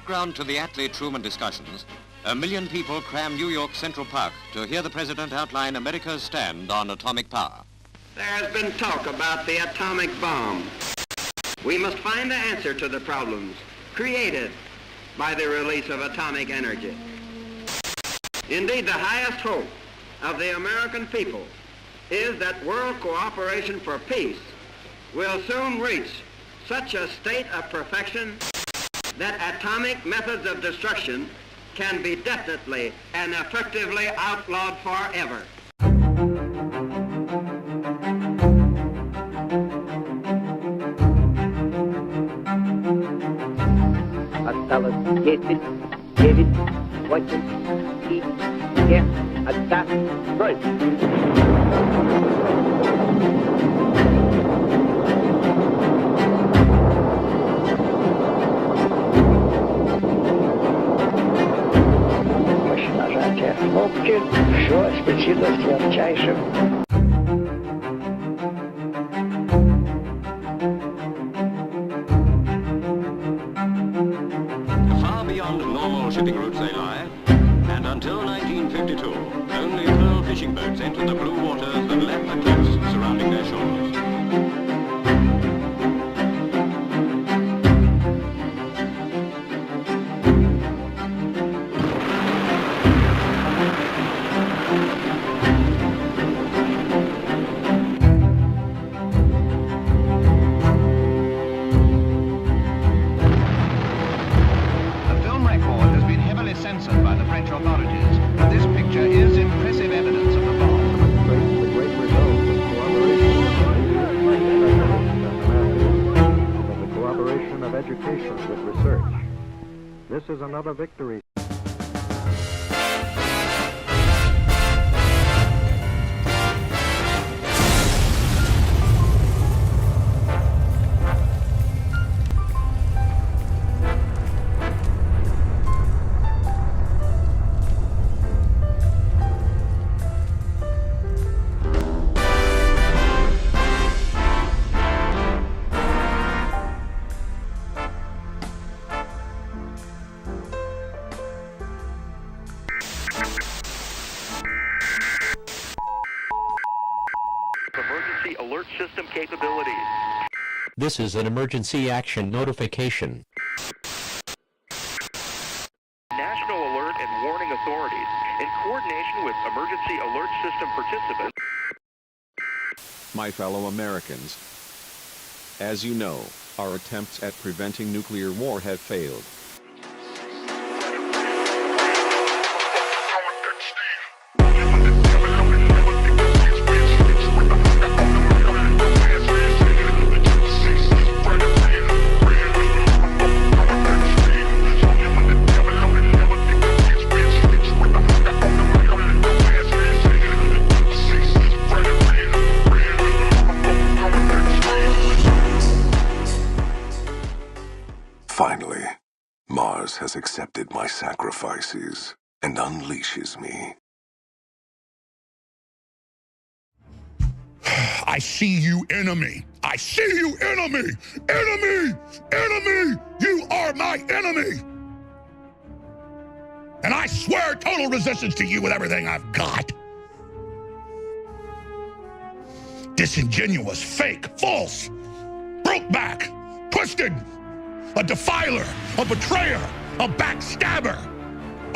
Background to the Attlee-Truman discussions, 1 million people cram New York Central Park to hear the president outline America's stand on atomic power. There has been talk about the atomic bomb. We must find the answer to the problems created by the release of atomic energy. Indeed, the highest hope of the American people is that world cooperation for peace will soon reach such a state of perfection that atomic methods of destruction can be definitely and effectively outlawed forever. Осталось 10, 9, 8, 7, 1, 0. Мощь нажатия кнопки, все светилось ярчайшим. Shipping routes they lie, and until 1952, only pearl fishing boats entered the blue waters that left the cliffs surrounding their shores. Censored by the French authorities, but this picture is impressive evidence of the bomb. The great result of the cooperation of education with research. This is another victory. Emergency alert system capabilities. This is an emergency action notification. National Alert and Warning Authorities, in coordination with emergency alert system participants. My fellow Americans, as you know, our attempts at preventing nuclear war have failed. Finally, Mars has accepted my sacrifices and unleashes me. I see you, enemy. I see you, enemy. Enemy! Enemy! You are my enemy! And I swear total resistance to you with everything I've got. Disingenuous, fake, false, broke back, twisted, a defiler, a betrayer, a backstabber,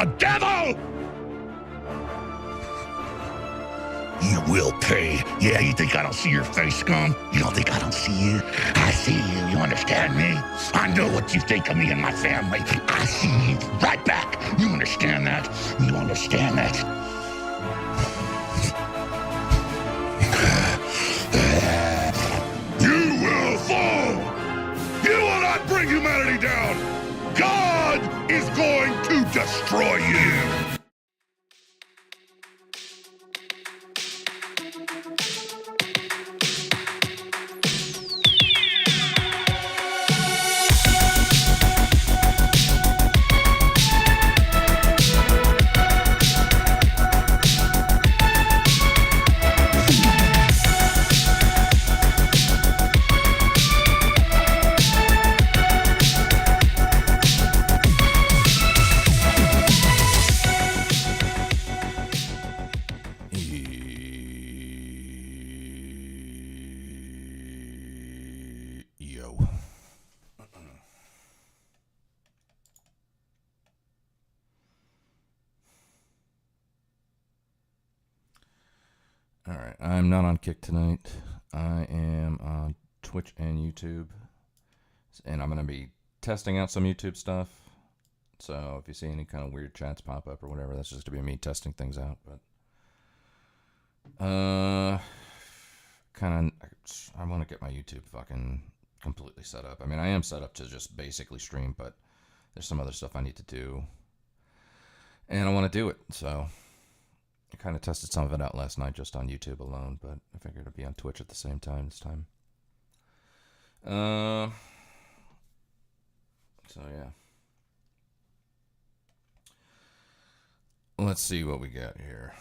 a devil! You will pay. Yeah, you think I don't see your face, scum? You don't think I don't see you? I see you, you understand me? I know what you think of me and my family. I see you right back. You understand that? You understand that? You will fall! You will not bring humanity down! God is going to destroy you! All right, I'm not on Kick tonight. I am on Twitch and YouTube, and I'm going to be testing out some YouTube stuff. So if you see any kind of weird chats pop up or whatever, that's just going to be me testing things out. But I want to get my YouTube fucking completely set up. I mean, I am set up to just basically stream, but there's some other stuff I need to do, and I want to do it. So I kind of tested some of it out last night just on YouTube alone, but I figured it'd be on Twitch at the same time this time. So yeah. Let's see what we got here.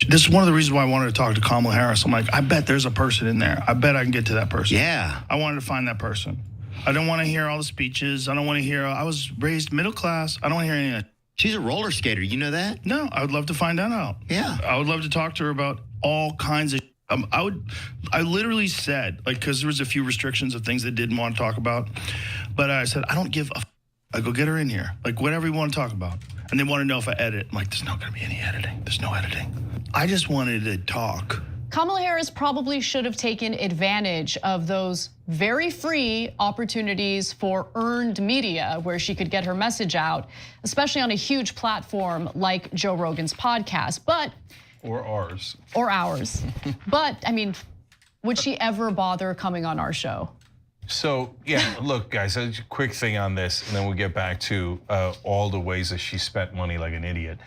This is one of the reasons why I wanted to talk to Kamala Harris. I'm like, I bet there's a person in there. I bet I can get to that person. Yeah. I wanted to find that person. I don't want to hear all the speeches. I don't want to hear, I was raised middle class. I don't want to hear any of that. She's a roller skater. You know that? No, I would love to find that out. Yeah. I would love to talk to her about all kinds of, I literally said, like, because there was a few restrictions of things they didn't want to talk about. But I said, I don't give a I go, get her in here. Like, whatever you want to talk about. And they want to know if I edit. I'm like, there's not going to be any editing. There's no editing. I just wanted to talk. Kamala Harris probably should have taken advantage of those very free opportunities for earned media where she could get her message out, especially on a huge platform like Joe Rogan's podcast. Or ours. Or ours. But, I mean, would she ever bother coming on our show? So, yeah, look, guys, a quick thing on this, and then we'll get back to all the ways that she spent money like an idiot.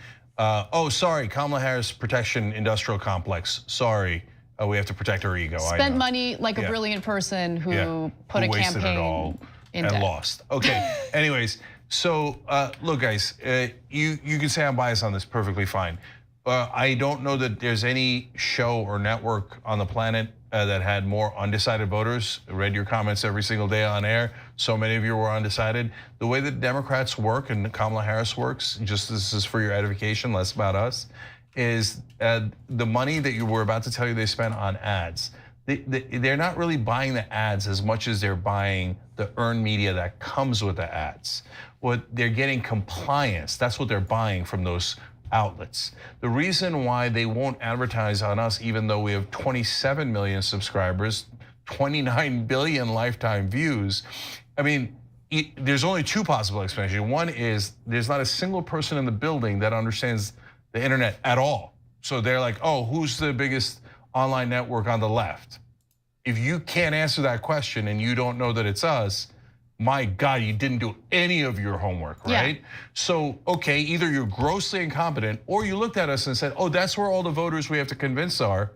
Sorry, Kamala Harris Protection Industrial Complex. Sorry, we have to protect her ego. Spent money like a brilliant person who put a wasted campaign it all in and debt. Lost. Okay, anyways, so look, guys, you can say I'm biased on this, perfectly fine. I don't know that there's any show or network on the planet that had more undecided voters. I read your comments every single day on air. So many of you were undecided. The way that Democrats work and Kamala Harris works, just this is for your edification, less about us, is the money that you were about to tell you they spent on ads. They're not really buying the ads as much as they're buying the earned media that comes with the ads. What they're getting compliance, that's what they're buying from those outlets. The reason why they won't advertise on us, even though we have 27 million subscribers, 29 billion lifetime views, I mean, there's only two possible explanations. One is there's not a single person in the building that understands the internet at all. So they're like, oh, who's the biggest online network on the left? If you can't answer that question and you don't know that it's us, my God, you didn't do any of your homework, right? Yeah. So, okay, either you're grossly incompetent or you looked at us and said, oh, that's where all the voters we have to convince are,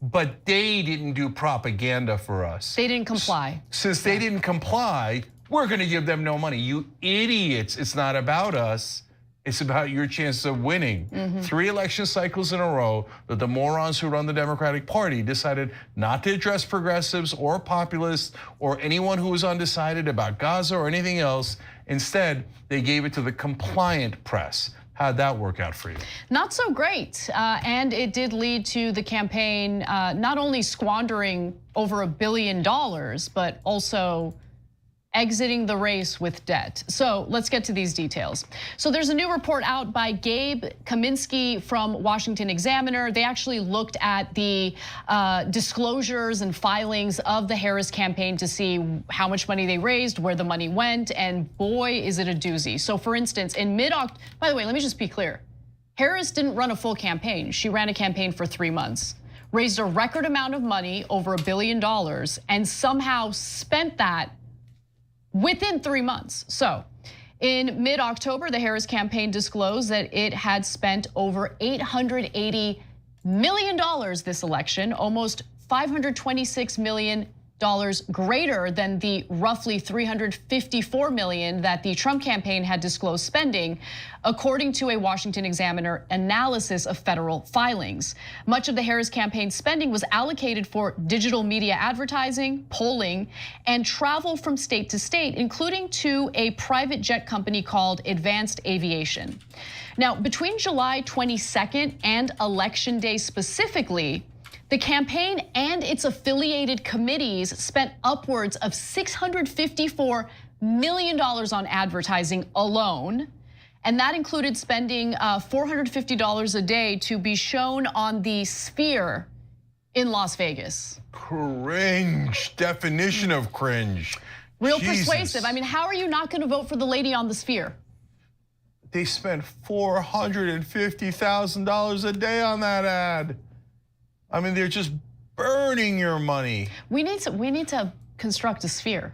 but they didn't do propaganda for us. They didn't comply. Since they didn't comply, we're gonna give them no money. You idiots, it's not about us. It's about your chance of winning. 3 election cycles in a row that the morons who run the Democratic Party decided not to address progressives or populists or anyone who was undecided about Gaza or anything else. Instead, they gave it to the compliant press. How'd that work out for you? Not so great, and it did lead to the campaign not only squandering over $1 billion, but also exiting the race with debt. So let's get to these details. So there's a new report out by Gabe Kaminsky from Washington Examiner. They actually looked at the disclosures and filings of the Harris campaign to see how much money they raised, where the money went, and boy, is it a doozy. So for instance, in mid-October, by the way, let me just be clear. Harris didn't run a full campaign. She ran a campaign for 3 months, raised a record amount of money, over $1 billion, and somehow spent that within 3 months. So in mid-October, the Harris campaign disclosed that it had spent over $880 million this election, almost $526 million greater than the roughly $354 million that the Trump campaign had disclosed spending, according to a Washington Examiner analysis of federal filings. Much of the Harris campaign spending was allocated for digital media advertising, polling, and travel from state to state, including to a private jet company called Advanced Aviation. Now, between July 22nd and Election Day specifically, the campaign and its affiliated committees spent upwards of $654 million on advertising alone. And that included spending $450 a day to be shown on the Sphere in Las Vegas. Cringe, definition of cringe. Real Jesus. Persuasive. I mean, how are you not gonna vote for the lady on the Sphere? They spent $450,000 a day on that ad. I mean, they're just burning your money. We need to construct a Sphere.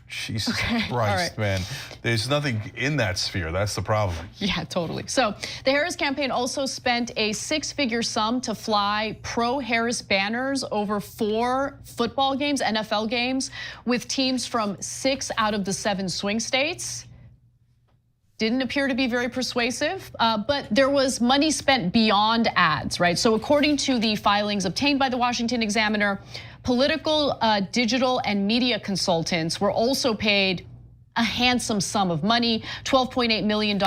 Jesus Christ, man. There's nothing in that sphere. That's the problem. Yeah, totally. So the Harris campaign also spent a six-figure sum to fly pro-Harris banners over 4 football games, NFL games, with teams from 6 out of the 7 swing states. Didn't appear to be very persuasive, but there was money spent beyond ads, right? So according to the filings obtained by the Washington Examiner, political, digital, and media consultants were also paid a handsome sum of money, $12.8 million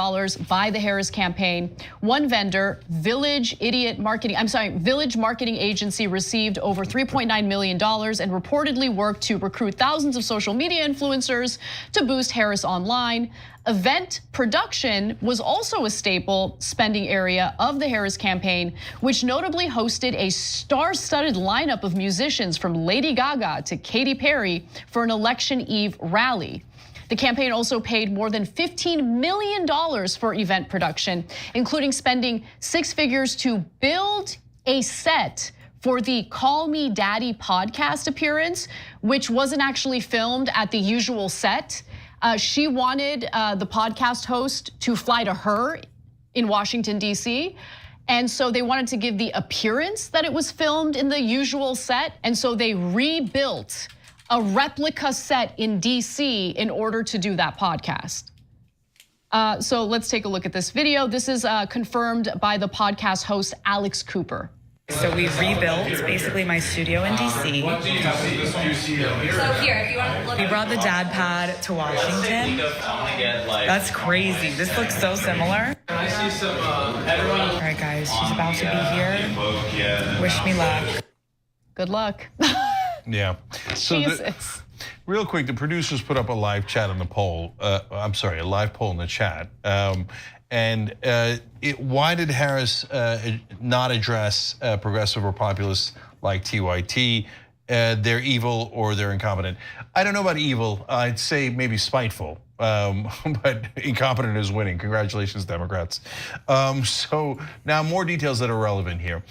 by the Harris campaign. One vendor, Village Marketing Agency, received over $3.9 million and reportedly worked to recruit thousands of social media influencers to boost Harris online. Event production was also a staple spending area of the Harris campaign, which notably hosted a star-studded lineup of musicians from Lady Gaga to Katy Perry for an election eve rally. The campaign also paid more than $15 million for event production, including spending 6 figures to build a set for the Call Me Daddy podcast appearance, which wasn't actually filmed at the usual set. She wanted the podcast host to fly to her in Washington, D.C., and so they wanted to give the appearance that it was filmed in the usual set, and so they rebuilt a replica set in DC in order to do that podcast. So let's take a look at this video. This is confirmed by the podcast host, Alex Cooper. So we rebuilt basically my studio in DC. What do you see? So here, if you want to look. We brought the dad pad to Washington. That's crazy. This looks so similar. I see some everyone. All right, guys, she's about to be here. Wish me luck. Good luck. Yeah. So real quick, the producers put up a live chat on the poll. I'm sorry, a live poll in the chat. Why did Harris not address progressive or populists like TYT? They're evil or they're incompetent. I don't know about evil. I'd say maybe spiteful. But incompetent is winning. Congratulations, Democrats. So now more details that are relevant here.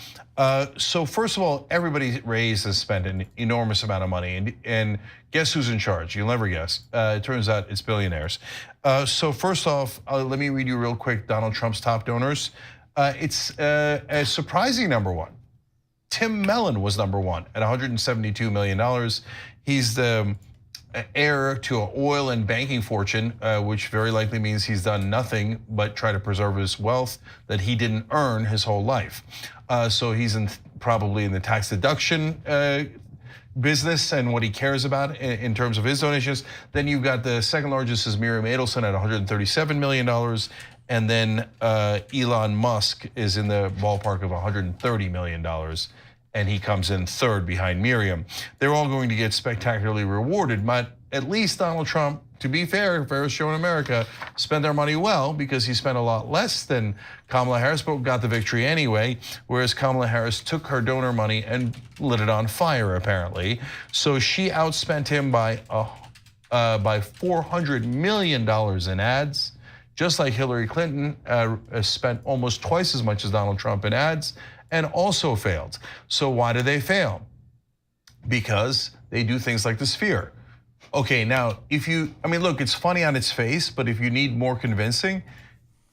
So first of all, everybody raised has spent an enormous amount of money, and guess who's in charge? You'll never guess. It turns out it's billionaires. So first off, let me read you real quick Donald Trump's top donors. It's a surprising number one. Tim Mellon was number one at $172 million. He's the heir to an oil and banking fortune, which very likely means he's done nothing but try to preserve his wealth that he didn't earn his whole life. So he's probably in the tax deduction business and what he cares about in terms of his donations. Then you've got the second largest is Miriam Adelson at $137 million. And then Elon Musk is in the ballpark of $130 million. And he comes in third behind Miriam. They're all going to get spectacularly rewarded, but at least Donald Trump, to be fair, fairest show in America, spent their money well because he spent a lot less than Kamala Harris, but got the victory anyway, whereas Kamala Harris took her donor money and lit it on fire, apparently. So she outspent him by $400 million in ads, just like Hillary Clinton spent almost twice as much as Donald Trump in ads, and also failed. So why do they fail? Because they do things like the Sphere. Okay, now look, it's funny on its face, but if you need more convincing,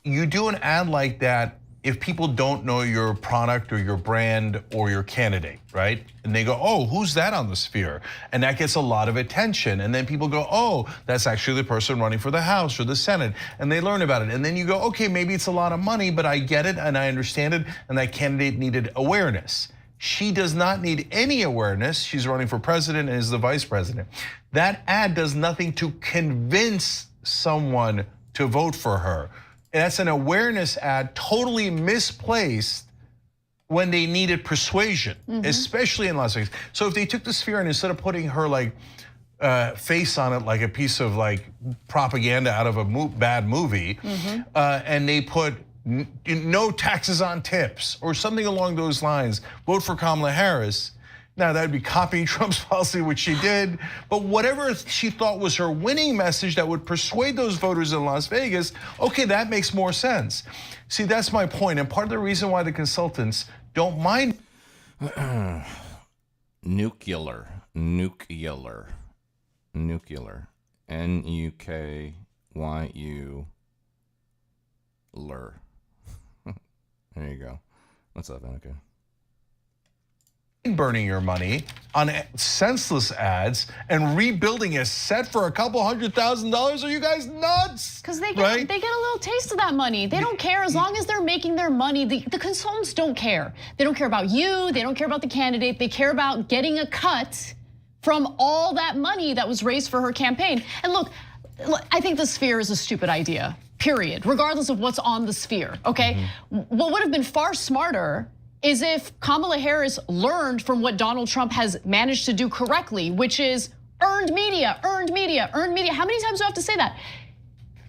you do an ad like that if people don't know your product or your brand or your candidate, right? And they go, oh, who's that on the Sphere? And that gets a lot of attention. And then people go, oh, that's actually the person running for the House or the Senate. And they learn about it. And then you go, okay, maybe it's a lot of money, but I get it and I understand it. And that candidate needed awareness. She does not need any awareness. She's running for president and is the vice president. That ad does nothing to convince someone to vote for her. That's an awareness ad, totally misplaced when they needed persuasion, especially in Las Vegas. So if they took the Sphere and instead of putting her like face on it like a piece of like propaganda out of a bad movie, and they put no taxes on tips or something along those lines, vote for Kamala Harris. Now that'd be copying Trump's policy, which she did, but whatever she thought was her winning message that would persuade those voters in Las Vegas, okay, that makes more sense. See, that's my point, and part of the reason why the consultants don't mind. Nuclear, N-U-K-Y-U-Ler. There you go. What's up, Annika? Burning your money on senseless ads and rebuilding a set for a couple $100,000. Are you guys nuts? Because they get a little taste of that money. They don't care as long as they're making their money. The consultants don't care. They don't care about you. They don't care about the candidate. They care about getting a cut from all that money that was raised for her campaign. And look, I think the Sphere is a stupid idea, period, regardless of what's on the Sphere, okay? What would have been far smarter is if Kamala Harris learned from what Donald Trump has managed to do correctly, which is earned media, earned media, earned media. How many times do I have to say that?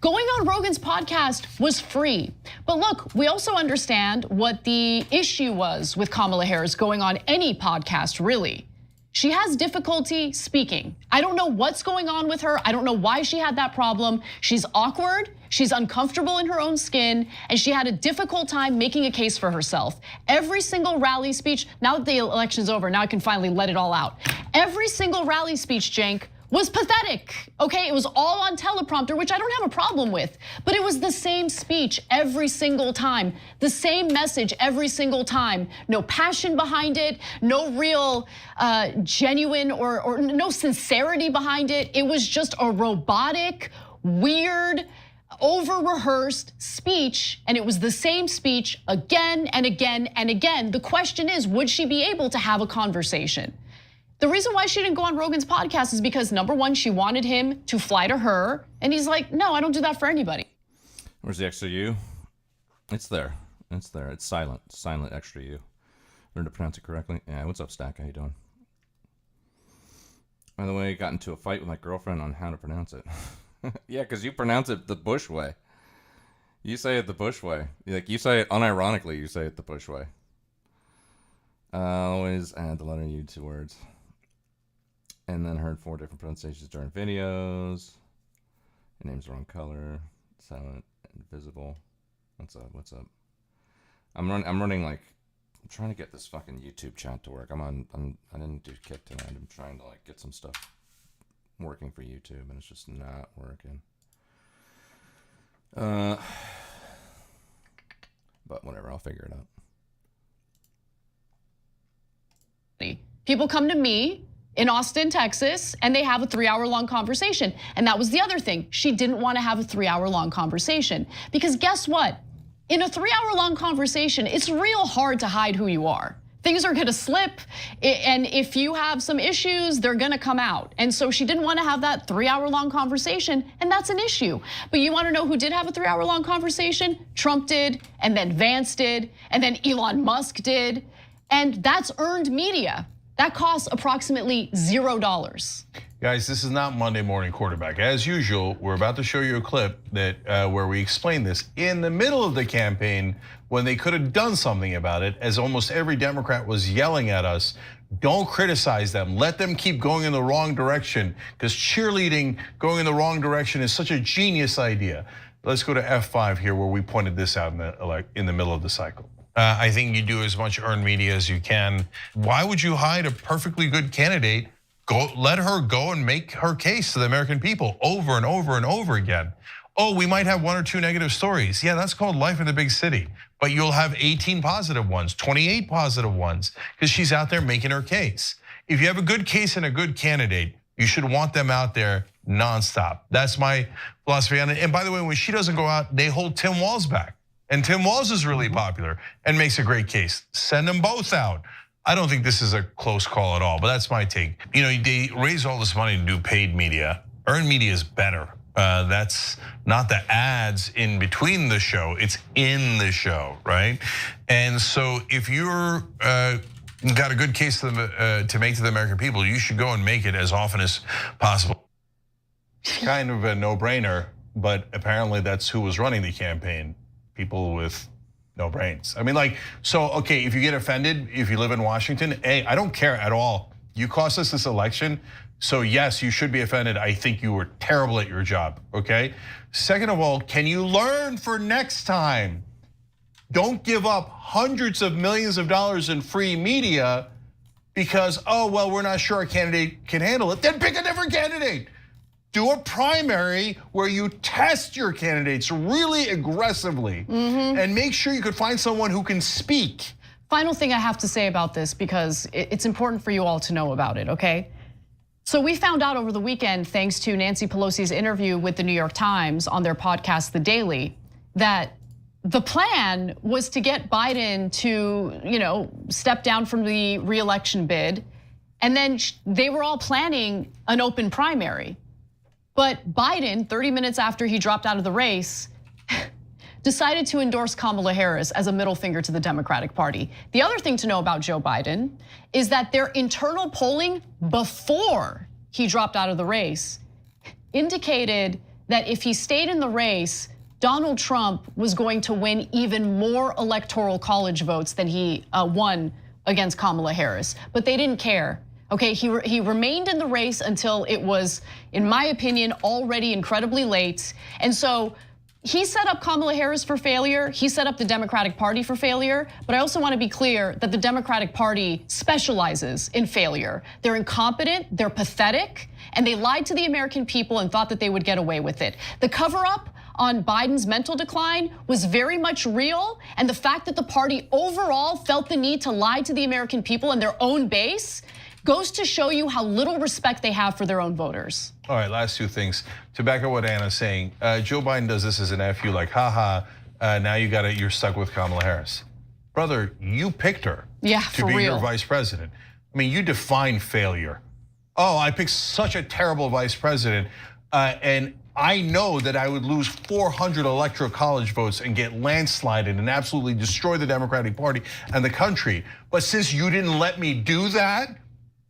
Going on Rogan's podcast was free. But look, we also understand what the issue was with Kamala Harris going on any podcast, really. She has difficulty speaking. I don't know what's going on with her. I don't know why she had that problem. She's awkward, she's uncomfortable in her own skin, and she had a difficult time making a case for herself. Every single rally speech, now that the election's over, now I can finally let it all out. Every single rally speech, Cenk, was pathetic, okay? It was all on teleprompter, which I don't have a problem with, but it was the same speech every single time, the same message every single time. No passion behind it, no real genuine or no sincerity behind it. It was just a robotic, weird, over-rehearsed speech, and it was the same speech again and again and again. The question is, would she be able to have a conversation? The reason why she didn't go on Rogan's podcast is because, number one, she wanted him to fly to her, and he's like, no, I don't do that for anybody. Where's the extra U? It's there. It's there. It's silent. Silent extra U. Learn to pronounce it correctly. Yeah, what's up, Stack? How you doing? By the way, I got into a fight with my girlfriend on how to pronounce it. Yeah, because you pronounce it the Bush way. You say it the Bush way. Like, you say it unironically, you say it the Bush way. Always add the letter U to words. And then heard 4 different pronunciations during videos. Your name's the wrong color. Silent, invisible. What's up? What's up? I'm running like, I'm trying to get this fucking YouTube chat to work. I didn't do Kit tonight. I'm trying to like get some stuff working for YouTube, and it's just not working. But whatever, I'll figure it out. People come to me in Austin, Texas, and they have a 3-hour-long conversation. And that was the other thing. She didn't want to have a 3-hour-long conversation. Because guess what? In a 3-hour-long conversation, it's real hard to hide who you are. Things are gonna slip, and if you have some issues, they're gonna come out. And so she didn't want to have that 3-hour-long conversation, and that's an issue. But you want to know who did have a 3-hour-long conversation? Trump did, and then Vance did, and then Elon Musk did. And that's earned media. That costs approximately $0. Guys, this is not Monday Morning Quarterback. As usual, we're about to show you a clip that where we explain this in the middle of the campaign when they could have done something about it, as almost every Democrat was yelling at us. Don't criticize them. Let them keep going in the wrong direction, because cheerleading going in the wrong direction is such a genius idea. Let's go to F5 here, where we pointed this out in the middle of the cycle. I think you do as much earned media as you can. Why would you hide a perfectly good candidate? Let her go and make her case to the American people over and over and over again. Oh, we might have 1 or 2 negative stories. Yeah, that's called life in the big city. but you'll have 18 positive ones, 28 positive ones, because she's out there making her case. If you have a good case and a good candidate, you should want them out there nonstop. That's my philosophy on it. And by the way, when she doesn't go out, they hold Tim Walz back. And Tim Walz is really popular and makes a great case. Send them both out. I don't think this is a close call at all, but that's my take. You know, they raise all this money to do paid media. Earned media is better. That's not the ads in between the show, it's in the show, right? And so if you're got a good case to make to the American people, you should go and make it as often as possible. Kind of a no-brainer, but apparently that's who was running the campaign. People with no brains. I mean, like, so, okay, if you get offended, if you live in Washington, hey, I don't care at all. You cost us this election, so yes, you should be offended. I think you were terrible at your job, okay? Second of all, can you learn for next time? Don't give up hundreds of millions of dollars in free media because, oh, well, we're not sure a candidate can handle it. Then pick a different candidate. Do a primary where you test your candidates really aggressively and make sure you could find someone who can speak. Final thing I have to say about this, because it's important for you all to know about it, okay? So we found out over the weekend, thanks to Nancy Pelosi's interview with the New York Times on their podcast, The Daily, that the plan was to get Biden to, step down from the re-election bid, and then they were all planning an open primary. But Biden, 30 minutes after he dropped out of the race, decided to endorse Kamala Harris as a middle finger to the Democratic Party. The other thing to know about Joe Biden is that their internal polling before he dropped out of the race indicated that if he stayed in the race, Donald Trump was going to win even more electoral college votes than he won against Kamala Harris. But they didn't care. Okay, he remained in the race until it was, in my opinion, already incredibly late. And so he set up Kamala Harris for failure. He set up the Democratic Party for failure. But I also want to be clear that the Democratic Party specializes in failure. They're incompetent, they're pathetic, and they lied to the American people and thought that they would get away with it. The cover up on Biden's mental decline was very much real. And the fact that the party overall felt the need to lie to the American people and their own base goes to show you how little respect they have for their own voters. All right, last two things. To back up what Anna's saying, Joe Biden does this as an FU, like, haha, now you're stuck with Kamala Harris. Brother, you picked her to be your vice president. I mean, you defined failure. Oh, I picked such a terrible vice president, and I know that I would lose 400 electoral college votes and get landslided and absolutely destroy the Democratic Party and the country. But since you didn't let me do that,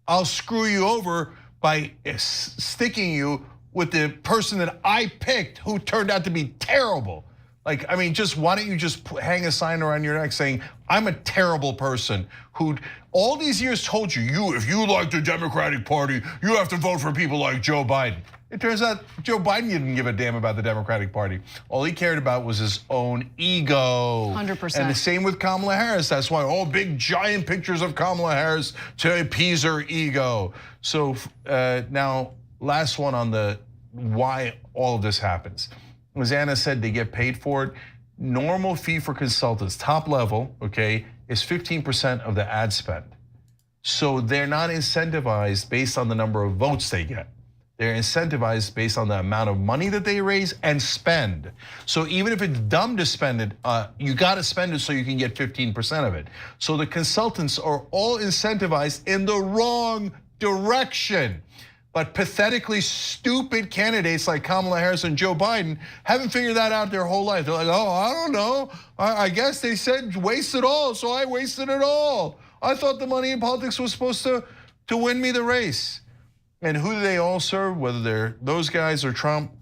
I'll screw you over by sticking you with the person that I picked who turned out to be terrible. Like, I mean, why don't you just hang a sign around your neck saying, I'm a terrible person who all these years told you, if you like the Democratic Party, you have to vote for people like Joe Biden. It turns out Joe Biden didn't give a damn about the Democratic Party. All he cared about was his own ego. 100%. And the same with Kamala Harris. That's why all big giant pictures of Kamala Harris to appease her ego. So now, last one on the why all of this happens. As Anna said, they get paid for it. Normal fee for consultants, top level, okay, is 15% of the ad spend. So they're not incentivized based on the number of votes they get. They're incentivized based on the amount of money that they raise and spend. So even if it's dumb to spend it, you gotta spend it so you can get 15% of it. So the consultants are all incentivized in the wrong direction. But pathetically stupid candidates like Kamala Harris and Joe Biden haven't figured that out their whole life. They're like, oh, I don't know. I guess they said waste it all, so I wasted it all. I thought the money in politics was supposed to win me the race. And who do they all serve, whether they're those guys or Trump?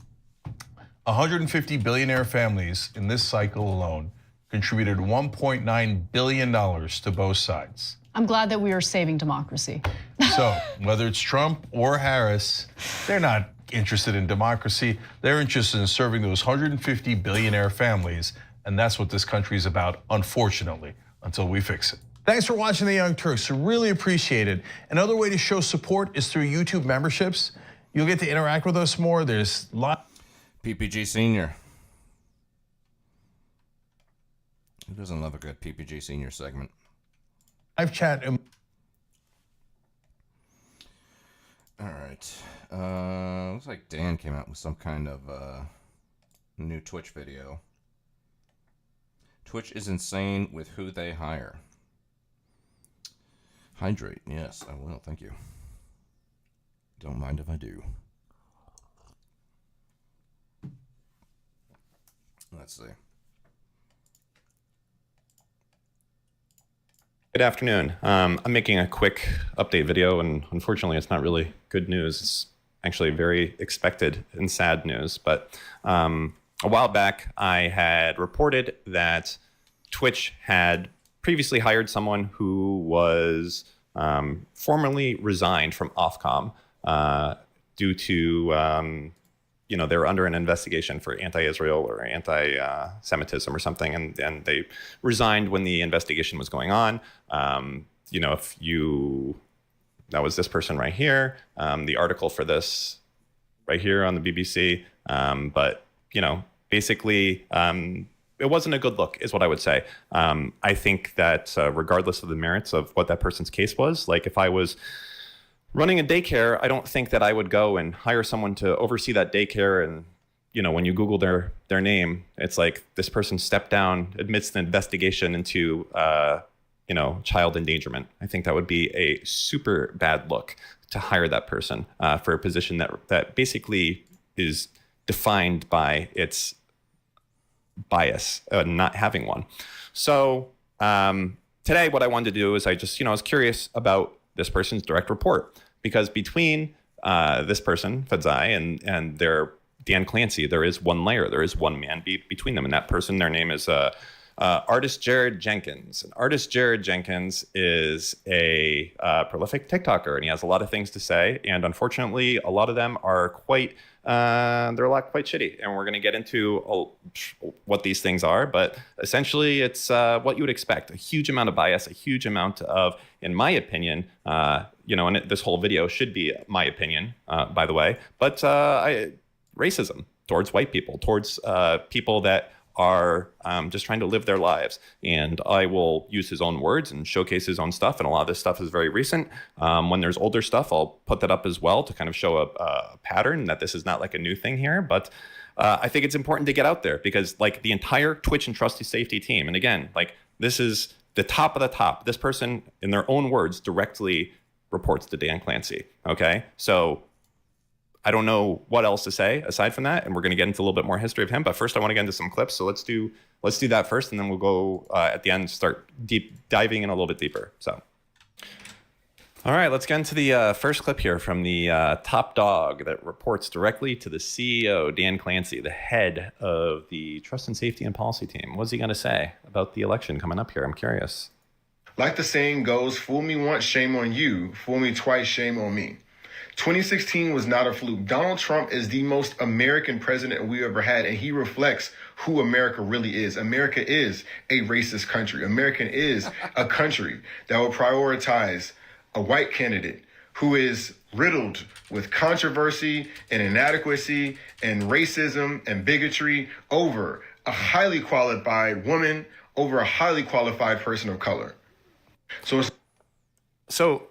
150 billionaire families in this cycle alone contributed $1.9 billion to both sides. I'm glad that we are saving democracy. So whether it's Trump or Harris, they're not interested in democracy. They're interested in serving those 150 billionaire families. And that's what this country is about, unfortunately, until we fix it. Thanks for watching The Young Turks, really appreciate it. Another way to show support is through YouTube memberships. You'll get to interact with us more. There's a lot. PPG Senior. Who doesn't love a good PPG senior segment? I've chat. All right. Looks like Dan came out with some kind of new Twitch video. Twitch is insane with who they hire. Hydrate. Yes, I will. Thank you. Don't mind if I do. Let's see. Good afternoon. I'm making a quick update video, and unfortunately, it's not really good news. It's actually very expected and sad news. But a while back, I had reported that Twitch had previously hired someone who was formerly resigned from Ofcom due to they were under an investigation for anti-Israel or anti-Semitism or something, and they resigned when the investigation was going on. That was this person right here, the article for this right here on the BBC. But basically, it wasn't a good look, is what I would say. I think that regardless of the merits of what that person's case was, like if I was running a daycare, I don't think that I would go and hire someone to oversee that daycare. And, when you Google their name, it's like this person stepped down amidst an investigation into, child endangerment. I think that would be a super bad look to hire that person for a position that basically is defined by its bias, not having one. So today, what I wanted to do is I was curious about this person's direct report, because between this person, Fadzai, and their Dan Clancy, there is one layer, there is one man between them, and that person, their name is artist Jared Jenkins. And artist Jared Jenkins is a prolific TikToker, and he has a lot of things to say, and unfortunately, a lot of them are quite shitty, and we're going to get into what these things are. But essentially, it's what you would expect: a huge amount of bias, a huge amount of, in my opinion, and this whole video should be my opinion, by the way, but racism towards white people, towards people that are just trying to live their lives. And I will use his own words and showcase his own stuff. And a lot of this stuff is very recent. When there's older stuff, I'll put that up as well to kind of show a pattern that this is not like a new thing here. But I think it's important to get out there, because like the entire Twitch and Trusty Safety team, and again, like this is the top of the top. This person, in their own words, directly reports to Dan Clancy. Okay, so I don't know what else to say aside from that, and we're going to get into a little bit more history of him. But first, I want to get into some clips. So let's do that first, and then we'll go at the end, start diving in a little bit deeper. So, all right, let's get into the first clip here from the top dog that reports directly to the CEO, Dan Clancy, the head of the Trust and Safety and Policy team. What's he going to say about the election coming up here? I'm curious. Like the saying goes, fool me once, shame on you. Fool me twice, shame on me. 2016 was not a fluke. Donald Trump is the most American president we ever had, and he reflects who America really is. America is a racist country. America is a country that will prioritize a white candidate who is riddled with controversy and inadequacy and racism and bigotry over a highly qualified woman, over a highly qualified person of color. So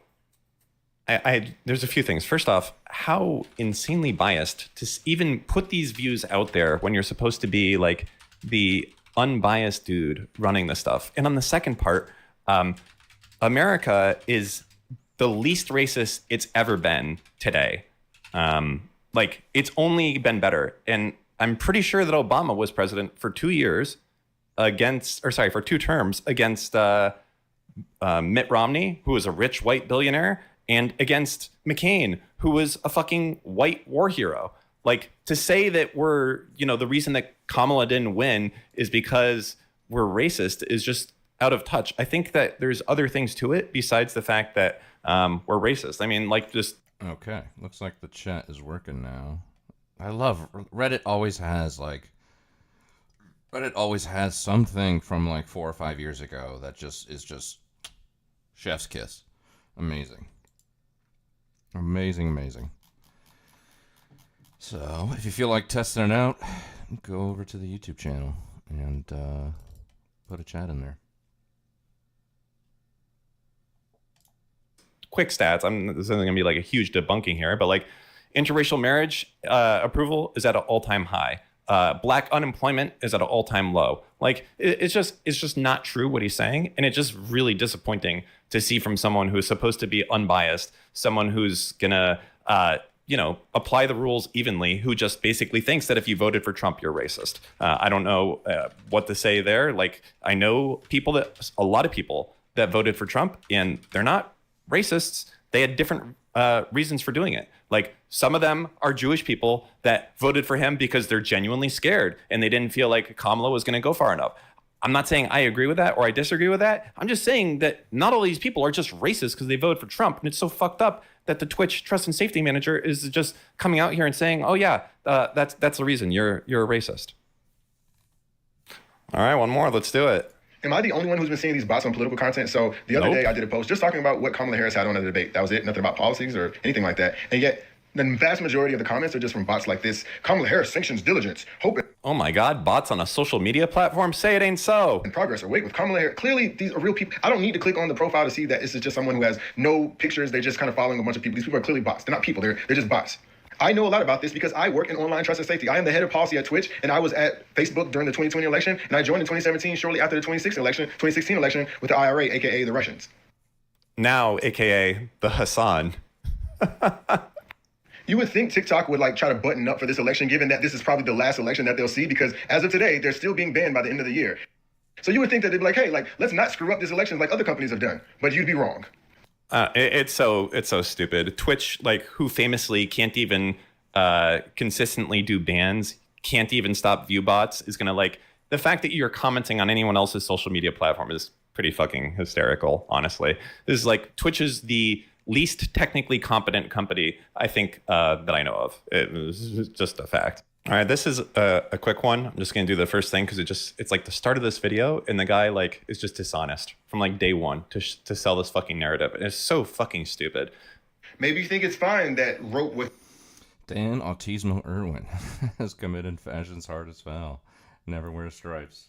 there's a few things. First off, how insanely biased to even put these views out there when you're supposed to be like the unbiased dude running the stuff. And on the second part, America is the least racist it's ever been today. Like it's only been better. And I'm pretty sure that Obama was president for 2 years for 2 terms against Mitt Romney, who was a rich white billionaire, and against McCain, who was a fucking white war hero. Like, to say that we're, the reason that Kamala didn't win is because we're racist is just out of touch. I think that there's other things to it besides the fact that we're racist. I mean, like, just... Okay, looks like the chat is working now. I love Reddit. Always has something from like 4 or 5 years ago that is just chef's kiss. Amazing. Amazing. So, if you feel like testing it out, go over to the YouTube channel and put a chat in there. Quick stats. This isn't going to be like a huge debunking here, but like interracial marriage approval is at an all-time high. Black unemployment is at an all-time low. Like it's just not true what he's saying, and it's just really disappointing to see from someone who is supposed to be unbiased, someone who's gonna apply the rules evenly, who just basically thinks that if you voted for Trump, you're racist. I don't know what to say there. Like I know a lot of people that voted for Trump, and they're not racists. They had different reasons for doing it. Like some of them are Jewish people that voted for him because they're genuinely scared and they didn't feel like Kamala was going to go far enough. I'm not saying I agree with that or I disagree with that. I'm just saying that not all these people are just racist because they voted for Trump. And it's so fucked up that the Twitch trust and safety manager is just coming out here and saying, oh yeah, that's the reason you're a racist. All right, one more. Let's do it. Am I the only one who's been seeing these bots on political content? So the other day I did a post just talking about what Kamala Harris had on the debate. That was it. Nothing about policies or anything like that. And yet the vast majority of the comments are just from bots like this. Kamala Harris sanctions diligence. Hope it. Oh my God, bots on a social media platform? Say it ain't so. And progress or wait with Kamala Harris. Clearly, these are real people. I don't need to click on the profile to see that this is just someone who has no pictures. They're just kind of following a bunch of people. These people are clearly bots. They're not people. They're just bots. I know a lot about this because I work in online trust and safety. I am the head of policy at Twitch, and I was at Facebook during the 2020 election, and I joined in 2017, shortly after the 2016 election with the IRA, aka the Russians. Now, aka the Hassan. You would think TikTok would try to button up for this election, given that this is probably the last election that they'll see, because as of today, they're still being banned by the end of the year. So you would think that they'd be like, hey, let's not screw up this election like other companies have done. But you'd be wrong. It's so stupid. Twitch, who famously can't even consistently do bans, can't even stop view bots, is gonna the fact that you're commenting on anyone else's social media platform is pretty fucking hysterical, honestly. This is Twitch is the least technically competent company I think that I know of. It's just a fact. All right, this is a quick one. I'm just gonna do the first thing because it's the start of this video, and the guy is just dishonest from day one to sell this fucking narrative. And it's so fucking stupid. Maybe you think it's fine that wrote with Dan Autismo Irwin has committed fashion's hardest foul. Never wear stripes.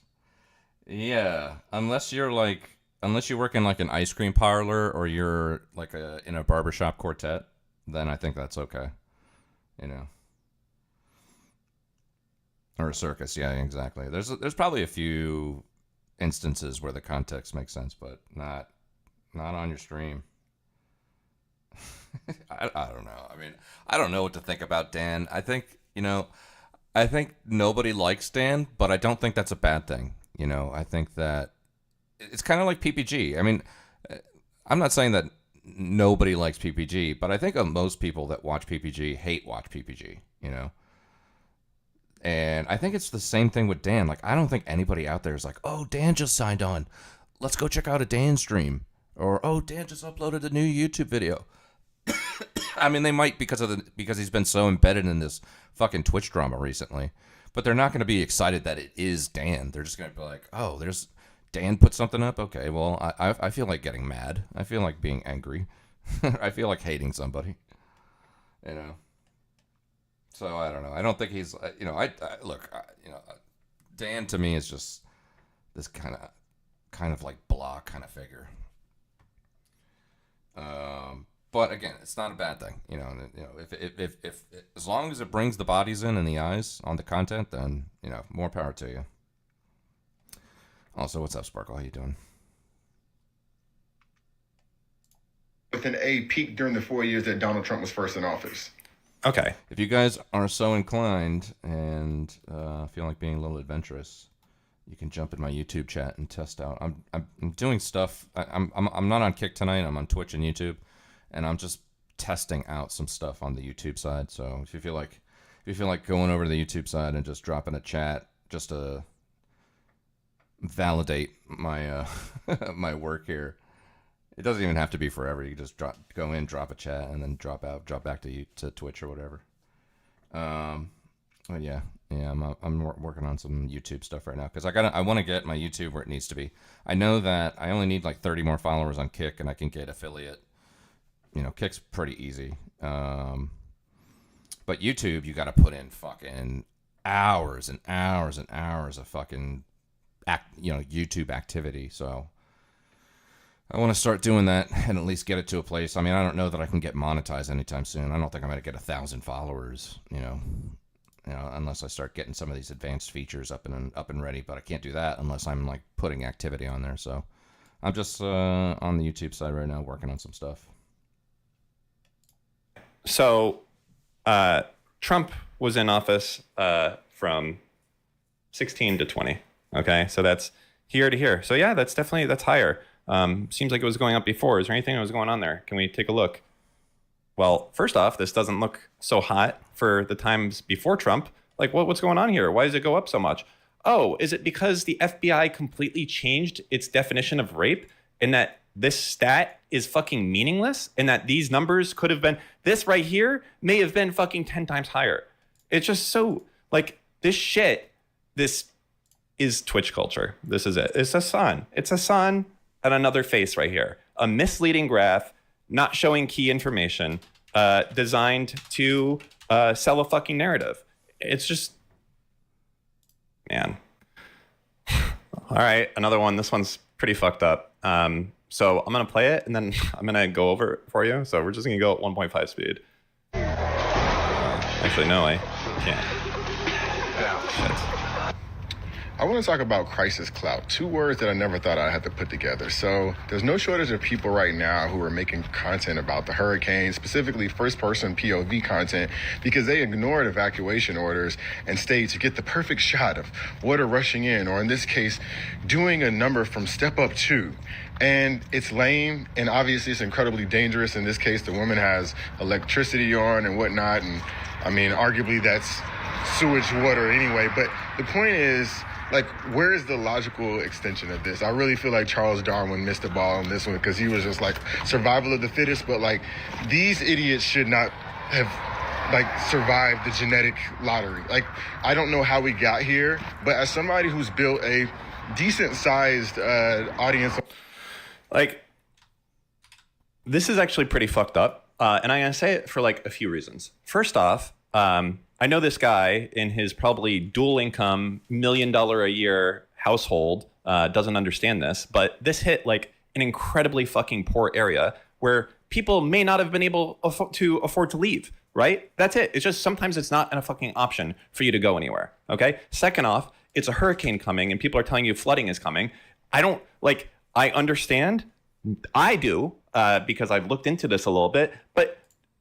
Yeah, unless you work in an ice cream parlor or you're in a barbershop quartet, then I think that's okay. Or a circus, yeah, exactly. There's probably a few instances where the context makes sense, but not on your stream. I don't know. I mean, I don't know what to think about Dan. I think nobody likes Dan, but I don't think that's a bad thing. I think that it's kind of like PPG. I mean, I'm not saying that nobody likes PPG, but I think most people that watch PPG watch PPG, And I think it's the same thing with Dan. I don't think anybody out there is oh, Dan just signed on. Let's go check out a Dan stream. Or, oh, Dan just uploaded a new YouTube video. I mean, they might because he's been so embedded in this fucking Twitch drama recently. But they're not going to be excited that it is Dan. They're just going to be like, oh, there's Dan put something up? Okay, well, I feel like getting mad. I feel like being angry. I feel like hating somebody. So I don't know. I don't think he's, Dan to me is just this kind of blah kind of figure. But again, it's not a bad thing. If as long as it brings the bodies in and the eyes on the content, then more power to you. Also, what's up, Sparkle? How you doing? With an A peak during the 4 years that Donald Trump was first in office. Okay. If you guys are so inclined and feel like being a little adventurous, you can jump in my YouTube chat and test out. I'm doing stuff. I'm not on Kick tonight. I'm on Twitch and YouTube, and I'm just testing out some stuff on the YouTube side. So if you feel like going over to the YouTube side and just dropping a chat just to validate my my work here. It doesn't even have to be forever. You can just go in, drop a chat, and then drop out, drop back to Twitch or whatever. But yeah, I'm working on some YouTube stuff right now because I want to get my YouTube where it needs to be. I know that I only need 30 more followers on Kick, and I can get affiliate. Kick's pretty easy. But YouTube, you got to put in fucking hours and hours and hours of fucking YouTube activity. So I want to start doing that and at least get it to a place. I mean, I don't know that I can get monetized anytime soon. I don't think I'm going to get 1,000 followers, unless I start getting some of these advanced features up and ready. But I can't do that unless I'm like putting activity on there. So I'm just on the YouTube side right now working on some stuff. So Trump was in office from 16 to 20. Okay, so that's here to here. So yeah, that's higher. Seems like it was going up before. Is there anything that was going on there? Can we take a look? Well, first off, this doesn't look so hot for the times before Trump. Like, what's going on here? Why does it go up so much? Oh, is it because the FBI completely changed its definition of rape and that this stat is fucking meaningless and that these numbers could have been, this right here may have been fucking 10 times higher. It's just so, like, this shit, this is Twitch culture. This is it. It's a sun. It's a sun and another face right here. A misleading graph, not showing key information, designed to sell a fucking narrative. It's just, man. All right, another one. This one's pretty fucked up. So I'm going to play it and then I'm going to go over it for you. So we're just going to go at 1.5 speed. Actually, no, I can't. Shit. I want to talk about crisis clout, 2 words that I never thought I'd have to put together. So there's no shortage of people right now who are making content about the hurricane, specifically first-person POV content, because they ignored evacuation orders and stayed to get the perfect shot of water rushing in, or in this case, doing a number from Step Up 2. And it's lame, and obviously it's incredibly dangerous. In this case, the woman has electricity on and whatnot, and I mean, arguably that's sewage water anyway. But the point is, like, where is the logical extension of this? I really feel like Charles Darwin missed the ball on this one because he was just like survival of the fittest. But like, these idiots should not have like survived the genetic lottery. Like, I don't know how we got here, but as somebody who's built a decent sized audience, like, this is actually pretty fucked up. And I'm going to say it for like a few reasons. First off, I know this guy in his probably dual income, $1 million a year household doesn't understand this, but this hit like an incredibly fucking poor area where people may not have been able to afford to leave, right? That's it. It's just sometimes it's not a fucking option for you to go anywhere, okay? Second off, it's a hurricane coming and people are telling you flooding is coming. I understand. I do because I've looked into this a little bit, but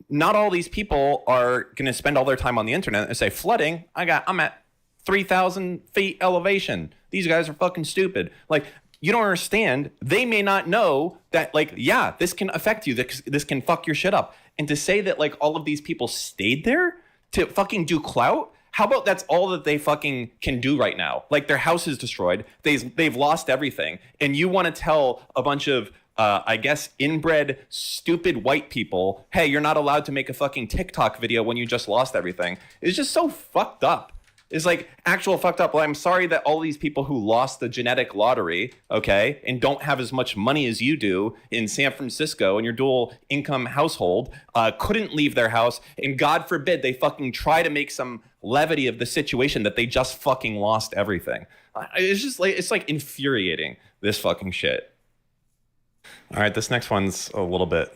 not all these people are going to spend all their time on the internet and say flooding. I'm at 3,000 feet elevation. These guys are fucking stupid. Like, you don't understand. They may not know that, like, yeah, this can affect you. This can fuck your shit up. And to say that like all of these people stayed there to fucking do clout. How about that's all that they fucking can do right now? Like, their house is destroyed. They've lost everything. And you want to tell a bunch of I guess inbred stupid white people, hey, you're not allowed to make a fucking TikTok video when you just lost everything. It's just so fucked up. It's like actual fucked up. Well, I'm sorry that all these people who lost the genetic lottery, okay, and don't have as much money as you do in San Francisco in your dual income household, couldn't leave their house, and God forbid they fucking try to make some levity of the situation that they just fucking lost everything. It's just like, it's like infuriating, this fucking shit. All right, this next one's a little bit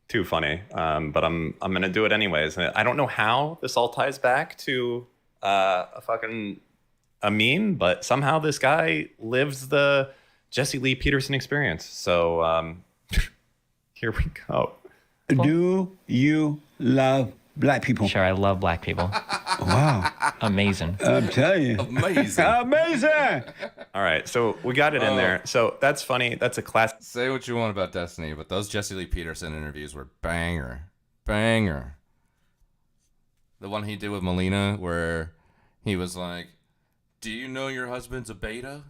too funny, but I'm gonna do it anyways. I don't know how this all ties back to a meme, but somehow this guy lives the Jesse Lee Peterson experience. So here we go. Do you love black people? Sure, I love black people. Wow. Amazing. I'm telling you. Amazing. Amazing. All right, so we got it in there. So that's funny. That's a classic. Say what you want about Destiny, but those Jesse Lee Peterson interviews were banger. Banger. The one he did with Melina where he was like, do you know your husband's a beta?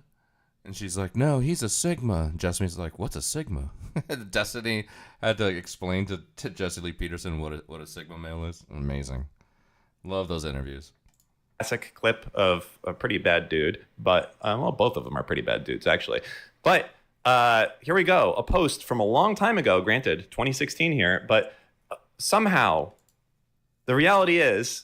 And she's like, no, he's a sigma. Jesse's like, what's a sigma? Destiny had to explain to Jesse Lee Peterson what a sigma male is. Amazing. Love those interviews. Classic clip of a pretty bad dude, but well, both of them are pretty bad dudes actually. But here we go. A post from a long time ago, granted 2016 here, but somehow the reality is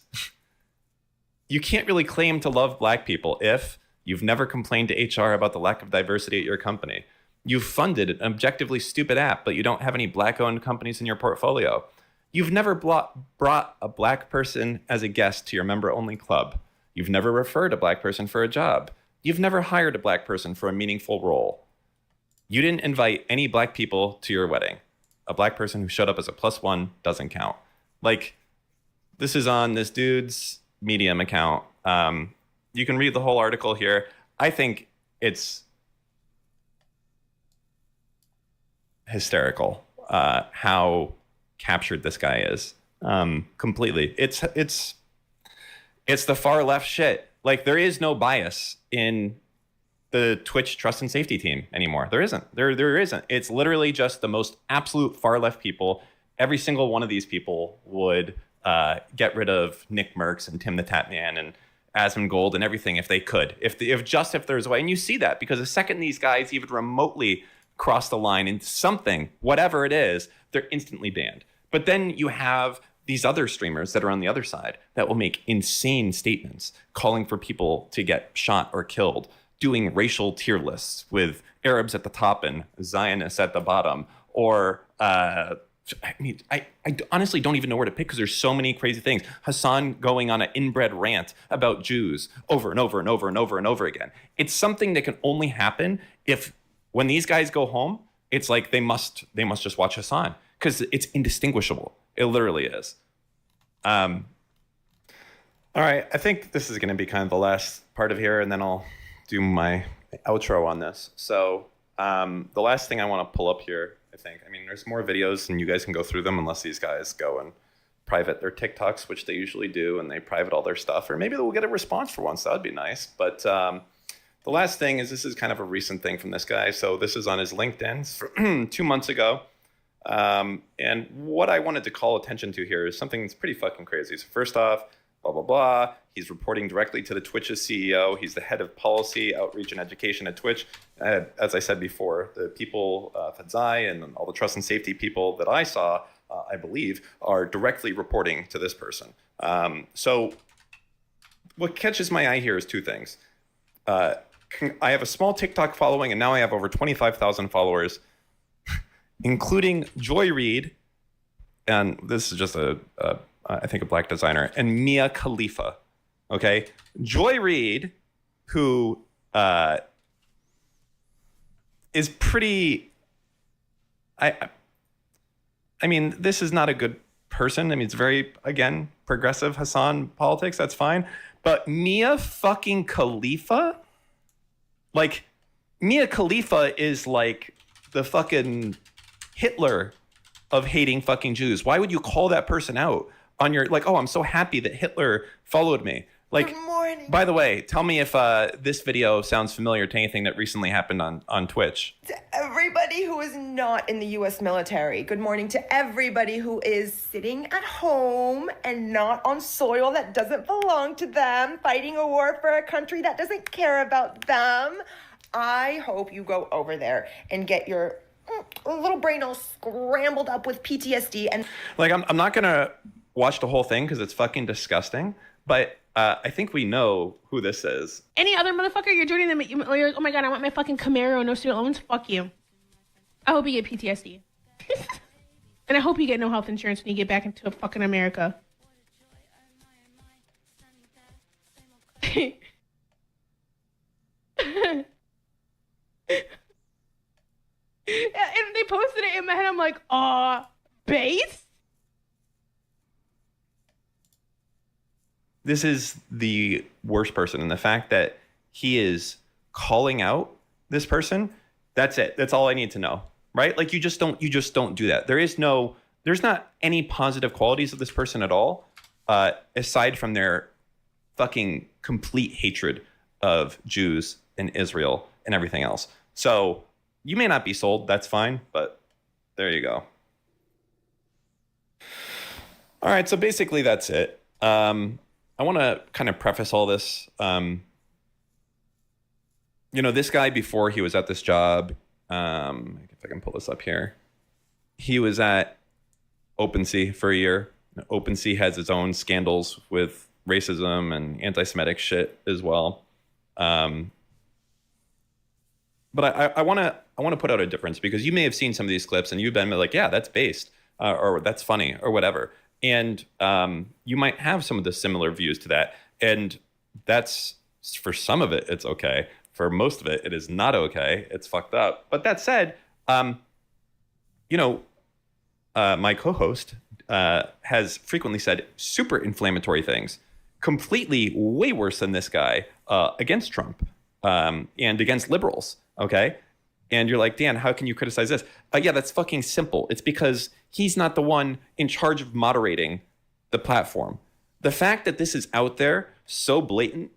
you can't really claim to love black people if You've never complained to HR about the lack of diversity at your company. You've funded an objectively stupid app, but you don't have any black-owned companies in your portfolio. You've never brought a black person as a guest to your member-only club. You've never referred a black person for a job. You've never hired a black person for a meaningful role. You didn't invite any black people to your wedding. A black person who showed up as a +1 doesn't count. Like, this is on this dude's Medium account. You can read the whole article here. I think it's hysterical how captured this guy is. Completely. It's the far left shit. Like, there is no bias in the Twitch trust and safety team anymore. There isn't. There isn't. It's literally just the most absolute far left people. Every single one of these people would get rid of Nick Merckx and Tim the Tatman and Asmongold and everything if they could. If there's a way. And you see that because the second these guys even remotely cross the line into something, whatever it is, they're instantly banned. But then you have these other streamers that are on the other side that will make insane statements calling for people to get shot or killed, doing racial tier lists with Arabs at the top and Zionists at the bottom. Or, I honestly don't even know where to pick because there's so many crazy things. Hassan going on an inbred rant about Jews over and over and over and over and over again. It's something that can only happen if, when these guys go home, it's like they must just watch Hassan because it's indistinguishable. It literally is. All right, I think this is going to be kind of the last part of here, and then I'll do my outro on this. So the last thing I want to pull up here, I think, there's more videos, and you guys can go through them unless these guys go and private their TikToks, which they usually do, and they private all their stuff, or maybe they'll get a response for once. That would be nice. But the last thing is, this is kind of a recent thing from this guy. So this is on his LinkedIn 2 months ago. And what I wanted to call attention to here is something that's pretty fucking crazy. So first off, blah, blah, blah. He's reporting directly to the Twitch's CEO. He's the head of policy, outreach, and education at Twitch. As I said before, the people, Fadzai and all the trust and safety people that I saw, I believe, are directly reporting to this person. So what catches my eye here is two things. I have a small TikTok following, and now I have over 25,000 followers, including Joy Reid, and this is just I think a black designer, and Mia Khalifa. Okay, Joy Reid, who is pretty. I mean, this is not a good person. It's very, again, progressive Hassan politics. That's fine, but Mia fucking Khalifa, like, Mia Khalifa is like the fucking Hitler of hating fucking Jews. Why would you call that person out on your, like, oh, I'm so happy that Hitler followed me. Like, good morning. By the way, tell me if this video sounds familiar to anything that recently happened on Twitch. To everybody who is not in the U.S. military, good morning to everybody who is sitting at home and not on soil that doesn't belong to them, fighting a war for a country that doesn't care about them. I hope you go over there and get your little brain all scrambled up with PTSD. And like, I'm not gonna watch the whole thing because it's fucking disgusting, but I think we know who this is. Any other motherfucker you're joining them, you're like, oh my god, I want my fucking Camaro, no student loans. Fuck you. I hope you get PTSD. And I hope you get no health insurance when you get back into fucking America. And they posted it in my head. I'm like, base? This is the worst person. And the fact that he is calling out this person, that's it. That's all I need to know, right? Like, you just don't do that. There's not any positive qualities of this person at all, aside from their fucking complete hatred of Jews and Israel and everything else. So you may not be sold, that's fine, but there you go. All right, so basically that's it. I want to kind of preface all this. This guy, before he was at this job, if I can pull this up here, he was at OpenSea for a year. OpenSea has its own scandals with racism and anti-Semitic shit as well. But I want to put out a difference, because you may have seen some of these clips and you've been like, yeah, that's based, or that's funny, or whatever. And you might have some of the similar views to that. And that's, for some of it, it's okay. For most of it, it is not okay. It's fucked up. But that said, my co-host has frequently said super inflammatory things, completely way worse than this guy, against Trump and against liberals. Okay. And you're like, Dan, how can you criticize this? Yeah, that's fucking simple. It's because he's not the one in charge of moderating the platform. The fact that this is out there so blatant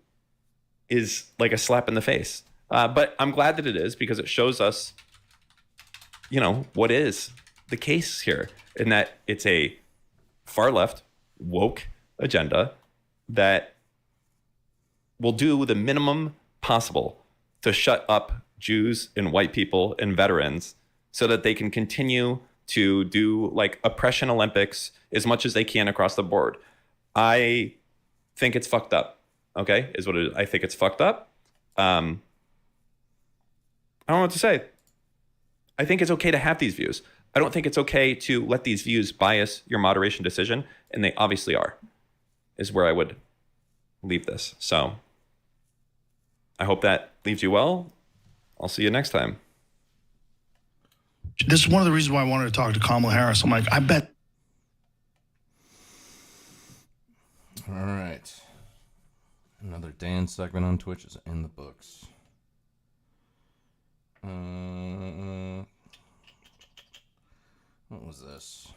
is like a slap in the face. But I'm glad that it is, because it shows us, what is the case here, in that it's a far left woke agenda that will do the minimum possible to shut up Jews and white people and veterans, so that they can continue to do like oppression Olympics as much as they can across the board. I think it's fucked up. Okay, is what it is. I think it's fucked up. I don't know what to say. I think it's okay to have these views. I don't think it's okay to let these views bias your moderation decision, and they obviously are, is where I would leave this. So I hope that leaves you well. I'll see you next time. This is one of the reasons why I wanted to talk to Kamala Harris. I'm like, I bet. All right. Another Dan segment on Twitch is in the books. What was this?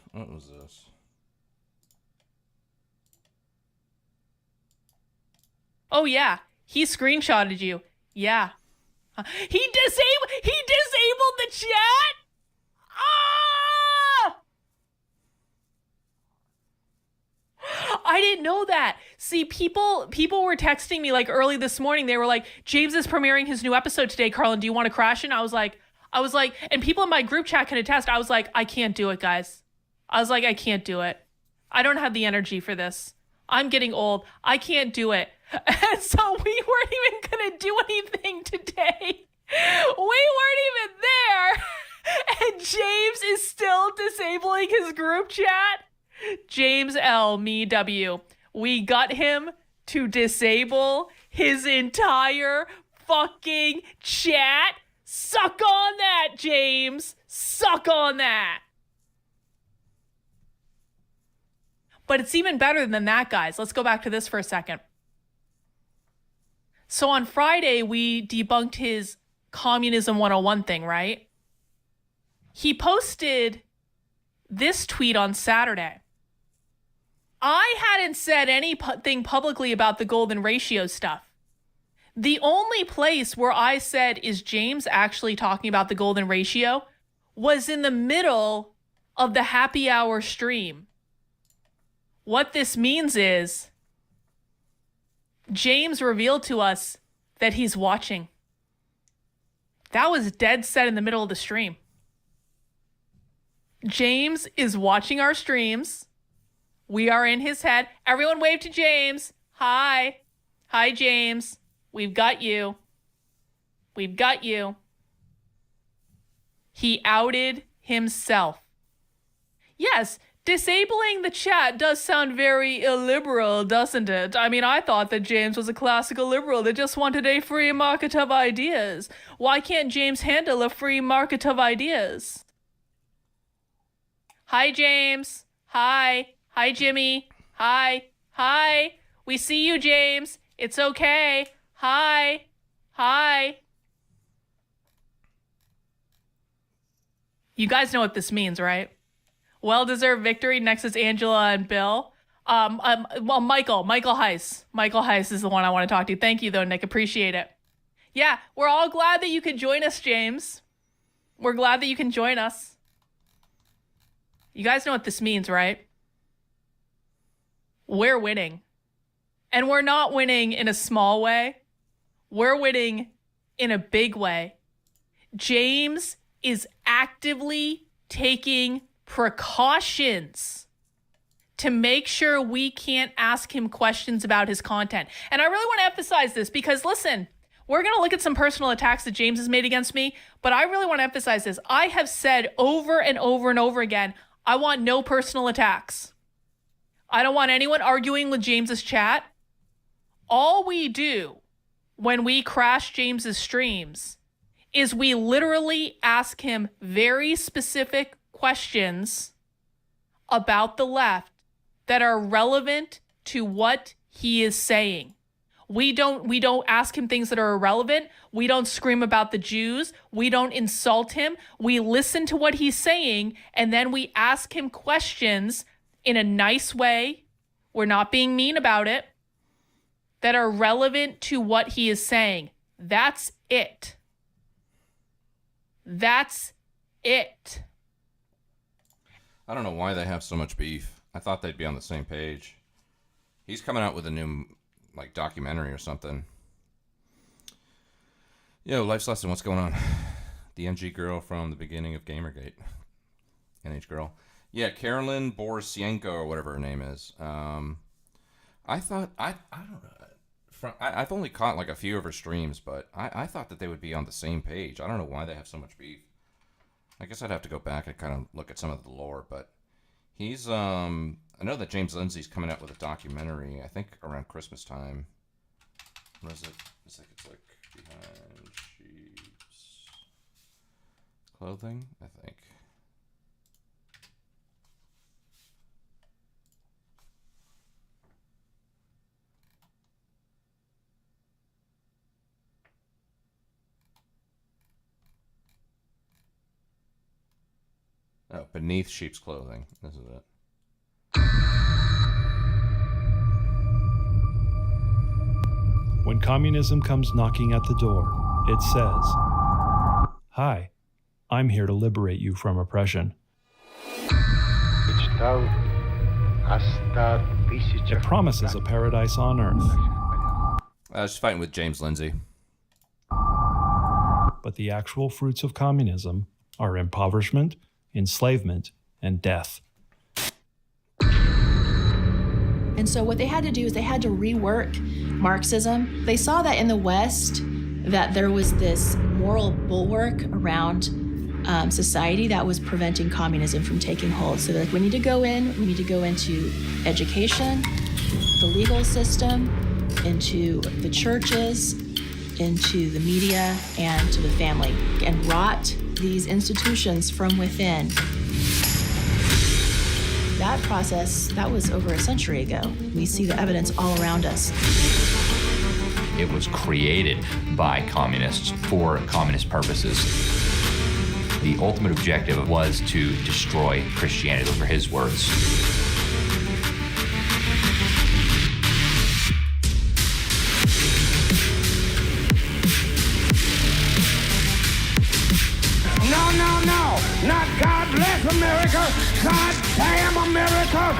Oh, yeah. He screenshotted you. Yeah. He disabled the chat? Ah! I didn't know that. See, people were texting me like early this morning. They were like, James is premiering his new episode today, Carlin. Do you want to crash it? And I was like, and people in my group chat can attest. I was like, I can't do it, guys. I was like, I can't do it. I don't have the energy for this. I'm getting old. I can't do it. And so we weren't even going to do anything today. We weren't even there. And James is still disabling his group chat. James L. Me W. We got him to disable his entire fucking chat. Suck on that, James. Suck on that. But it's even better than that, guys. Let's go back to this for a second. So on Friday, we debunked his Communism 101 thing, right? He posted this tweet on Saturday. I hadn't said anything publicly about the golden ratio stuff. The only place where I said, is James actually talking about the golden ratio, was in the middle of the happy hour stream. What this means is James revealed to us that he's watching. That was dead set in the middle of the stream. James is watching our streams. We are in his head. Everyone wave to James. Hi. Hi, James. We've got you. We've got you. He outed himself. Yes, disabling the chat does sound very illiberal, doesn't it? I mean, I thought that James was a classical liberal that just wanted a free market of ideas. Why can't James handle a free market of ideas? Hi, James. Hi. Hi, Jimmy. Hi. Hi. We see you, James. It's okay. Hi. Hi. You guys know what this means, right? Well-deserved victory. Next is Angela and Bill. Michael Heiss. Michael Heiss is the one I want to talk to. Thank you, though, Nick. Appreciate it. Yeah, we're all glad that you could join us, James. We're glad that you can join us. You guys know what this means, right? We're winning. And we're not winning in a small way. We're winning in a big way. James is actively taking precautions to make sure we can't ask him questions about his content. And I really want to emphasize this because, listen, We're going to look at some personal attacks that James has made against me, but I really want to emphasize this. I have said over and over and over again, I want no personal attacks. I don't want anyone arguing with James's chat. All we do when we crash James's streams is we literally ask him very specific questions about the left that are relevant to what he is saying. We don't ask him things that are irrelevant. We don't scream about the Jews. We don't insult him. We listen to what he's saying, and then we ask him questions in a nice way. We're not being mean about it. That are relevant to what he is saying. That's it. That's it. I don't know why they have so much beef. I thought they'd be on the same page. He's coming out with a new documentary or something. Yo, Life's Lesson, what's going on? The NG girl from the beginning of Gamergate. NH girl. Yeah, Carolyn Borsienko or whatever her name is. I thought, I don't know. I've only caught like a few of her streams, but I thought that they would be on the same page. I don't know why they have so much beef. I guess I'd have to go back and kind of look at some of the lore, but he's, I know that James Lindsay's coming out with a documentary, I think around Christmas time. What is it? It's like Behind Sheep's Clothing, I think. Oh, Beneath Sheep's Clothing. This is it. When communism comes knocking at the door, it says, "Hi, I'm here to liberate you from oppression." It promises a paradise on earth. I was fighting with James Lindsay. But the actual fruits of communism are impoverishment, enslavement, and death. And so what they had to do is they had to rework Marxism. They saw that in the West, that there was this moral bulwark around society that was preventing communism from taking hold. So they're like, we need to go into education, the legal system, into the churches, into the media, and to the family, and rot these institutions from within. That process, that was over a century ago. We see the evidence all around us. It was created by communists for communist purposes. The ultimate objective was to destroy Christianity. Those were his words. No, not God bless America, God damn America.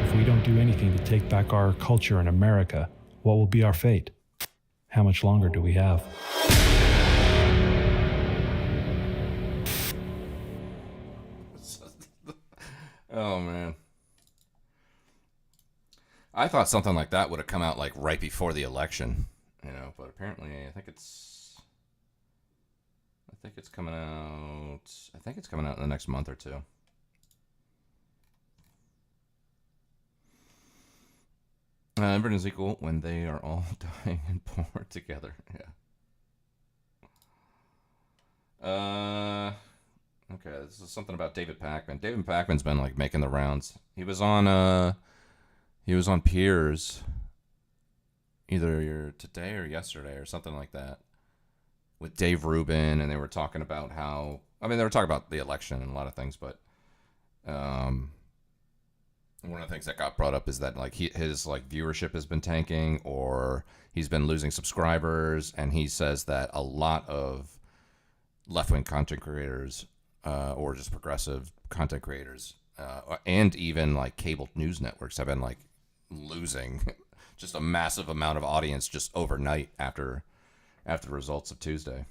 If we don't do anything to take back our culture in America, what will be our fate? How much longer do we have? Oh, man. I thought something like that would have come out like right before the election, but apparently I think it's coming out in the next month or two. Everything's equal when they are all dying and poor together. Yeah. Okay, this is something about David Pakman. David Pakman's been like making the rounds. He was on Piers either today or yesterday or something like that with Dave Rubin, and they were talking about they were talking about the election and a lot of things, but one of the things that got brought up is that like his viewership has been tanking, or he's been losing subscribers, and he says that a lot of left-wing content creators or just progressive content creators and even like cable news networks have been like losing just a massive amount of audience just overnight after the results of Tuesday.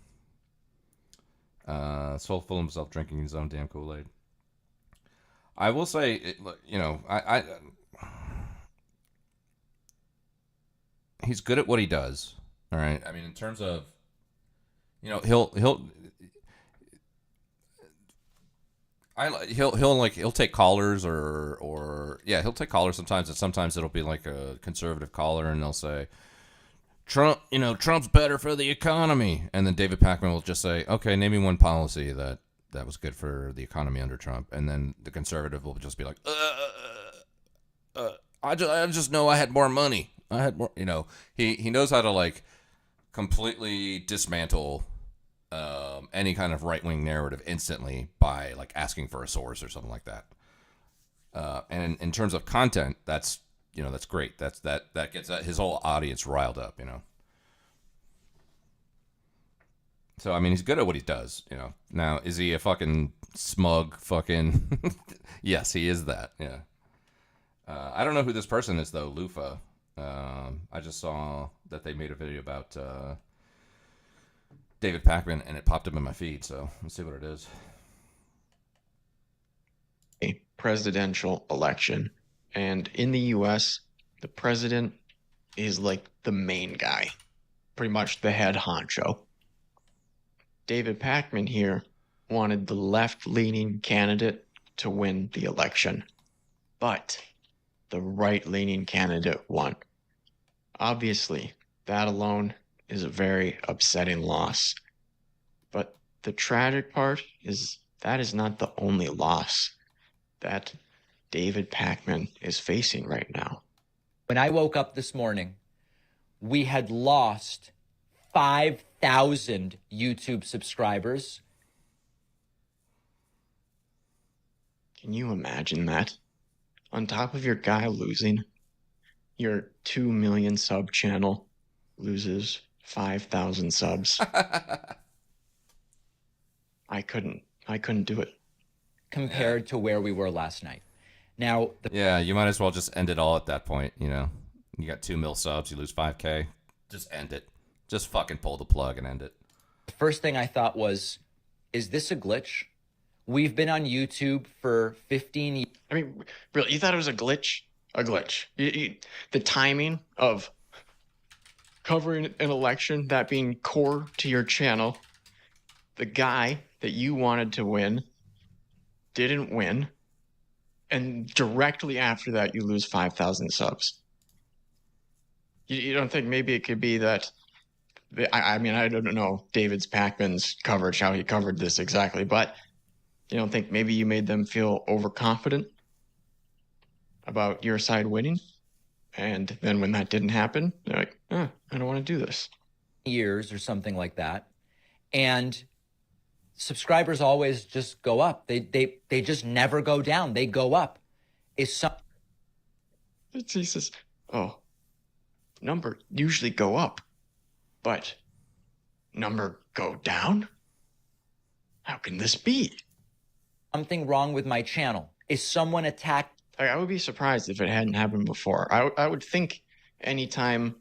So full of himself, drinking his own damn Kool-Aid. I will say, I he's good at what he does. All right. I mean, in terms of, he'll take callers he'll take callers sometimes, and sometimes it'll be like a conservative caller, and they'll say, Trump's better for the economy, and then David Pakman will just say, okay, name me one policy that was good for the economy under Trump, and then the conservative will just be like, I just know I had more money. I had more, he knows how to like completely dismantle any kind of right-wing narrative instantly by like asking for a source or something like that. And in terms of content, that's great. That gets his whole audience riled up, So, I mean, he's good at what he does, Now, is he a fucking smug fucking... Yes, he is that, yeah. I don't know who this person is, though, Lufa. I just saw that they made a video about David Pakman, and it popped up in my feed, so let's see what it is. A presidential election. And in the U.S., the president is like the main guy, pretty much the head honcho. David Pakman here wanted the left-leaning candidate to win the election, but the right-leaning candidate won. Obviously, that alone is a very upsetting loss. But the tragic part is that is not the only loss that David Pakman is facing right now. When I woke up this morning, we had lost 5,000 YouTube subscribers. Can you imagine that? On top of your guy losing, your 2 million sub channel loses 5,000 subs. I couldn't do it. Compared to where we were last night. Now, yeah, you might as well just end it all at that point, You got 2 mil subs, you lose 5K. Just end it. Just fucking pull the plug and end it. The first thing I thought was, is this a glitch? We've been on YouTube for 15 years. I mean, really, you thought it was a glitch? A glitch. The timing of covering an election, that being core to your channel, the guy that you wanted to win didn't win, and directly after that, you lose 5,000 subs. You don't think maybe it could be that... I mean, I don't know David's Pakman's coverage, how he covered this exactly, but you don't think maybe you made them feel overconfident about your side winning? And then when that didn't happen, they're like, I don't want to do this. Years or something like that. And subscribers always just go up. They just never go down. They go up. Jesus. Oh, number usually go up, but number go down? How can this be? Something wrong with my channel. Is someone attacked? I would be surprised if it hadn't happened before. I would think anytime,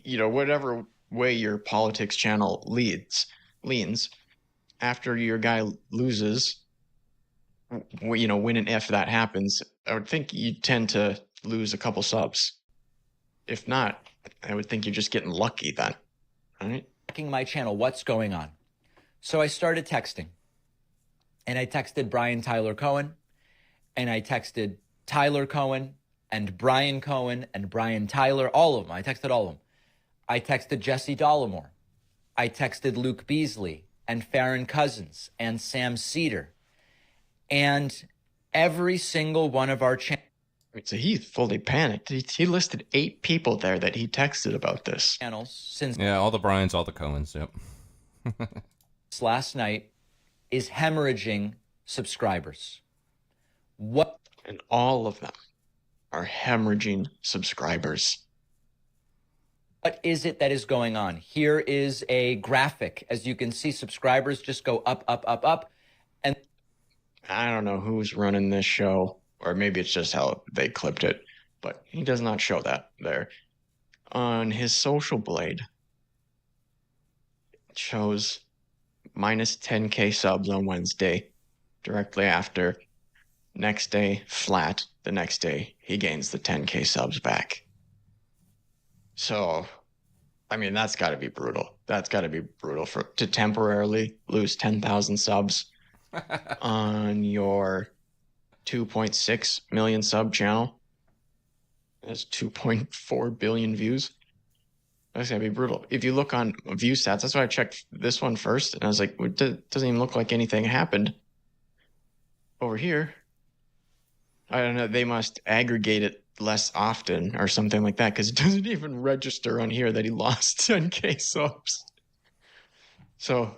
whatever way your politics channel leans, after your guy loses, when and if that happens, I would think you tend to lose a couple subs. If not, I would think you're just getting lucky then, right? Attacking my channel. What's going on? So I started texting. And I texted Brian Tyler Cohen, and I texted Tyler Cohen, and Brian Cohen, and Brian Tyler, all of them. I texted all of them. I texted Jesse Dollemore. I texted Luke Beasley, and Farron Cousins, and Sam Cedar. And every single one of our channels. So he fully panicked. He listed 8 people there that he texted about this. Yeah, all the Bryans, all the Cohens, yep. Last night is hemorrhaging subscribers. What? And all of them are hemorrhaging subscribers. What is it that is going on? Here is a graphic. As you can see, subscribers just go up, up, up, up. And I don't know who's running this show, or maybe it's just how they clipped it, but he does not show that there. On his social blade, it shows minus 10K subs on Wednesday, directly after. Next day, flat. The next day, he gains the 10K subs back. So, I mean, that's got to be brutal. That's got to be brutal to temporarily lose 10,000 subs on your 2.6 million sub channel. That's 2.4 billion views. That's gonna be brutal. If you look on view stats, that's why I checked this one first, and I was like, it doesn't even look like anything happened over here. I don't know. They must aggregate it less often or something like that, because it doesn't even register on here that he lost 10K subs. So,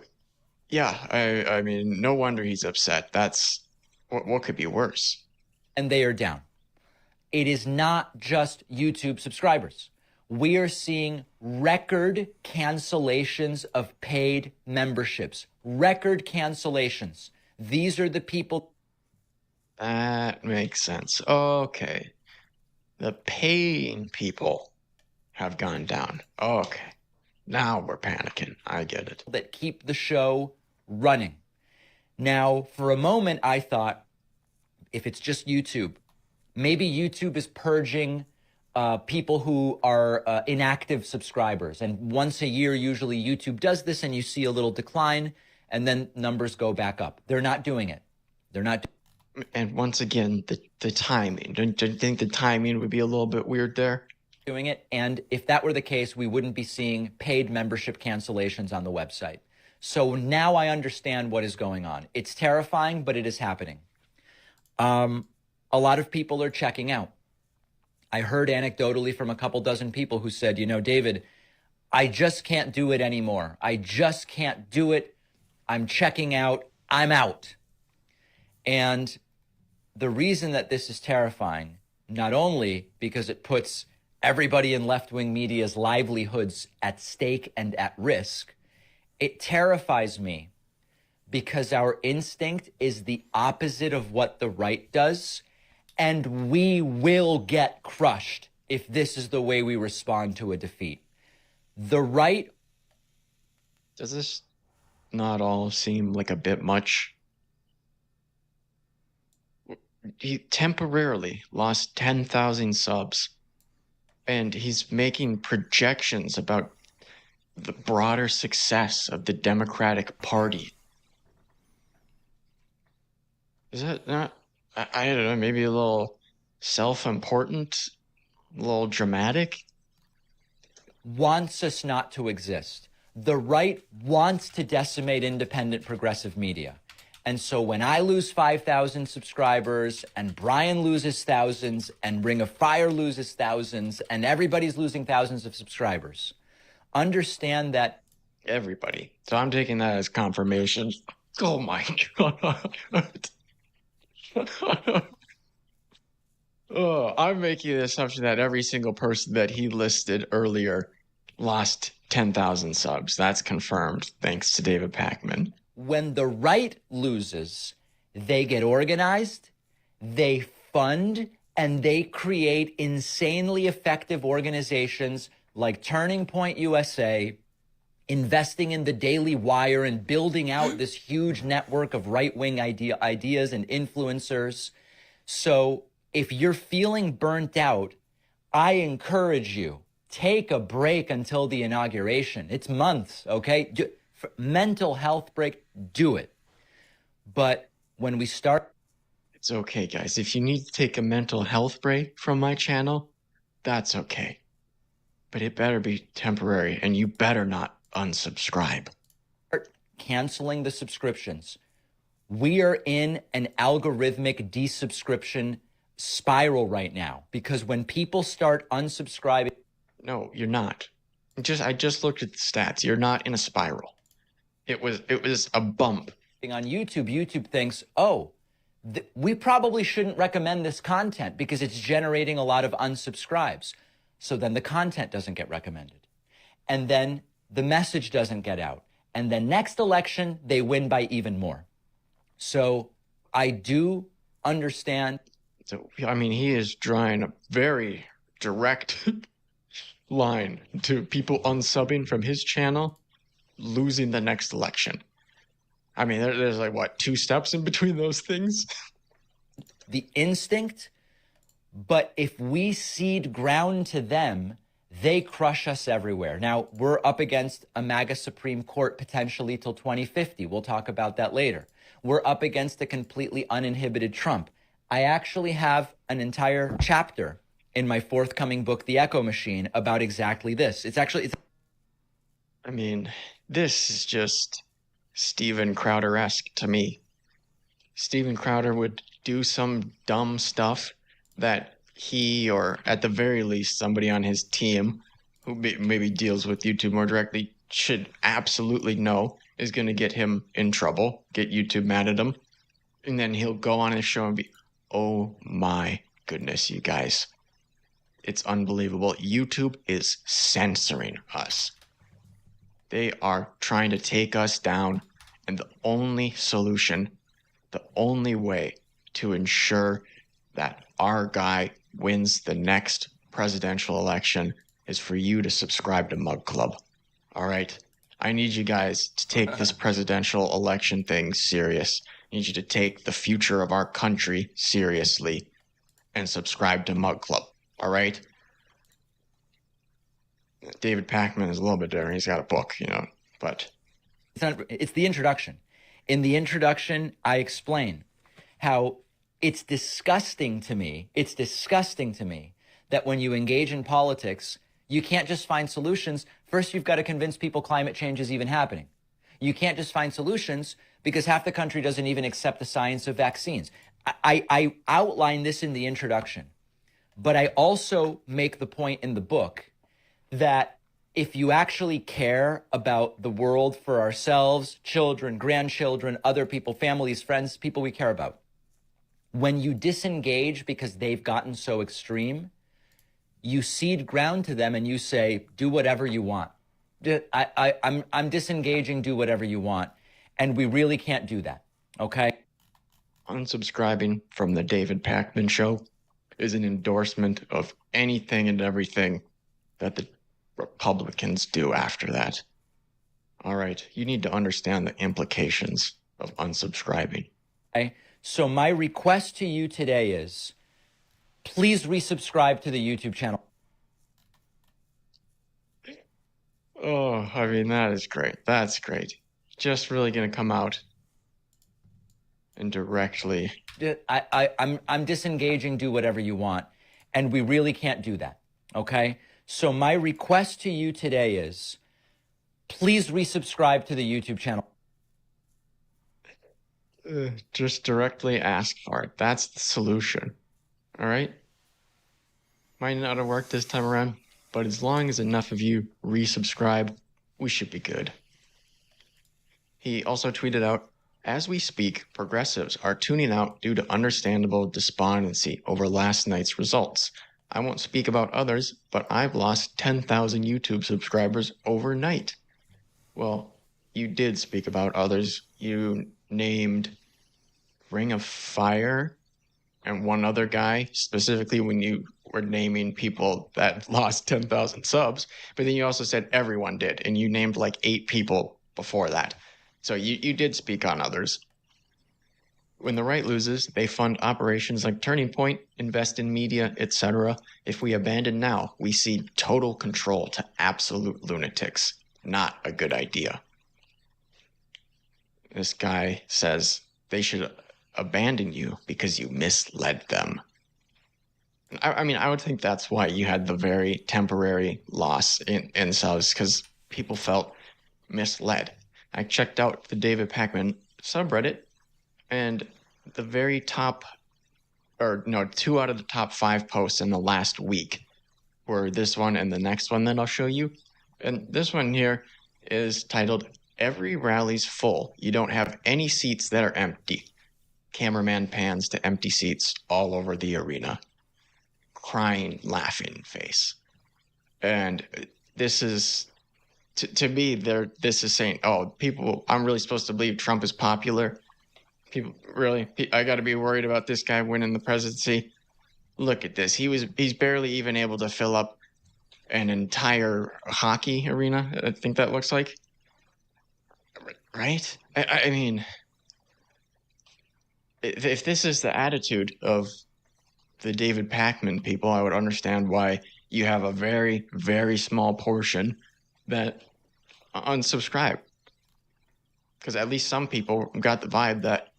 yeah, I mean, no wonder he's upset. That's what could be worse. And they are down. It is not just YouTube subscribers. We are seeing record cancellations of paid memberships. Record cancellations. These are the people. That makes sense. Okay. The paying people have gone down. Okay. Now we're panicking. I get it. That keep the show running. Now, for a moment, I thought, if it's just YouTube, maybe YouTube is purging people who are inactive subscribers. And once a year, usually YouTube does this, and you see a little decline, and then numbers go back up. They're not doing it. They're not. And once again, the timing. Don't you think the timing would be a little bit weird there? Doing it. And if that were the case, we wouldn't be seeing paid membership cancellations on the website. So now I understand what is going on. It's terrifying, but it is happening. A lot of people are checking out. I heard anecdotally from a couple dozen people who said, you know, David, I just can't do it anymore. I just can't do it. I'm checking out. I'm out. And the reason that this is terrifying, not only because it puts everybody in left-wing media's livelihoods at stake and at risk, it terrifies me because our instinct is the opposite of what the right does, and we will get crushed if this is the way we respond to a defeat. The right... Does this not all seem like a bit much? He temporarily lost 10,000 subs, and he's making projections about the broader success of the Democratic Party. Is that not, I don't know, maybe a little self-important, a little dramatic? Wants us not to exist. The right wants to decimate independent progressive media. And so when I lose 5,000 subscribers and Brian loses thousands and Ring of Fire loses thousands and everybody's losing thousands of subscribers, understand that... Everybody. So I'm taking that as confirmation. Oh my God. Oh, I'm making the assumption that every single person that he listed earlier lost 10,000 subs. That's confirmed, thanks to David Pakman. When the right loses, they get organized, they fund, and they create insanely effective organizations like Turning Point USA, investing in the Daily Wire and building out this huge network of right-wing ideas and influencers. So if you're feeling burnt out, I encourage you, take a break until the inauguration. It's months, okay? Mental health break, do it. But when we start... It's okay, guys. If you need to take a mental health break from my channel, that's okay. But it better be temporary, and you better not unsubscribe. Canceling the subscriptions. We are in an algorithmic desubscription spiral right now, because when people start unsubscribing... No, you're not. I just looked at the stats. You're not in a spiral. It was a bump. On YouTube, YouTube thinks, oh, we probably shouldn't recommend this content because it's generating a lot of unsubscribes. So then the content doesn't get recommended. And then the message doesn't get out. And then next election, they win by even more. So I do understand. So, I mean, he is drawing a very direct line to people unsubbing from his channel losing the next election. I mean, there's like, what, 2 steps in between those things? The instinct, but if we cede ground to them, they crush us everywhere. Now, we're up against a MAGA Supreme Court potentially till 2050. We'll talk about that later. We're up against a completely uninhibited Trump. I actually have an entire chapter in my forthcoming book, The Echo Machine, about exactly this. I mean, this is just Steven Crowder-esque to me. Steven Crowder would do some dumb stuff that he, or at the very least somebody on his team who maybe deals with YouTube more directly, should absolutely know is going to get him in trouble, get YouTube mad at him. And then he'll go on his show and be, oh my goodness, you guys. It's unbelievable. YouTube is censoring us. They are trying to take us down. And the only solution, the only way to ensure that our guy wins the next presidential election is for you to subscribe to Mug Club. All right? I need you guys to take this presidential election thing serious. I need you to take the future of our country seriously and subscribe to Mug Club. All right? David Pakman is a little bit different. He's got a book, but... It's the introduction. In the introduction, I explain how it's disgusting to me that when you engage in politics, you can't just find solutions. First, you've got to convince people climate change is even happening. You can't just find solutions because half the country doesn't even accept the science of vaccines. I outline this in the introduction, but I also make the point in the book that if you actually care about the world for ourselves, children, grandchildren, other people, families, friends, people we care about, when you disengage because they've gotten so extreme, you cede ground to them and you say, do whatever you want. I'm disengaging, do whatever you want. And we really can't do that, okay? Unsubscribing from the David Pakman Show is an endorsement of anything and everything that the Republicans do after that. All right, you need to understand the implications of unsubscribing. Okay? So my request to you today is, please resubscribe to the YouTube channel. Oh, I mean, that is great. That's great. Just really going to come out and directly... I'm disengaging, do whatever you want. And we really can't do that, okay? So my request to you today is, please resubscribe to the YouTube channel. Just directly ask for it. That's the solution. All right? Might not have worked this time around, but as long as enough of you resubscribe, we should be good. He also tweeted out, as we speak, progressives are tuning out due to understandable despondency over last night's results. I won't speak about others, but I've lost 10,000 YouTube subscribers overnight. Well, you did speak about others. You named Ring of Fire and one other guy, specifically when you were naming people that lost 10,000 subs, but then you also said everyone did, and you named like 8 people before that. So you did speak on others. When the right loses, they fund operations like Turning Point, invest in media, etc. If we abandon now, we cede total control to absolute lunatics. Not a good idea. This guy says they should abandon you because you misled them. I mean, I would think that's why you had the very temporary loss in subs, because people felt misled. I checked out the David Pakman subreddit, and the very top, 2 out of the top 5 posts in the last week were this one and the next one that I'll show you. And this one here is titled, Every Rally's Full. You don't have any seats that are empty. Cameraman pans to empty seats all over the arena. Crying, laughing face. And this is, to me, this is saying, oh, people, I'm really supposed to believe Trump is popular. People, really? I got to be worried about this guy winning the presidency? Look at this. He's barely even able to fill up an entire hockey arena, I think that looks like. Right? I mean, if this is the attitude of the David Pakman people, I would understand why you have a very, very small portion that unsubscribe. Because at least some people got the vibe that,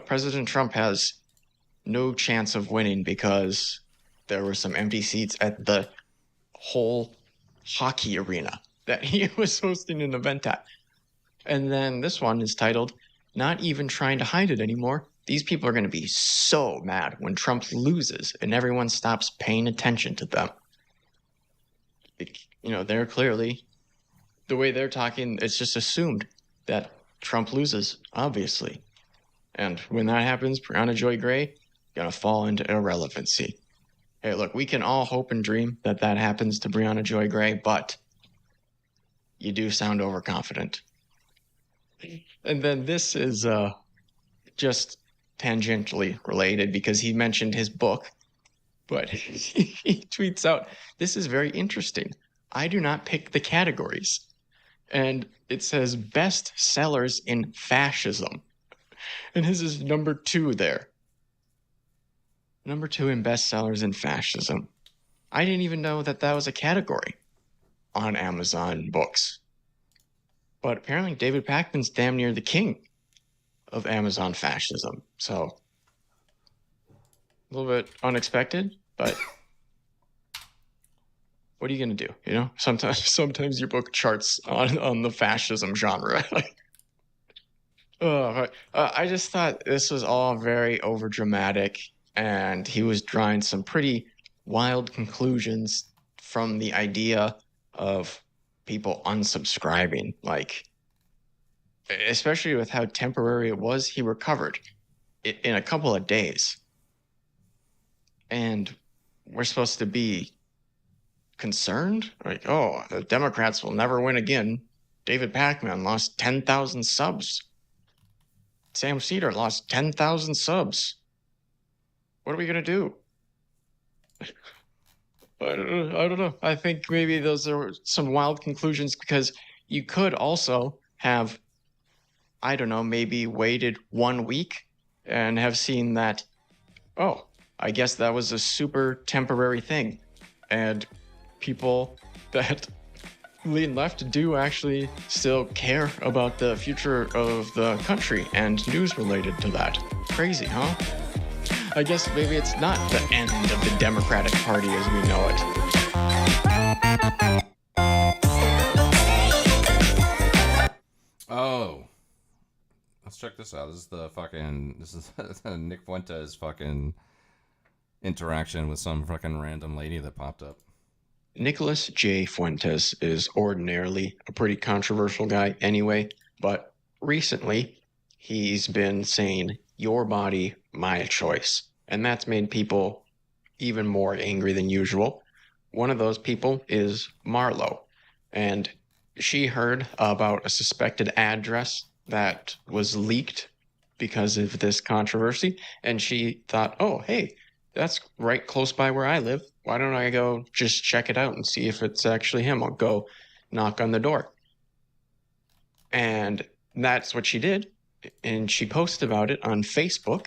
President Trump has no chance of winning because there were some empty seats at the whole hockey arena that he was hosting an event at. And then this one is titled, Not Even Trying to Hide It Anymore. These people are going to be so mad when Trump loses and everyone stops paying attention to them. They're clearly, the way they're talking, it's just assumed that Trump loses, obviously. And when that happens, Brianna Joy Gray going to fall into irrelevancy. Hey, look, we can all hope and dream that that happens to Brianna Joy Gray, but you do sound overconfident. And then this is just tangentially related because he mentioned his book, but he tweets out, this is very interesting. I do not pick the categories. And it says best sellers in fascism. And his is number 2 there. Number 2 in best sellers in fascism. I didn't even know that was a category on Amazon books. But apparently David Pakman's damn near the king of Amazon fascism. So a little bit unexpected, but what are you going to do? Sometimes your book charts on the fascism genre. I just thought this was all very overdramatic, and he was drawing some pretty wild conclusions from the idea of people unsubscribing. Like, especially with how temporary it was, he recovered in a couple of days. And we're supposed to be concerned? Like, oh, the Democrats will never win again. David Pakman lost 10,000 subs. Sam Cedar lost 10,000 subs. What are we going to do? I don't know. I think maybe those are some wild conclusions because you could also have, I don't know, maybe waited 1 week and have seen that, oh, I guess that was a super temporary thing. And people that lean left do actually still care about the future of the country and news related to that. Crazy, huh? I guess maybe it's not the end of the Democratic Party as we know it. Oh. Let's check this out. This is Nick Fuentes' fucking interaction with some fucking random lady that popped up. Nicholas J. Fuentes is ordinarily a pretty controversial guy anyway, but recently he's been saying, your body, my choice. And that's made people even more angry than usual. One of those people is Marlo, and she heard about a suspected address that was leaked because of this controversy, and she thought, oh, hey, that's right close by where I live. Why don't I go just check it out and see if it's actually him? I'll go knock on the door. And that's what she did. And she posted about it on Facebook.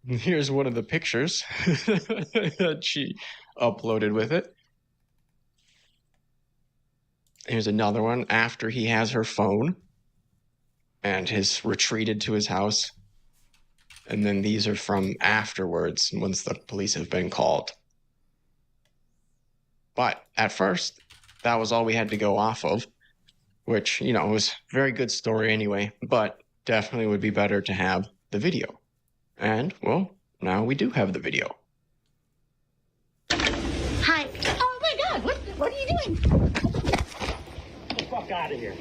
Here's one of the pictures that she uploaded with it. Here's another one after he has her phone and has retreated to his house. And then these are from afterwards, once the police have been called. But at first, that was all we had to go off of, which, was a very good story anyway, but definitely would be better to have the video. And, well, now we do have the video. Hi. Oh my God, what are you doing? Get the fuck out of here.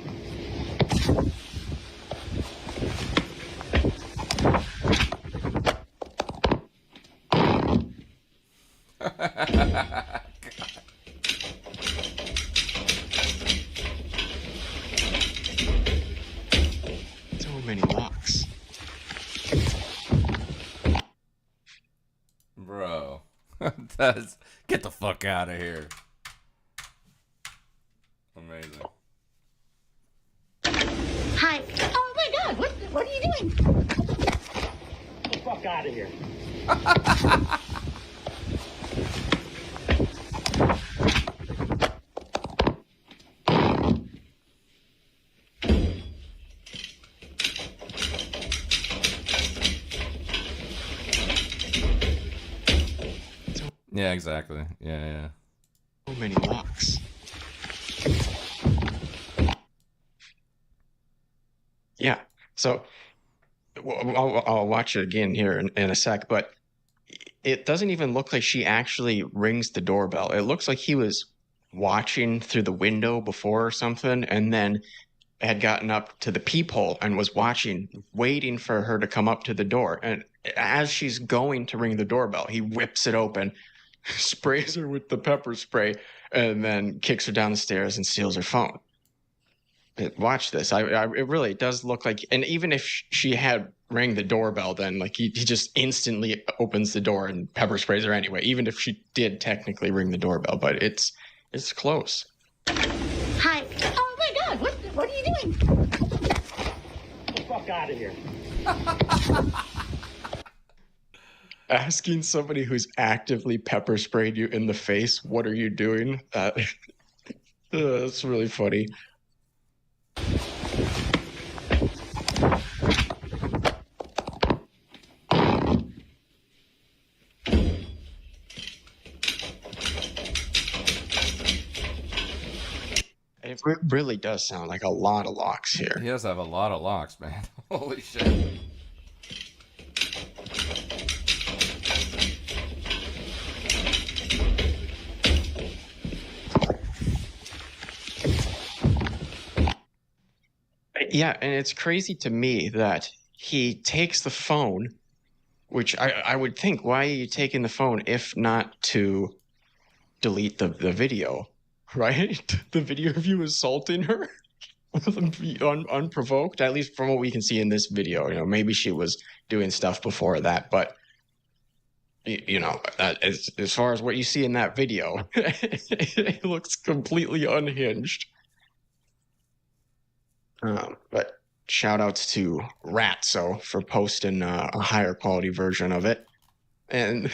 So many locks. Bro. Get the fuck out of here. Amazing. you doing? Get the fuck out of here. Yeah, exactly. Yeah. So many locks. Yeah. So I'll watch it again here in a sec, but it doesn't even look like she actually rings the doorbell. It looks like he was watching through the window before or something, and then had gotten up to the peephole and was watching, waiting for her to come up to the door. And as she's going to ring the doorbell, he whips it open, sprays her with the pepper spray, and then kicks her down the stairs and steals her phone. Watch this. It really does look like, and even if she had rang the doorbell, then like he just instantly opens the door and pepper sprays her anyway. Even if she did technically ring the doorbell, but it's close. Hi. Oh my God, what are you doing? Get the fuck out of here. Asking somebody who's actively pepper sprayed you in the face, what are you doing? That's really funny. It really does sound like a lot of locks here. He does have a lot of locks, man. Holy shit. Yeah, and it's crazy to me that he takes the phone, which I would think, why are you taking the phone if not to delete the video, right? The video of you assaulting her unprovoked, at least from what we can see in this video. You know, maybe she was doing stuff before that, but you know, as far as what you see in that video, it looks completely unhinged. But shout outs to Ratso for posting a higher quality version of it. And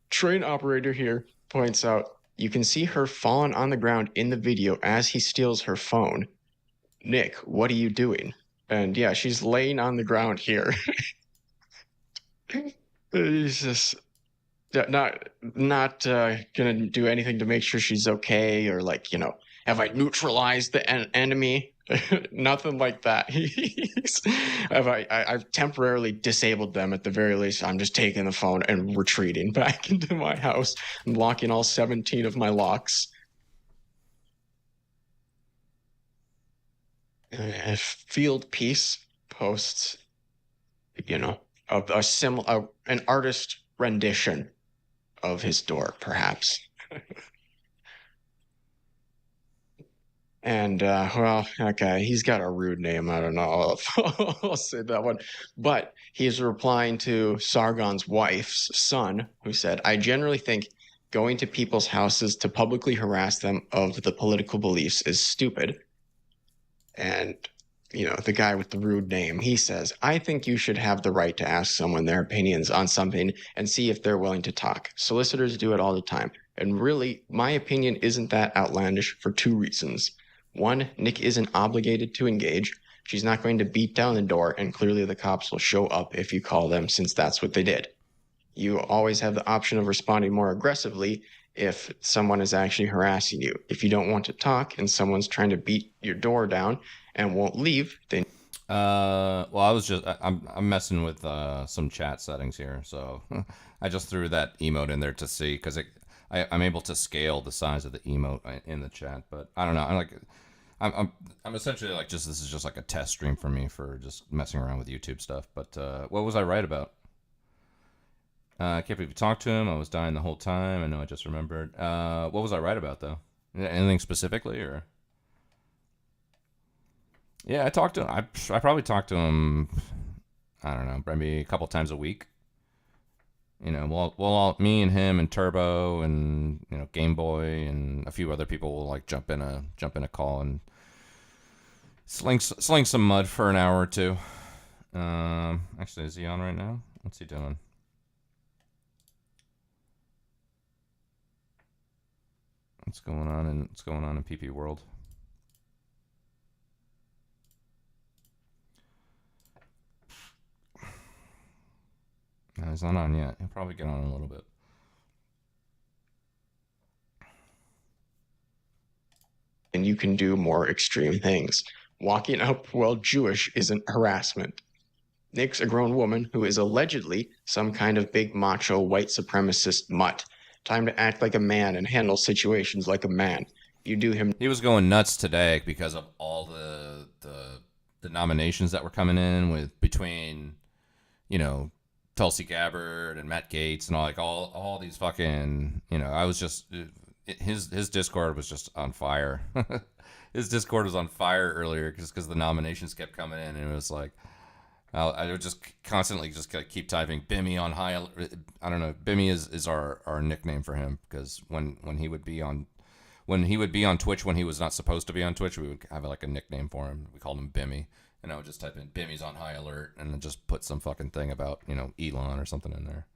train operator here points out, you can see her falling on the ground in the video as he steals her phone. Nick, what are you doing? And yeah, she's laying on the ground here. He's just not gonna do anything to make sure she's okay, or like, you know, have I neutralized the enemy? Nothing like that. I've temporarily disabled them at the very least. I'm just taking the phone and retreating back into my house and locking all 17 of my locks. Field Peace posts, you know, an artist rendition of his door, perhaps. And, well, okay, he's got a rude name. I don't know. I'll say that one. But he's replying to Sargon's wife's son, who said, I generally think going to people's houses to publicly harass them of the political beliefs is stupid. And, you know, the guy with the rude name, he says, I think you should have the right to ask someone their opinions on something and see if they're willing to talk. Solicitors do it all the time. And really, my opinion isn't that outlandish for two reasons. One, Nick isn't obligated to engage. She's not going to beat down the door, and clearly the cops will show up if you call them, since that's what they did. You always have the option of responding more aggressively if someone is actually harassing you. If you don't want to talk and someone's trying to beat your door down and won't leave, then... Well, I'm messing with some chat settings here, so I just threw that emote in there to see, because I'm able to scale the size of the emote in the chat, but I don't know. I'm essentially like, this is just like a test stream for me for just messing around with YouTube stuff. But what was I right about? I can't believe you talked to him. I was dying the whole time. I know, I just remembered. What was I right about, though? Anything specifically, or? Yeah, I talked to him. I probably talked to him, I don't know, maybe a couple times a week. You know, well, me and him and Turbo and, you know, Game Boy and a few other people will like jump in a call and sling some mud for an hour or two. Actually, is he on right now? What's he doing? What's going on in PP World? No, he's not on yet. He'll probably get on in a little bit. And you can do more extreme things. Walking up while Jewish isn't harassment. Nick's a grown woman who is allegedly some kind of big macho white supremacist mutt. Time to act like a man and handle situations like a man. You do him. He was going nuts today because of all the nominations that were coming in between, Tulsi Gabbard and Matt Gaetz and all these fucking, I was just his Discord was just on fire. His Discord was on fire earlier because the nominations kept coming in, and it was like I would just constantly just keep typing Bimmy on high. I don't know. Bimmy is our nickname for him because when he would be on Twitch when he was not supposed to be on Twitch, we would have like a nickname for him. We called him Bimmy. And I would just type in Bimmy's on high alert and then just put some fucking thing about, Elon or something in there.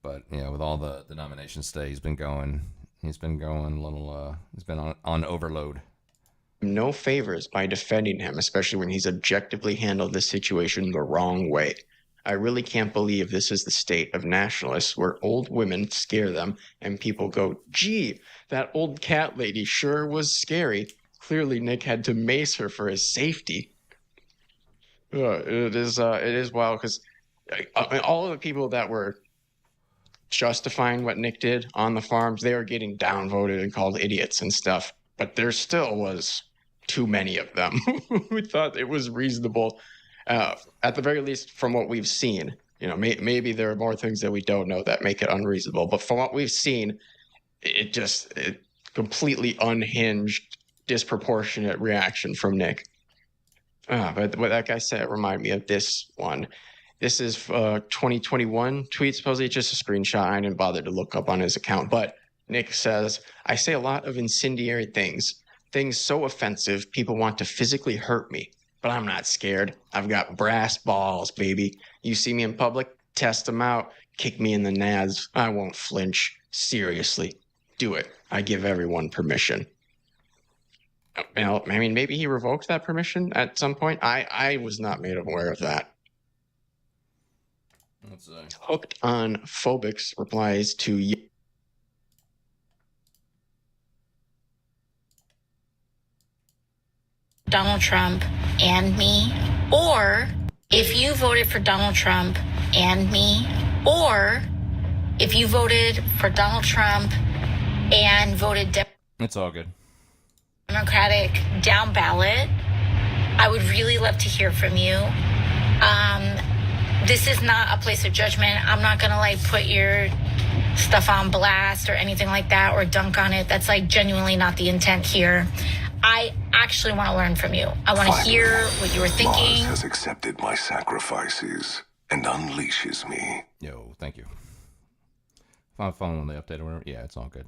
But yeah, with all the nominations today, he's been going a little, he's been on overload. No favors by defending him, especially when he's objectively handled this situation the wrong way. I really can't believe this is the state of nationalists where old women scare them and people go, gee, that old cat lady sure was scary. Clearly Nick had to mace her for his safety. It is wild because all of the people that were justifying what Nick did on the farms, they were getting downvoted and called idiots and stuff. But there still was too many of them who thought it was reasonable, at the very least from what we've seen. Maybe there are more things that we don't know that make it unreasonable. But from what we've seen, it completely unhinged, disproportionate reaction from Nick. But what that guy said reminded me of this one. This is 2021 tweet, supposedly just a screenshot. I didn't bother to look up on his account. But Nick says, I say a lot of incendiary things so offensive people want to physically hurt me. But I'm not scared. I've got brass balls, baby. You see me in public, test them out, kick me in the nads. I won't flinch. Seriously, do it. I give everyone permission. Maybe he revoked that permission at some point. I was not made aware of that. Hooked on Phobics replies to Donald Trump and me, or if you voted for Donald Trump and me, or if you voted for Donald Trump and voted It's all good. Democratic down ballot, I would really love to hear from you. This is not a place of judgment. I'm not gonna put your stuff on blast or anything like that or dunk on it. That's genuinely not the intent here. I actually want to learn from you. I want to hear what you were thinking. Mars has accepted my sacrifices and unleashes me. Yo, thank you. Following the update or whatever. Yeah, it's all good.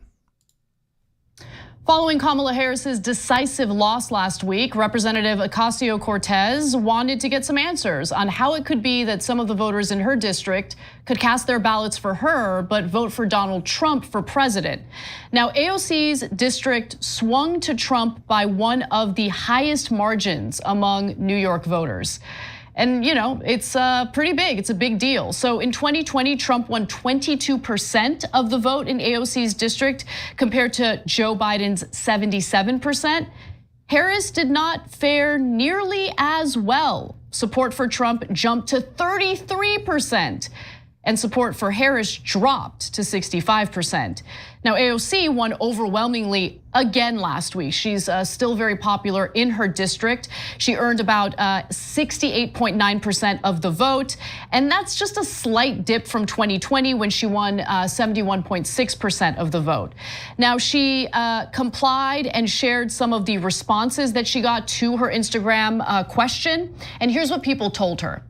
Following Kamala Harris's decisive loss last week, Representative Ocasio-Cortez wanted to get some answers on how it could be that some of the voters in her district could cast their ballots for her, but vote for Donald Trump for president. Now, AOC's district swung to Trump by one of the highest margins among New York voters. And it's pretty big. It's a big deal. So in 2020, Trump won 22% of the vote in AOC's district compared to Joe Biden's 77%. Harris did not fare nearly as well. Support for Trump jumped to 33%. And support for Harris dropped to 65%. Now, AOC won overwhelmingly again last week. She's still very popular in her district. She earned about 68.9% of the vote. And that's just a slight dip from 2020 when she won 71.6% of the vote. Now, she complied and shared some of the responses that she got to her Instagram question. And here's what people told her.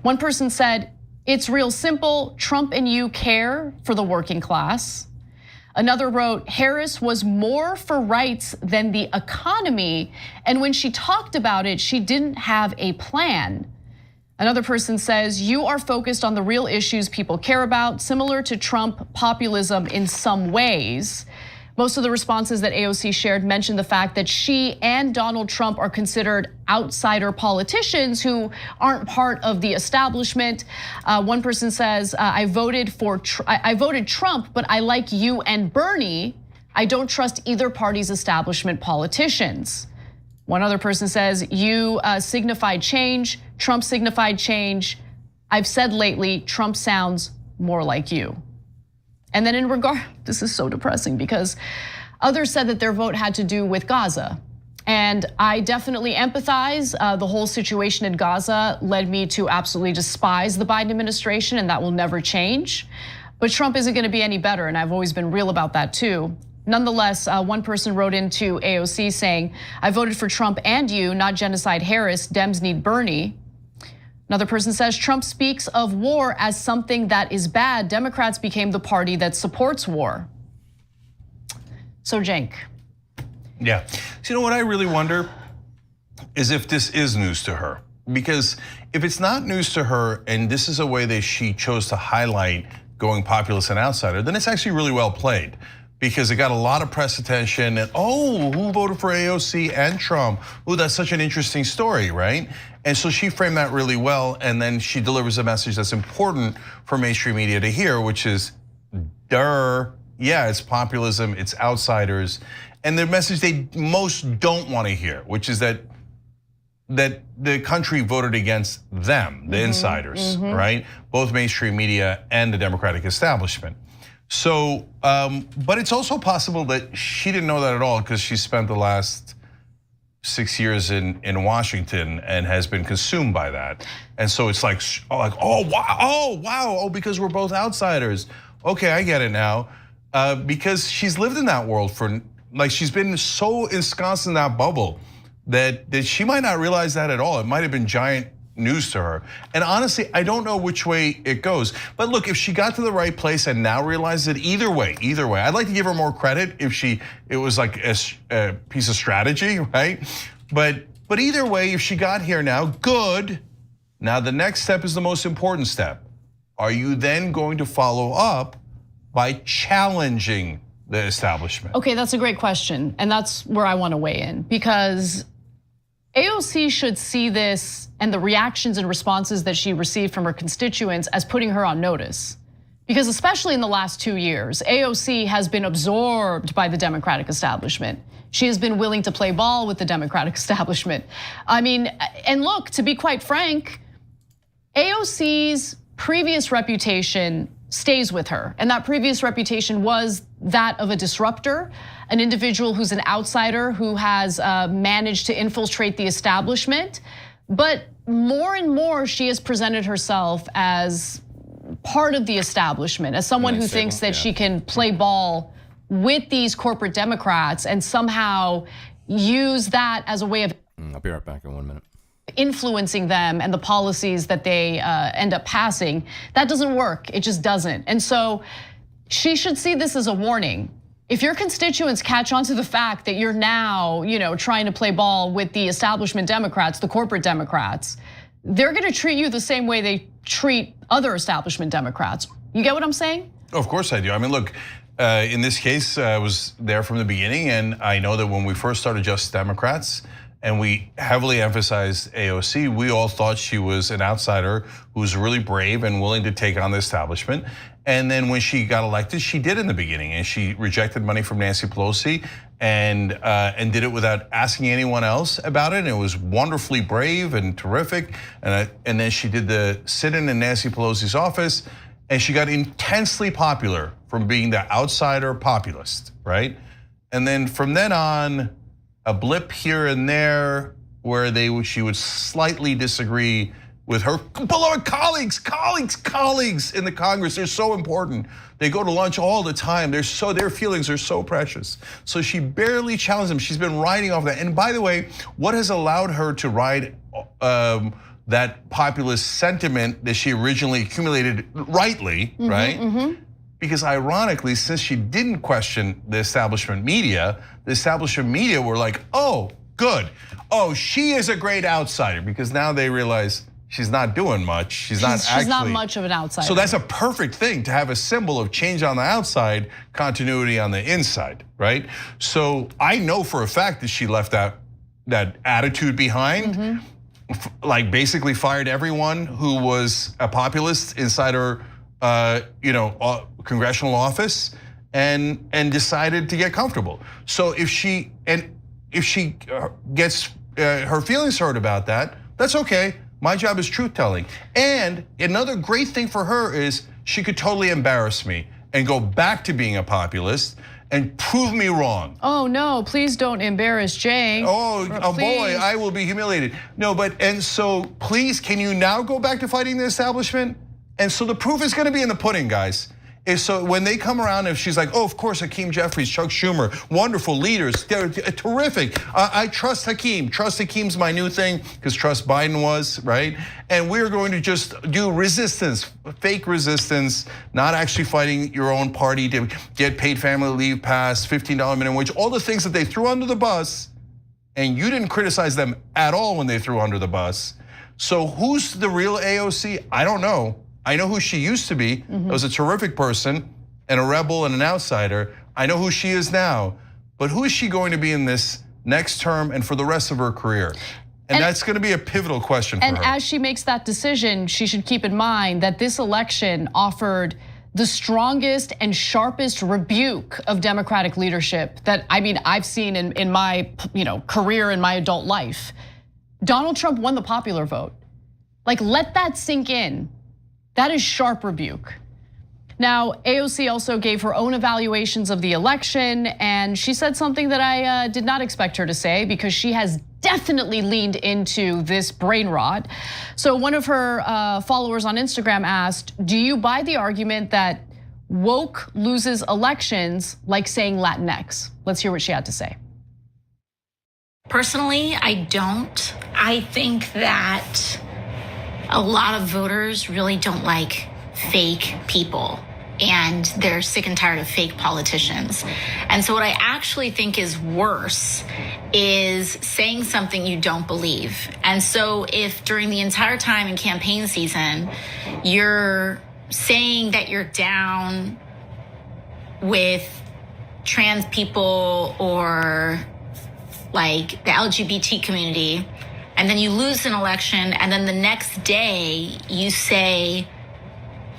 One person said, "It's real simple. Trump and you care for the working class." Another wrote, "Harris was more for rights than the economy. And when she talked about it, she didn't have a plan." Another person says, you are focused on the real issues people care about, similar to Trump populism in some ways. Most of the responses that AOC shared mentioned the fact that she and Donald Trump are considered outsider politicians who aren't part of the establishment. One person says, I voted Trump, but I like you and Bernie. I don't trust either party's establishment politicians. One other person says, you signified change, Trump signified change. I've said lately, Trump sounds more like you. And then in regard, this is so depressing because others said that their vote had to do with Gaza. And I definitely empathize. The whole situation in Gaza led me to absolutely despise the Biden administration, and that will never change. But Trump isn't gonna be any better, and I've always been real about that too. Nonetheless, one person wrote into AOC saying, I voted for Trump and you, not genocide Harris, Dems need Bernie. Another person says, Trump speaks of war as something that is bad. Democrats became the party that supports war. So Cenk. Yeah, so you know what I really wonder is if this is news to her. Because if it's not news to her and this is a way that she chose to highlight going populist and outsider, then it's actually really well played. Because it got a lot of press attention and who voted for AOC and Trump? Oh, that's such an interesting story, right? And so she framed that really well, and then she delivers a message that's important for mainstream media to hear, which is, yeah, it's populism, it's outsiders, and the message they most don't want to hear, which is that the country voted against them, the insiders, right? Both mainstream media and the Democratic establishment. So, but it's also possible that she didn't know that at all because she spent the last 6 years in Washington and has been consumed by that. And so it's like, oh wow, because we're both outsiders. Okay, I get it now. Because she's lived in that world she's been so ensconced in that bubble that she might not realize that at all. It might have been giant news to her. And honestly, I don't know which way it goes. But look, if she got to the right place and now realized it, either way, I'd like to give her more credit if it was like a piece of strategy, right? But either way, if she got here now, good. Now the next step is the most important step. Are you then going to follow up by challenging the establishment? Okay, that's a great question. And that's where I want to weigh in because AOC should see this and the reactions and responses that she received from her constituents as putting her on notice. Because especially in the last 2 years, AOC has been absorbed by the Democratic establishment. She has been willing to play ball with the Democratic establishment. I mean, and look, to be quite frank, AOC's previous reputation stays with her. And that previous reputation was that of a disruptor, an individual who's an outsider who has managed to infiltrate the establishment. But more and more, she has presented herself as part of the establishment, as someone who thinks that she can play ball with these corporate Democrats and somehow use that as a way of I'll be right back in 1 minute. influencing them and the policies that they end up passing. That doesn't work, it just doesn't. And so she should see this as a warning. If your constituents catch on to the fact that you're now, trying to play ball with the establishment Democrats, the corporate Democrats, they're gonna treat you the same way they treat other establishment Democrats. You get what I'm saying? Of course I do. I mean, look, in this case, I was there from the beginning, and I know that when we first started Just Democrats, and we heavily emphasized AOC, we all thought she was an outsider who was really brave and willing to take on the establishment. And then when she got elected, she did in the beginning, and she rejected money from Nancy Pelosi and did it without asking anyone else about it. And it was wonderfully brave and terrific. And then she did the sit-in in Nancy Pelosi's office, and she got intensely popular from being the outsider populist, right? And then from then on, a blip here and there where she would slightly disagree with her beloved colleagues in the Congress. They're so important. They go to lunch all the time. Their feelings are so precious. So she barely challenged them. She's been riding off that. And by the way, what has allowed her to ride that populist sentiment that she originally accumulated rightly, right? Because ironically, since she didn't question the establishment media were like, oh, good. Oh, she is a great outsider, because now they realize she's not doing much. She's not much of an outsider. So that's a perfect thing to have a symbol of change on the outside, continuity on the inside, right? So I know for a fact that she left that attitude behind, like basically fired everyone who was a populist inside her, congressional office, and decided to get comfortable. So if she gets her feelings hurt about that, that's okay. My job is truth telling. And another great thing for her is she could totally embarrass me and go back to being a populist and prove me wrong. Oh no, please don't embarrass Jay. Oh boy, I will be humiliated. No, and so please, can you now go back to fighting the establishment? And so the proof is gonna be in the pudding, guys. So when they come around, if she's like, oh, of course, Hakeem Jeffries, Chuck Schumer, wonderful leaders, they're terrific. I trust Hakeem. Trust Hakeem's my new thing, because trust Biden was, right? And we're going to just do resistance, fake resistance, not actually fighting your own party to get paid family leave pass, $15 minimum wage, all the things that they threw under the bus, and you didn't criticize them at all when they threw under the bus. So who's the real AOC? I don't know. I know who she used to be. Was a terrific person and a rebel and an outsider. I know who she is now, but who is she going to be in this next term and for the rest of her career? And that's going to be a pivotal question for her. And as she makes that decision, she should keep in mind that this election offered the strongest and sharpest rebuke of Democratic leadership that I've seen in my career in my adult life. Donald Trump won the popular vote. Like, let that sink in. That is sharp rebuke. Now, AOC also gave her own evaluations of the election, and she said something that I did not expect her to say, because she has definitely leaned into this brain rot. So one of her followers on Instagram asked, do you buy the argument that woke loses elections like saying Latinx? Let's hear what she had to say. Personally, I don't. I think that a lot of voters really don't like fake people, and they're sick and tired of fake politicians. And so what I actually think is worse is saying something you don't believe. And so if during the entire time in campaign season, you're saying that you're down with trans people or like the LGBT community, and then you lose an election, and then the next day you say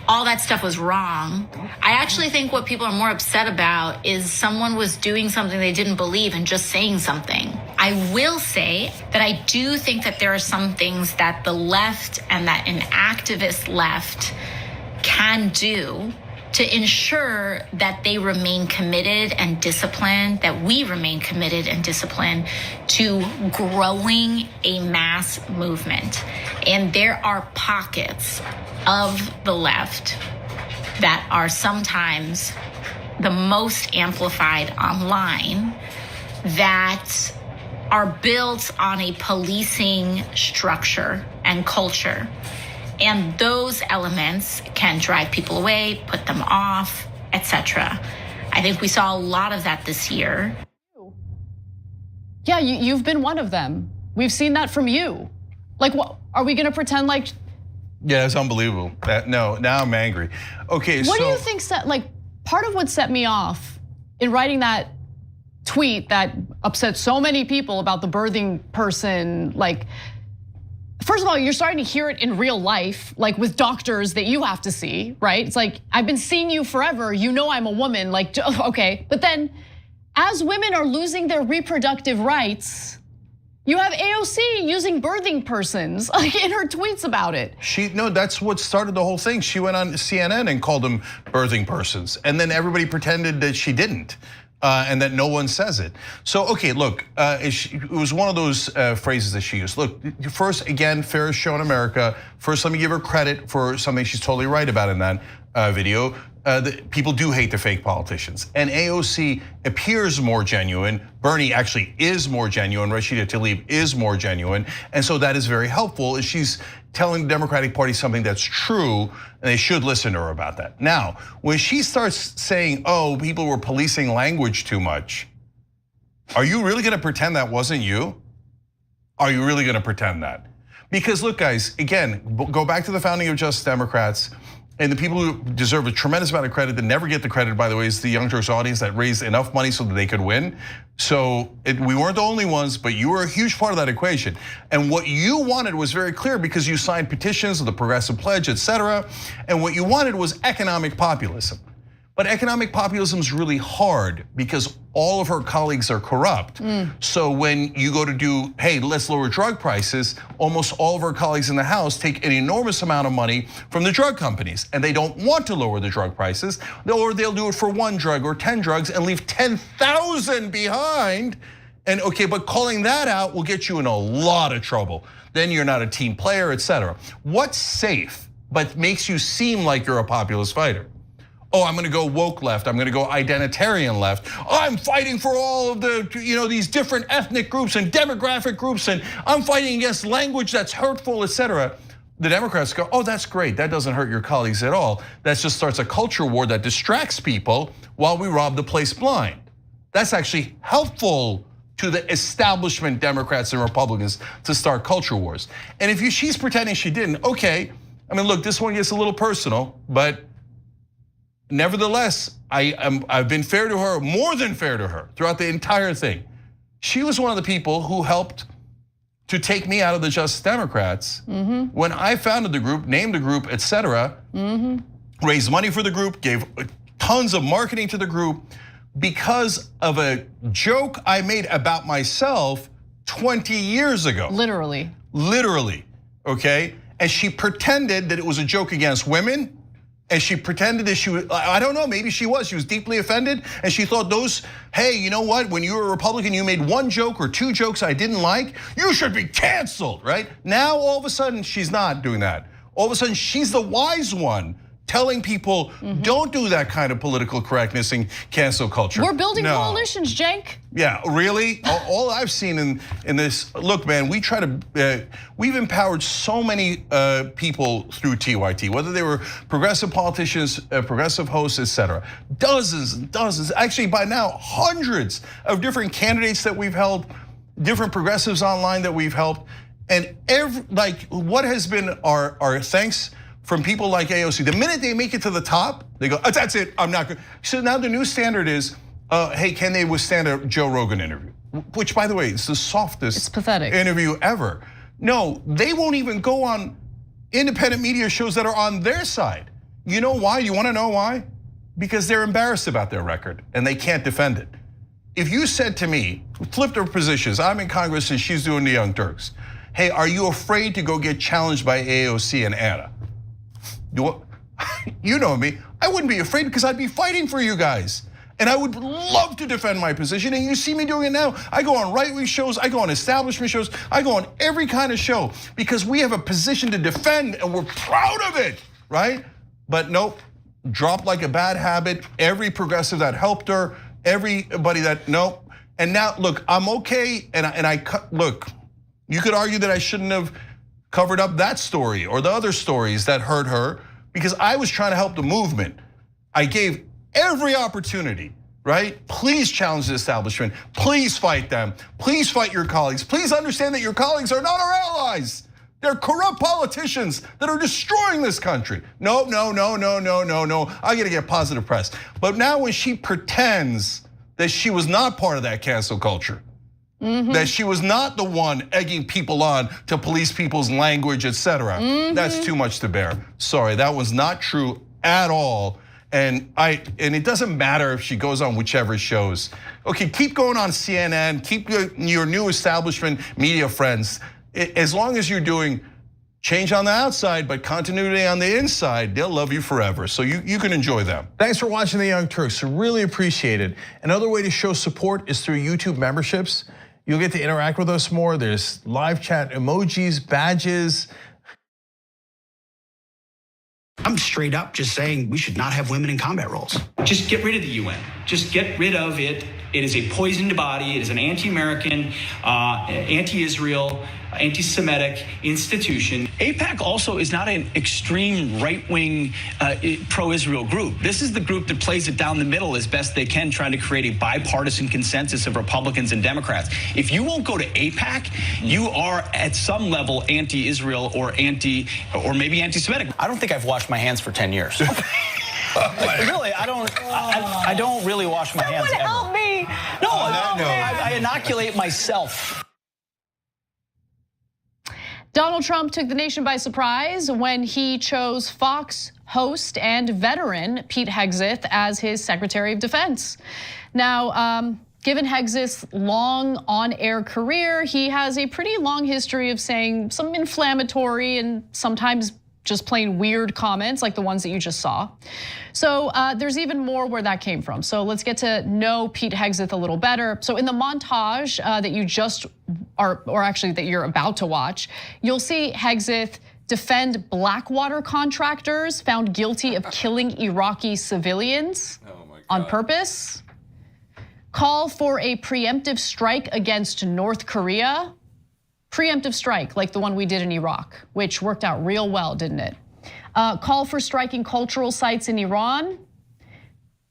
all that stuff was wrong. I actually think what people are more upset about is someone was doing something they didn't believe and just saying something. I will say that I do think that there are some things that the left and that an activist left can do to ensure that they remain committed and disciplined, that we remain committed and disciplined to growing a mass movement. And there are pockets of the left that are sometimes the most amplified online that are built on a policing structure and culture. And those elements can drive people away, put them off, etc. I think we saw a lot of that this year. Yeah, you've been one of them. We've seen that from you. Like, what, are we gonna pretend like? Yeah, it's unbelievable. No, now I'm angry. Okay, what do you think set, like, part of what set me off in writing that tweet that upset so many people about the birthing person, like, first of all, you're starting to hear it in real life, like with doctors that you have to see, right? It's like, I've been seeing you forever, you know I'm a woman, like, okay. But then, as women are losing their reproductive rights, you have AOC using birthing persons, like in her tweets about it. No, that's what started the whole thing. She went on CNN and called them birthing persons, and then everybody pretended that she didn't. And that no one says it. So, okay, look, it was one of those phrases that she used. Look, first, again, fairest show in America. First, let me give her credit for something she's totally right about in that video. People do hate the fake politicians. And AOC appears more genuine. Bernie actually is more genuine. Rashida Tlaib is more genuine. And so that is very helpful. She's telling the Democratic Party something that's true, and they should listen to her about that. Now, when she starts saying, oh, people were policing language too much, are you really gonna pretend that wasn't you? Are you really gonna pretend that? Because look, guys, again, go back to the founding of Just Democrats. And the people who deserve a tremendous amount of credit that never get the credit, by the way, is the Young Turks audience that raised enough money so that they could win. So we weren't the only ones, but you were a huge part of that equation. And what you wanted was very clear because you signed petitions of the Progressive Pledge, etc. And what you wanted was economic populism. But economic populism is really hard because all of her colleagues are corrupt. So when you go to do, hey, let's lower drug prices, almost all of our colleagues in the House take an enormous amount of money from the drug companies, and they don't want to lower the drug prices, or they'll do it for 1 drug or 10 drugs and leave 10,000 behind. And okay, but calling that out will get you in a lot of trouble. Then you're not a team player, etc. What's safe but makes you seem like you're a populist fighter? Oh, I'm gonna go woke left, I'm gonna go identitarian left. I'm fighting for all of the, these different ethnic groups and demographic groups, and I'm fighting against language that's hurtful, etc. The Democrats go, oh, that's great, that doesn't hurt your colleagues at all. That just starts a culture war that distracts people while we rob the place blind. That's actually helpful to the establishment Democrats and Republicans to start culture wars. And if she's pretending she didn't, okay. I mean, look, this one gets a little personal, but nevertheless, I've been fair to her, more than fair to her, throughout the entire thing. She was one of the people who helped to take me out of the Just Democrats when I founded the group, named the group, etc. Raised money for the group, gave tons of marketing to the group because of a joke I made about myself 20 years ago. Literally. Literally, okay? And she pretended that it was a joke against women. And she pretended that she was, I don't know, maybe she was deeply offended. And she thought hey, you know what? When you were a Republican, you made 1 joke or 2 jokes I didn't like, you should be canceled, right? Now, all of a sudden, she's not doing that. All of a sudden, she's the wise one telling people, don't do that kind of political correctness and cancel culture. We're building coalitions, Cenk. Yeah, really? All I've seen in this, look, man, we've empowered so many people through TYT, whether they were progressive politicians, progressive hosts, etc. Dozens and dozens, actually by now, hundreds of different candidates that we've held, different progressives online that we've helped. And what has been our thanks from people like AOC, the minute they make it to the top, they go, that's it, I'm not good. So now the new standard is, hey, can they withstand a Joe Rogan interview? Which, by the way, is the softest interview ever. No, they won't even go on independent media shows that are on their side. You know why? You wanna know why? Because they're embarrassed about their record and they can't defend it. If you said to me, flipped our positions, I'm in Congress and she's doing the Young Turks. Hey, are you afraid to go get challenged by AOC and Anna? You know me, I wouldn't be afraid because I'd be fighting for you guys. And I would love to defend my position, and you see me doing it now. I go on right-wing shows, I go on establishment shows, I go on every kind of show because we have a position to defend and we're proud of it, right? But nope, dropped like a bad habit, every progressive that helped her, everybody that, nope. And now, look, I'm okay, look, you could argue that I shouldn't have covered up that story or the other stories that hurt her because I was trying to help the movement. I gave every opportunity, right? Please challenge the establishment. Please fight them. Please fight your colleagues. Please understand that your colleagues are not our allies. They're corrupt politicians that are destroying this country. No. I gotta get positive press. But now when she pretends that she was not part of that cancel culture, that she was not the one egging people on to police people's language, etc. That's too much to bear. Sorry, that was not true at all. And it doesn't matter if she goes on whichever shows. Okay, keep going on CNN, keep your new establishment media friends. As long as you're doing change on the outside, but continuity on the inside, they'll love you forever. So you can enjoy them. Thanks for watching The Young Turks, really appreciate it. Another way to show support is through YouTube memberships. You'll get to interact with us more. There's live chat emojis, badges. I'm straight up just saying we should not have women in combat roles. Just get rid of the UN. Just get rid of it It is a poisoned body. It is an anti-American, anti-Israel, anti-Semitic institution. AIPAC also is not an extreme right-wing pro-Israel group. This is the group that plays it down the middle as best they can, trying to create a bipartisan consensus of Republicans and Democrats. If you won't go to AIPAC, you are at some level anti-Israel or maybe anti-Semitic. I don't think I've washed my hands for 10 years. Really, I don't really wash my hands ever. Help me! No, I inoculate myself. Donald Trump took the nation by surprise when he chose Fox host and veteran Pete Hegseth as his Secretary of Defense. Now, given Hegseth's long on-air career, he has a pretty long history of saying some inflammatory and sometimes just plain weird comments like the ones that you just saw. So there's even more where that came from. So let's get to know Pete Hegseth a little better. So in the montage that you just are, or actually that you're about to watch, you'll see Hegseth defend Blackwater contractors found guilty of killing Iraqi civilians on purpose, call for a preemptive strike against North Korea. Preemptive strike like the one we did in Iraq, which worked out real well, didn't it? Call for striking cultural sites in Iran.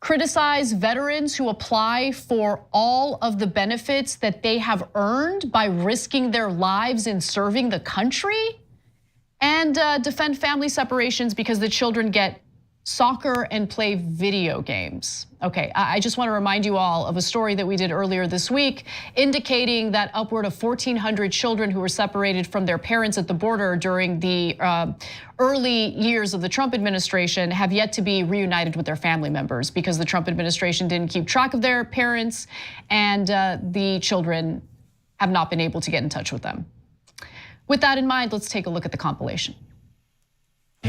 Criticize veterans who apply for all of the benefits that they have earned by risking their lives in serving the country. And defend family separations because the children get soccer and play video games. Okay, I just want to remind you all of a story that we did earlier this week indicating that upward of 1,400 children who were separated from their parents at the border during the early years of the Trump administration have yet to be reunited with their family members because the Trump administration didn't keep track of their parents and the children have not been able to get in touch with them. With that in mind, let's take a look at the compilation.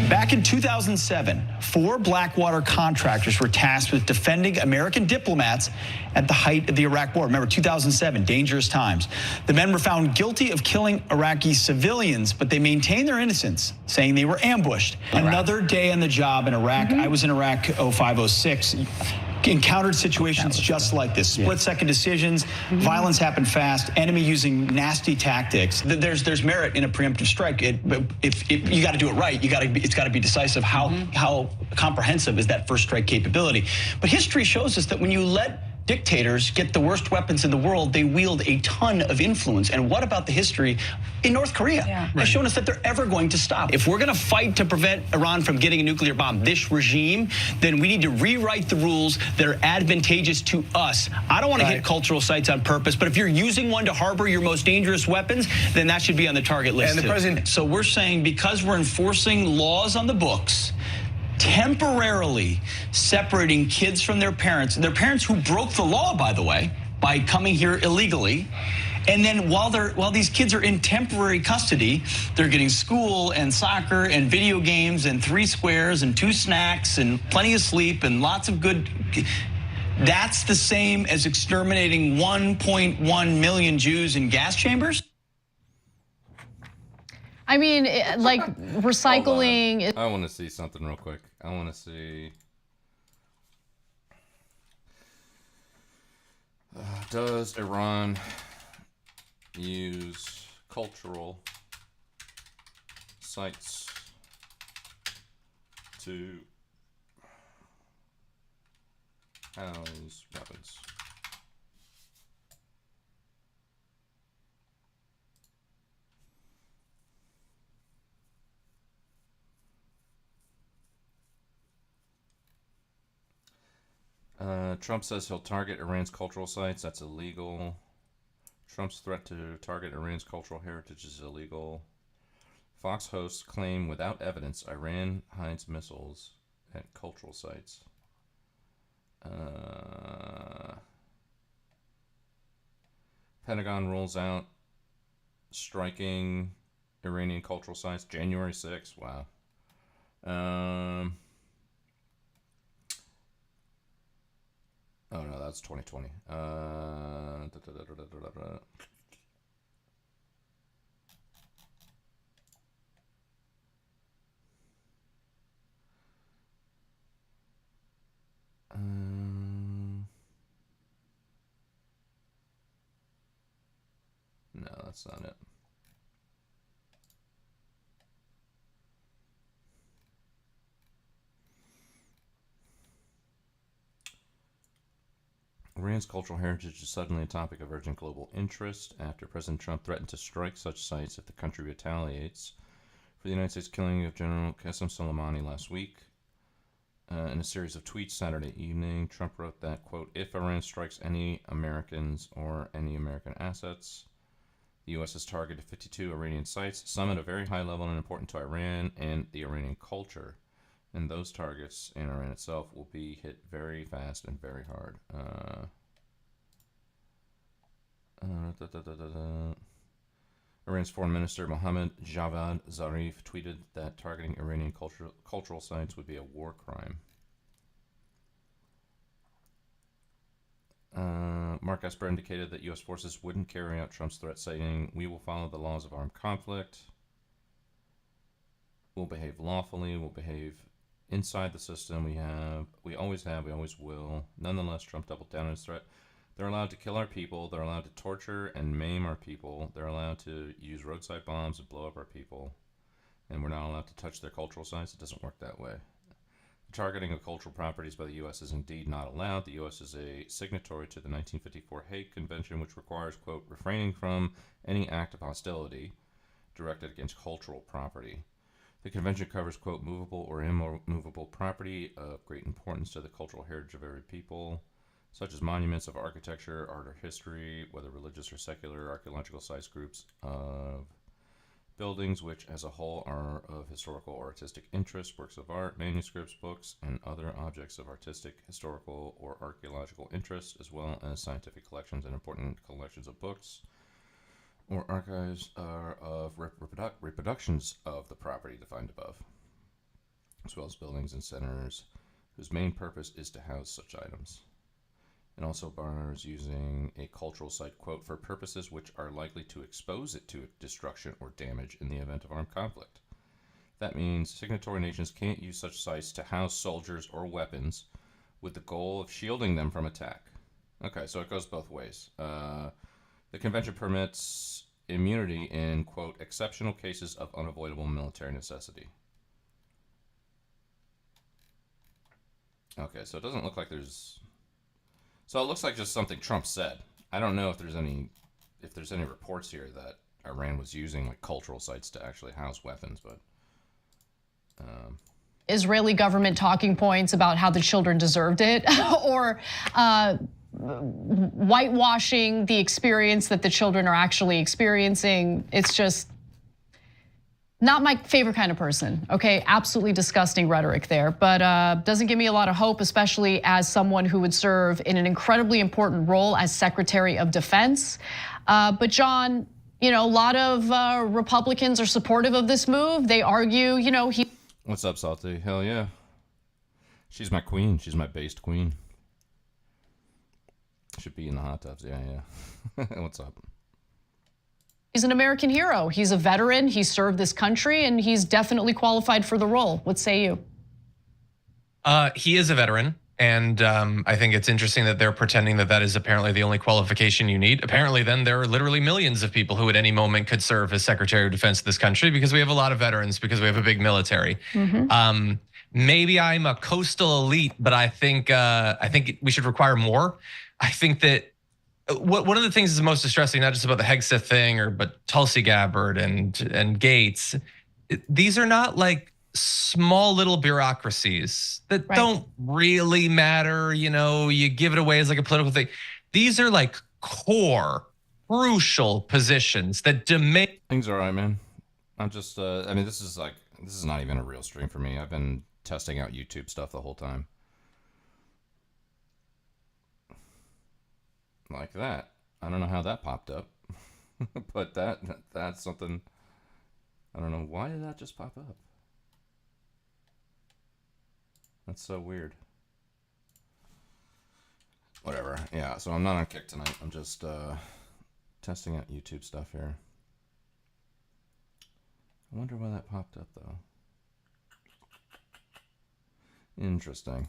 Back in 2007, 4 Blackwater contractors were tasked with defending American diplomats at the height of the Iraq war. Remember, 2007, dangerous times. The men were found guilty of killing Iraqi civilians, but they maintained their innocence, saying they were ambushed. Another day on the job in Iraq. I was in Iraq 05-06. Encountered situations just like this. Split-second decisions, violence happened fast, enemy using nasty tactics. There's merit in a preemptive strike. If you got to do it right, it's got to be decisive. How comprehensive is that first strike capability? But history shows us that when you let dictators get the worst weapons in the world, they wield a ton of influence. And what about the history in North Korea? Has shown us that they're ever going to stop. If we're going to fight to prevent Iran from getting a nuclear bomb, this regime, then we need to rewrite the rules that are advantageous to us. I don't want to hit cultural sites on purpose, but if you're using one to harbor your most dangerous weapons, then that should be on the target list. And the president. So we're saying because we're enforcing laws on the books, temporarily separating kids from their parents who broke the law, by the way, by coming here illegally. And then while these kids are in temporary custody, they're getting school and soccer and video games and 3 squares and 2 snacks and plenty of sleep and lots of good. That's the same as exterminating 1.1 million Jews in gas chambers? I mean, like recycling. I want to see something real quick. I want to see. Does Iran use cultural sites to house weapons? Trump says he'll target Iran's cultural sites. That's illegal. Trump's threat to target Iran's cultural heritage is illegal. Fox hosts claim without evidence Iran hides missiles at cultural sites. Pentagon rolls out striking Iranian cultural sites January 6th. Wow. Oh no, that's 2020. that's not it. Iran's cultural heritage is suddenly a topic of urgent global interest after President Trump threatened to strike such sites if the country retaliates for the United States killing of General Qasem Soleimani last week. In a series of tweets Saturday evening, Trump wrote that, quote, if Iran strikes any Americans or any American assets, the U.S. has targeted 52 Iranian sites, some at a very high level and important to Iran and the Iranian culture. And those targets in Iran itself will be hit very fast and very hard. Iran's Foreign Minister Mohammad Javad Zarif tweeted that targeting Iranian cultural sites would be a war crime. Mark Esper indicated that U.S. forces wouldn't carry out Trump's threat, saying, we will follow the laws of armed conflict. We'll behave lawfully. We'll behave inside the system. We always have, we always will. Nonetheless, Trump doubled down on his threat. They're allowed to kill our people. They're allowed to torture and maim our people. They're allowed to use roadside bombs and blow up our people. And we're not allowed to touch their cultural sites. It doesn't work that way. The targeting of cultural properties by the U.S. is indeed not allowed. The U.S. is a signatory to the 1954 Hague Convention, which requires, quote, refraining from any act of hostility directed against cultural property. The convention covers, quote, movable or immovable property of great importance to the cultural heritage of every people, such as monuments of architecture, art, or history, whether religious or secular, archaeological sites, groups of buildings which as a whole are of historical or artistic interest, works of art, manuscripts, books, and other objects of artistic, historical, or archaeological interest, as well as scientific collections and important collections of books or archives of reproductions of the property defined above, as well as buildings and centers whose main purpose is to house such items. And also bars using a cultural site, quote, for purposes which are likely to expose it to destruction or damage in the event of armed conflict. That means signatory nations can't use such sites to house soldiers or weapons with the goal of shielding them from attack. Okay, so it goes both ways. The convention permits immunity in, quote, exceptional cases of unavoidable military necessity. Okay, so it doesn't look like there's... So it looks like just something Trump said. I don't know if there's any reports here that Iran was using like cultural sites to actually house weapons, but Israeli government talking points about how the children deserved it, or whitewashing the experience that the children are actually experiencing. It's just not my favorite kind of person, okay? Absolutely disgusting rhetoric there, but doesn't give me a lot of hope, especially as someone who would serve in an incredibly important role as Secretary of Defense. But John, you know, a lot of Republicans are supportive of this move. They argue, you know, he... What's up, Salty? Hell yeah. She's my queen. She's my based queen. Should be in the hot tubs. Yeah. What's up? He's an American hero. He's a veteran. He served this country, and he's definitely qualified for the role. What say you? He is a veteran, and I think it's interesting that they're pretending that that is apparently the only qualification you need. Apparently, then there are literally millions of people who at any moment could serve as Secretary of Defense of this country because we have a lot of veterans, because we have a big military. Maybe I'm a coastal elite, but I think we should require more. I think that one of the things that's most distressing, not just about the Hegseth thing, but Tulsi Gabbard and Gates, these are not like small little bureaucracies that don't really matter. You know, you give it away as like a political thing. These are like core, crucial positions that demand. Things are all right, man. I'm just, I mean, this is not even a real stream for me. I've been testing out YouTube stuff the whole time. Like that. I don't know how that popped up, but that's something. I don't know, why did that just pop up? That's so weird. Whatever. Yeah, so I'm not on Kick tonight. I'm just testing out YouTube stuff here. I wonder why that popped up though. Interesting.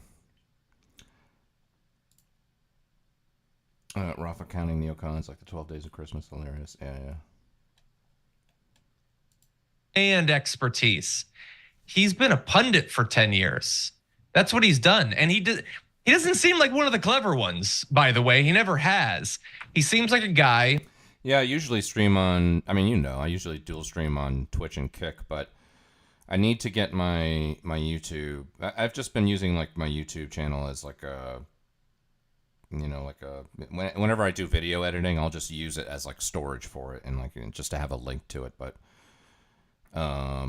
Rafa counting neocons like the 12 Days of Christmas. Hilarious. Yeah. and expertise. He's been a pundit for 10 years. That's what he's done. And he doesn't seem like one of the clever ones, by the way. He never has. He seems like a guy. Yeah, I usually stream on, I usually dual stream on Twitch and Kick, but I need to get my YouTube. I've just been using like my YouTube channel as like a, whenever I do video editing, I'll just use it as like storage for it and like just to have a link to it. But I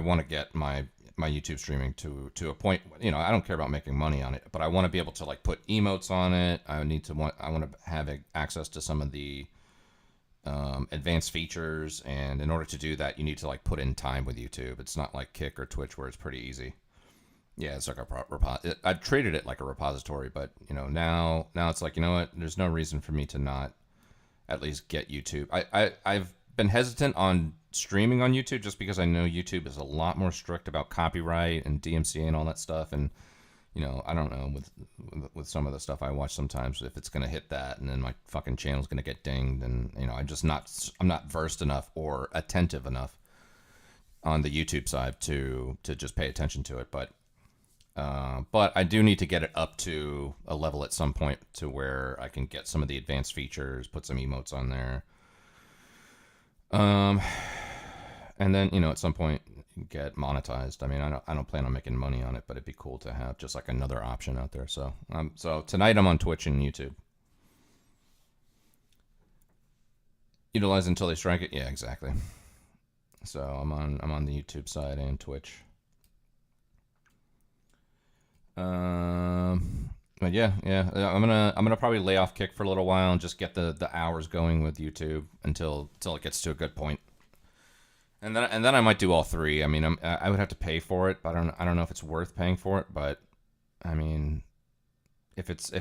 want to get my YouTube streaming to a point. I don't care about making money on it, but I want to be able to like put emotes on it. I want to have access to some of the advanced features, and in order to do that, you need to like put in time with YouTube. It's not like Kick or Twitch where it's pretty easy. Yeah, it's like I've treated it like a repository, but now it's like, what? There's no reason for me to not at least get YouTube. I've been hesitant on streaming on YouTube just because I know YouTube is a lot more strict about copyright and DMCA and all that stuff, and I don't know with some of the stuff I watch sometimes if it's gonna hit that, and then my fucking channel's gonna get dinged, and I'm not versed enough or attentive enough on the YouTube side to just pay attention to it, but I do need to get it up to a level at some point to where I can get some of the advanced features, put some emotes on there. And then, at some point get monetized. I don't plan on making money on it, but it'd be cool to have just like another option out there. So tonight I'm on Twitch and YouTube. Utilize until they strike it. Yeah, exactly. So I'm on the YouTube side and Twitch. But yeah, I'm gonna probably lay off Kick for a little while and just get the hours going with YouTube until it gets to a good point. And then I might do all three. I would have to pay for it, but I don't know if it's worth paying for it. But if it's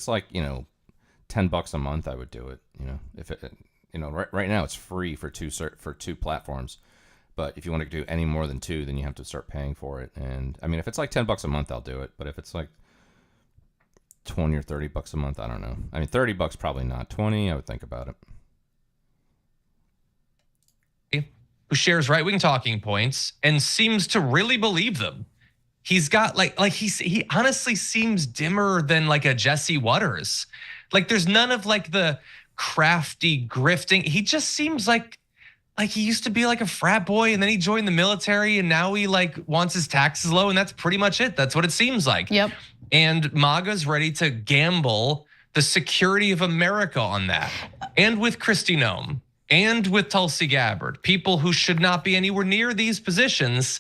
like $10 a month, I would do it. If it right now it's free for two platforms. But if you want to do any more than two, then you have to start paying for it. And if it's like $10 a month, I'll do it. But if it's like $20 or $30 a month, I don't know. $30 probably not. 20, I would think about it. Who shares right-wing talking points and seems to really believe them. He's got he honestly seems dimmer than like a Jesse Waters. Like there's none of like the crafty grifting. He just seems like he used to be like a frat boy, and then he joined the military, and now he like wants his taxes low, and that's pretty much it. That's what it seems like. Yep. And MAGA's ready to gamble the security of America on that. And with Kristi Noem, and with Tulsi Gabbard, people who should not be anywhere near these positions,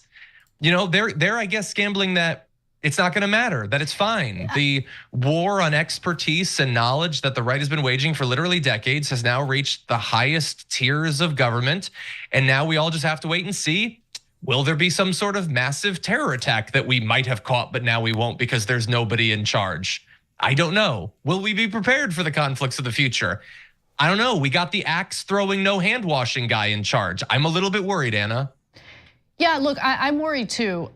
they're I guess gambling that it's not going to matter, that it's fine. The war on expertise and knowledge that the right has been waging for literally decades has now reached the highest tiers of government. And now we all just have to wait and see, will there be some sort of massive terror attack that we might have caught, but now we won't because there's nobody in charge? I don't know. Will we be prepared for the conflicts of the future? I don't know. We got the axe throwing, no hand washing guy in charge. I'm a little bit worried, Anna. Yeah, look, I'm worried too.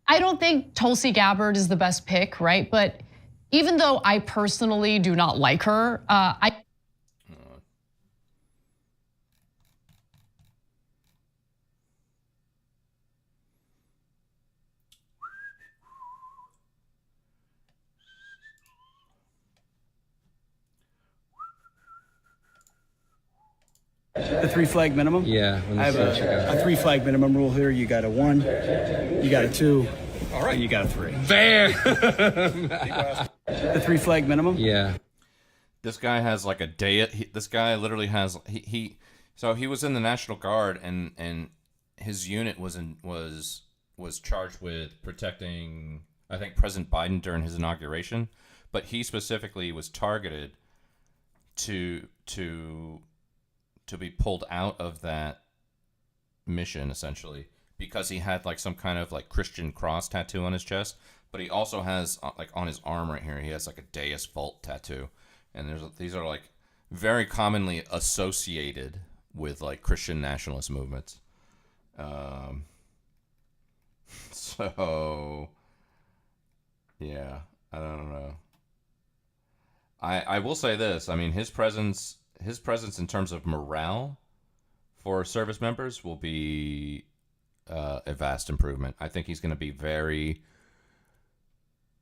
I don't think Tulsi Gabbard is the best pick, right? But even though I personally do not like her, The 3 flag minimum? Yeah. I have a 3 flag minimum rule here. You got a 1, you got a 2, all right, and you got a 3. Bam! The 3 flag minimum? Yeah. This guy has like a day. This guy literally has So he was in the National Guard, and his unit was charged with protecting, I think, President Biden during his inauguration, but he specifically was targeted to be pulled out of that mission, essentially, because he had like some kind of like Christian cross tattoo on his chest, but he also has like on his arm right here, he has like a Deus Vult tattoo, and these are like very commonly associated with like Christian nationalist movements. So yeah, I don't know. I will say this. His presence his presence in terms of morale for service members will be a vast improvement. I think he's going to be very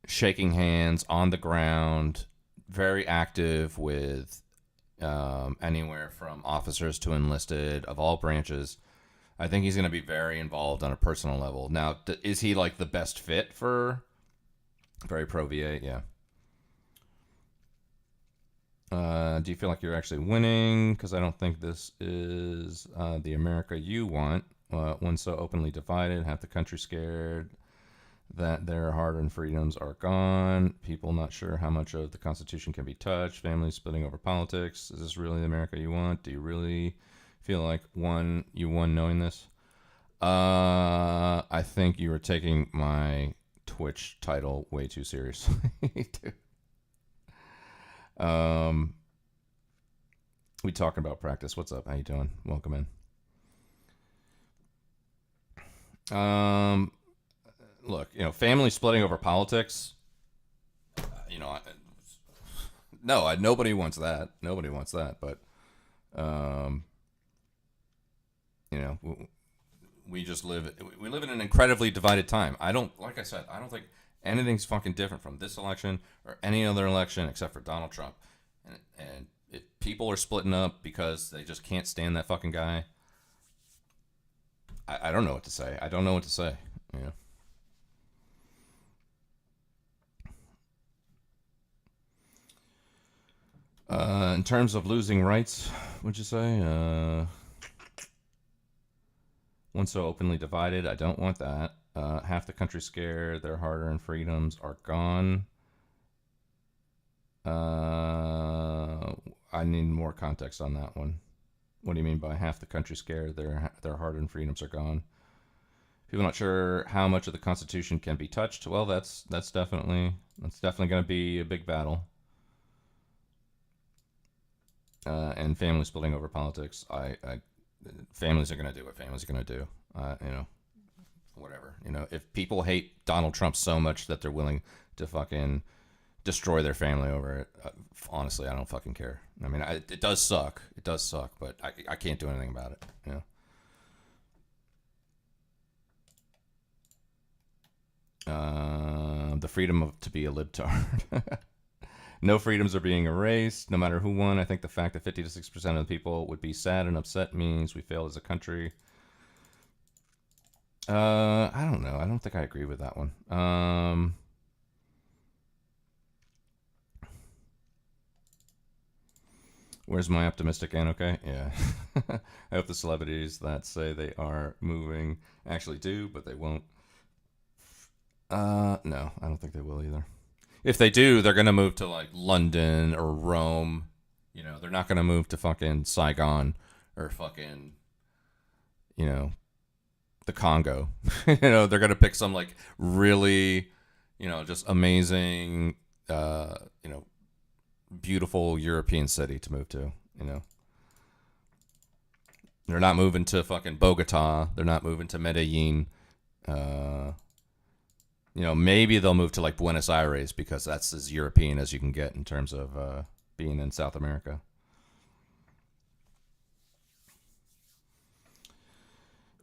shaking hands on the ground, very active with anywhere from officers to enlisted of all branches. I think he's going to be very involved on a personal level. Now, is he like the best fit for very pro VA? Yeah. Do you feel like you're actually winning? Because I don't think this is the America you want. One so openly divided, half the country scared that their hard-earned freedoms are gone. People not sure how much of the Constitution can be touched. Families splitting over politics. Is this really the America you want? Do you really feel like you won knowing this? I think you were taking my Twitch title way too seriously. We talking about practice. What's up? How you doing? Welcome in. Look, family splitting over politics. Nobody wants that. Nobody wants that. But, we live in an incredibly divided time. Like I said, I don't think anything's fucking different from this election or any other election except for Donald Trump. And if people are splitting up because they just can't stand that fucking guy, I don't know what to say. I don't know what to say. In terms of losing rights, would you say? One so openly divided, I don't want that. Half the country scared, their hard-earned freedoms are gone. I need more context on that one. What do you mean by half the country scared, their hard-earned freedoms are gone? People not sure how much of the Constitution can be touched. Well, that's definitely going to be a big battle. And family splitting over politics. Families are going to do what families are going to do. Whatever. If people hate Donald Trump so much that they're willing to fucking destroy their family over it, honestly, I don't fucking care. I mean, it does suck. It does suck, but I can't do anything about it. The freedom to be a libtard. No freedoms are being erased, no matter who won. I think the fact that 50 to 6% of the people would be sad and upset means we failed as a country. I don't know. I don't think I agree with that one. Where's my optimistic and okay? Yeah. I hope the celebrities that say they are moving actually do, but they won't. No, I don't think they will either. If they do, they're going to move to like London or Rome. They're not going to move to fucking Saigon or fucking, the Congo. They're going to pick some like really, just amazing, beautiful European city to move to, They're not moving to fucking Bogota. They're not moving to Medellin. Maybe they'll move to like Buenos Aires because that's as European as you can get in terms of being in South America.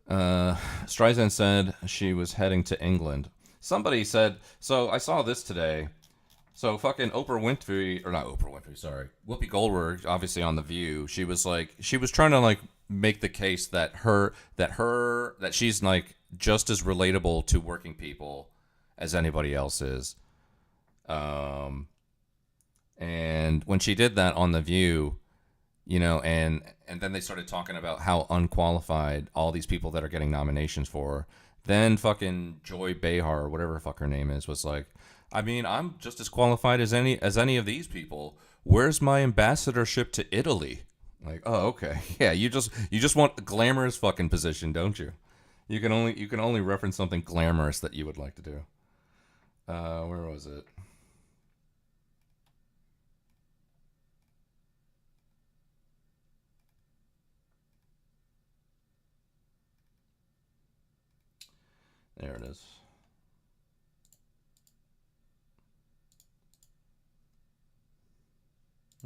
Streisand said she was heading to England. Somebody said, so I saw this today. So fucking Oprah Winfrey, or not Oprah Winfrey, sorry. Whoopi Goldberg, obviously on The View, she was trying to like make the case that she's like just as relatable to working people as anybody else is. And when she did that on The View, and then they started talking about how unqualified all these people that are getting nominations for. Then fucking Joy Behar, or whatever the fuck her name is, was like, I mean, I'm just as qualified as any of these people. Where's my ambassadorship to Italy? Like, oh, okay. Yeah, you just want the glamorous fucking position, don't you? You can only reference something glamorous that you would like to do. Where was it? There it is.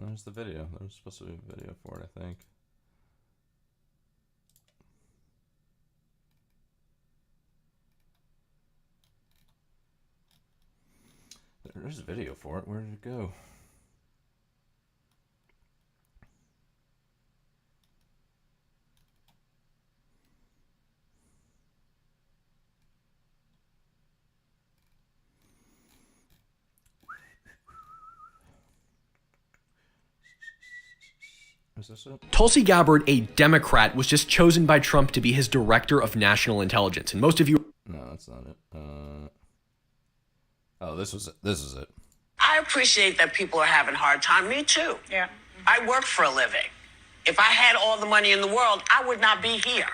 There's the video. There was supposed to be a video for it, I think. There's a video for it. Where did it go? Is this it? Tulsi Gabbard, a Democrat, was just chosen by Trump to be his director of national intelligence. And most of you... No, that's not it. Oh, this was it. This is it. I appreciate that people are having a hard time. Me too. Yeah. I work for a living. If I had all the money in the world, I would not be here.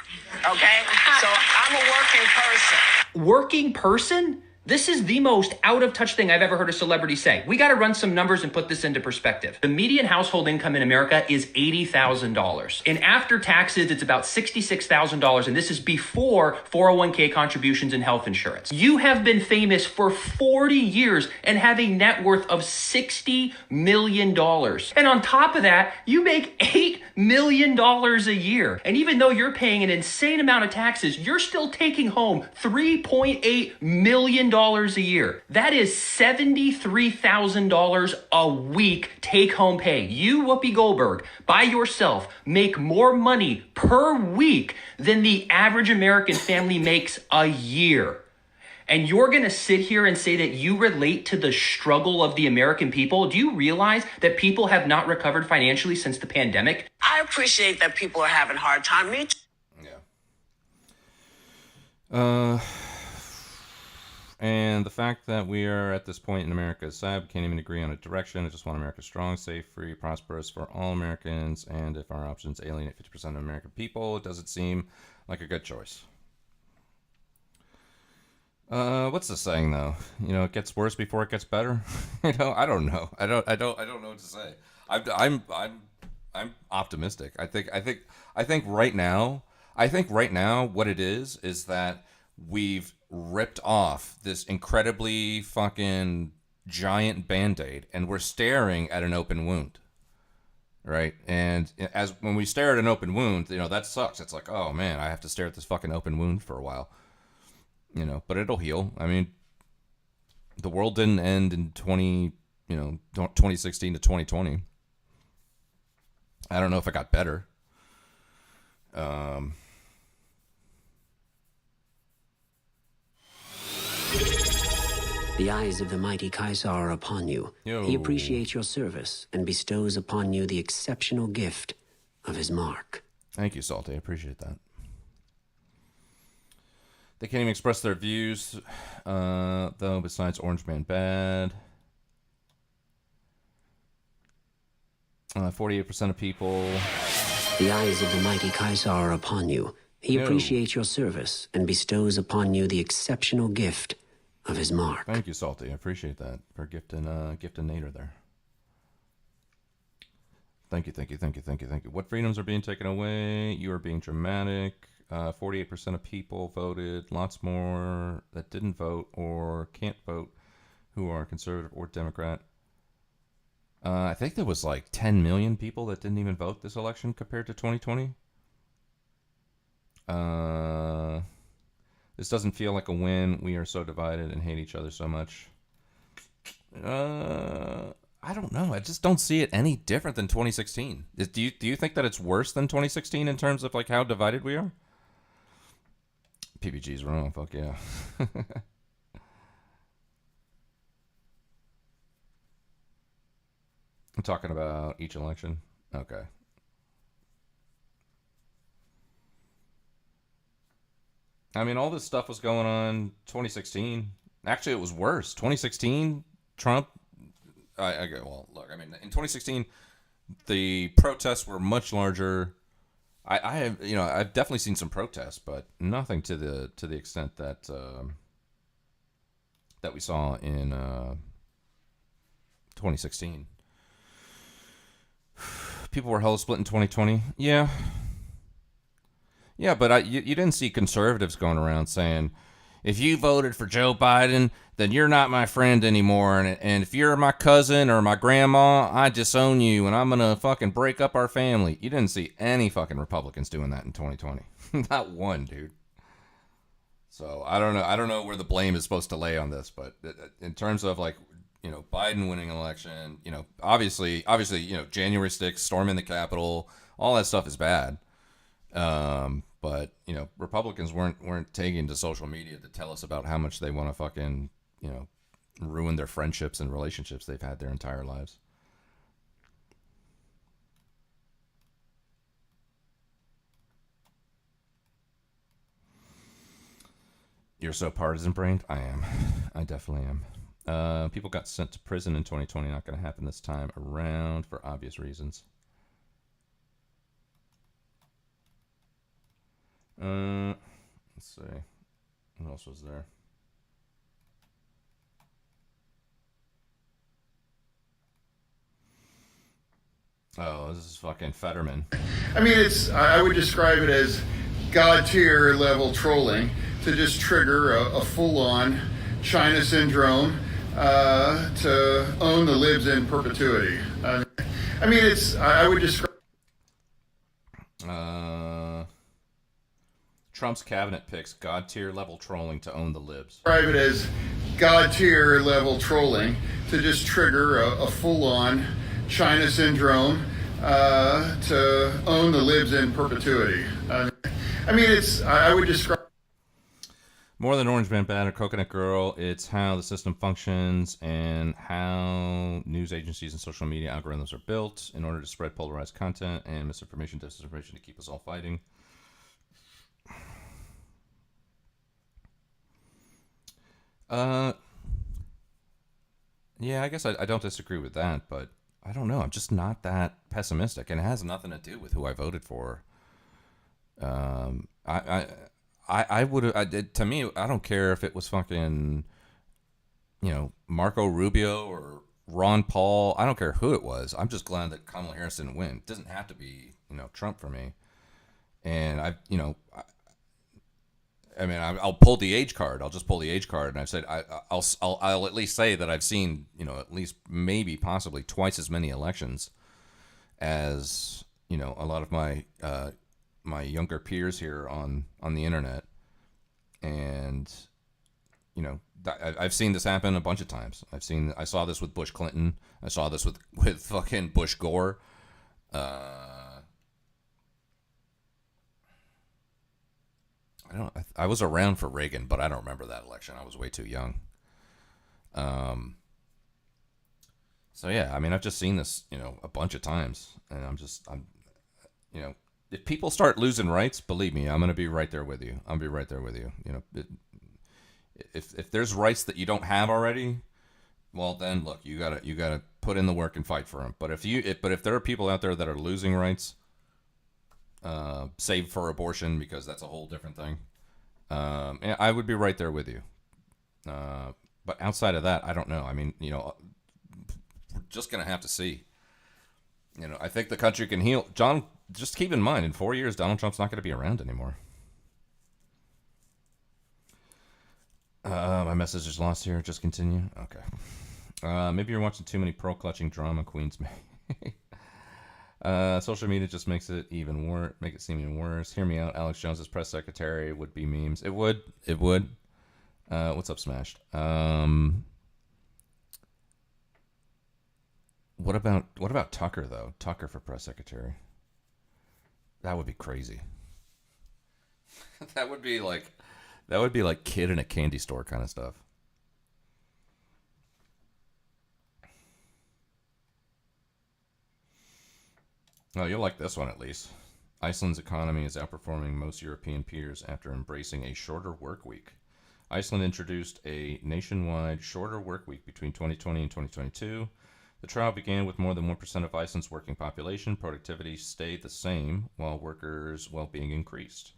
Okay? So I'm a working person. Working person? This is the most out-of-touch thing I've ever heard a celebrity say. We got to run some numbers and put this into perspective. The median household income in America is $80,000. And after taxes, it's about $66,000. And this is before 401k contributions and health insurance. You have been famous for 40 years and have a net worth of $60 million. And on top of that, you make $8 million a year. And even though you're paying an insane amount of taxes, you're still taking home $3.8 million a year. That is $73,000 a week take-home pay. You, Whoopi Goldberg, by yourself, make more money per week than the average American family makes a year. And you're going to sit here and say that you relate to the struggle of the American people? Do you realize that people have not recovered financially since the pandemic? I appreciate that people are having a hard time. Me too. And the fact that we are at this point in America is sad. We can't even agree on a direction. I just want America strong, safe, free, prosperous for all Americans. And if our options alienate 50% of American people, it doesn't seem like a good choice. What's the saying though? You know, it gets worse before it gets better. I don't know. I don't know what to say. I'm optimistic. I think right now what it is that we've ripped off this incredibly fucking giant Band-Aid and we're staring at an open wound. Right? And as when we stare at an open wound, you know, that sucks. It's like, oh man, I have to stare at this fucking open wound for a while. You know, but it'll heal. I mean, the world didn't end in 2016 to 2020. I don't know if it got better. The eyes of the mighty Kaiser are upon you. He appreciates your service and bestows upon you the exceptional gift of his mark. Thank you, Salty. I appreciate that. They can't even express their views, though, besides Orange Man Bad. 48% of people. The eyes of the mighty Kaiser are upon you. He appreciates your service and bestows upon you the exceptional gift of his mark. Thank you, Salty. I appreciate that for gifting Nader there. Thank you. What freedoms are being taken away? You are being dramatic. 48% of people voted. Lots more that didn't vote or can't vote who are conservative or Democrat. I think there was like 10 million people that didn't even vote this election compared to 2020. This doesn't feel like a win. We are so divided and hate each other so much. I don't know. I just don't see it any different than 2016. Do you think that it's worse than 2016 in terms of like how divided we are? PPG's wrong. Fuck yeah. I'm talking about each election. Okay. I mean, all this stuff was going on 2016. Actually, it was worse. 2016, Trump. Well, look. I mean, in 2016, the protests were much larger. I've definitely seen some protests, but nothing to the extent that that we saw in 2016. People were hella split in 2020. Yeah, but you didn't see conservatives going around saying, if you voted for Joe Biden, then you're not my friend anymore. And if you're my cousin or my grandma, I disown you and I'm going to fucking break up our family. You didn't see any fucking Republicans doing that in 2020. Not one, dude. So I don't know. I don't know where the blame is supposed to lay on this, but in terms of like, you know, Biden winning an election, you know, obviously, you know, January 6th, storming the Capitol, all that stuff is bad. But you know, Republicans weren't taking to social media to tell us about how much they want to fucking, you know, ruin their friendships and relationships they've had their entire lives. You're so partisan brained? I am. I definitely am. People got sent to prison in 2020. Not going to happen this time around for obvious reasons. Let's see. What else was there? Oh, this is fucking Fetterman. I mean, I would describe it as God tier level trolling to just trigger a full-on China syndrome to own the libs in perpetuity. I mean, I would describe. Trump's cabinet picks God tier level trolling to own the libs. Describe it as God tier level trolling to just trigger a full-on China syndrome to own the libs in perpetuity. I mean, I would describe. More than Orange Man Bad or Coconut Girl, it's how the system functions and how news agencies and social media algorithms are built in order to spread polarized content and misinformation, disinformation to keep us all fighting. Yeah, I guess I don't disagree with that, but I don't know. I'm just not that pessimistic, and it has nothing to do with who I voted for. I would have. To me, I don't care if it was fucking, you know, Marco Rubio or Ron Paul. I don't care who it was. I'm just glad that Kamala Harris didn't win. It doesn't have to be, you know, Trump for me. And I'll pull the age card. I'll just pull the age card, and I've said I'll at least say that I've seen, you know, at least maybe possibly twice as many elections as, you know, a lot of my my younger peers here on the internet, and you know, I've seen this happen a bunch of times. I saw this with Bush Clinton. I saw this with fucking Bush Gore. I was around for Reagan, but I don't remember that election. I was way too young. So yeah, I mean, I've just seen this, you know, a bunch of times, and I'm, you know, if people start losing rights, believe me, I'm gonna be right there with you. I'll be right there with you. You know, if there's rights that you don't have already, well then look, you gotta put in the work and fight for them. But if there are people out there that are losing rights, save for abortion, because that's a whole different thing, I would be right there with you. But outside of that, I don't know. I mean, you know, we're just gonna have to see. You know, I think the country can heal. John, just keep in mind, in 4 years, Donald Trump's not going to be around anymore. My message is lost here. Just continue. Okay. Maybe you're watching too many pearl-clutching drama queens. Social media just makes it even worse. Make it seem even worse. Hear me out. Alex Jones as press secretary would be memes. It would. It would. What's up, Smashed? What about Tucker though? Tucker for press secretary. That would be crazy. That would be like kid in a candy store kind of stuff. Oh, you'll like this one at least. Iceland's economy is outperforming most European peers after embracing a shorter work week. Iceland introduced a nationwide shorter work week between 2020 and 2022. The trial began with more than 1% of Iceland's working population. Productivity stayed the same while workers' well-being increased.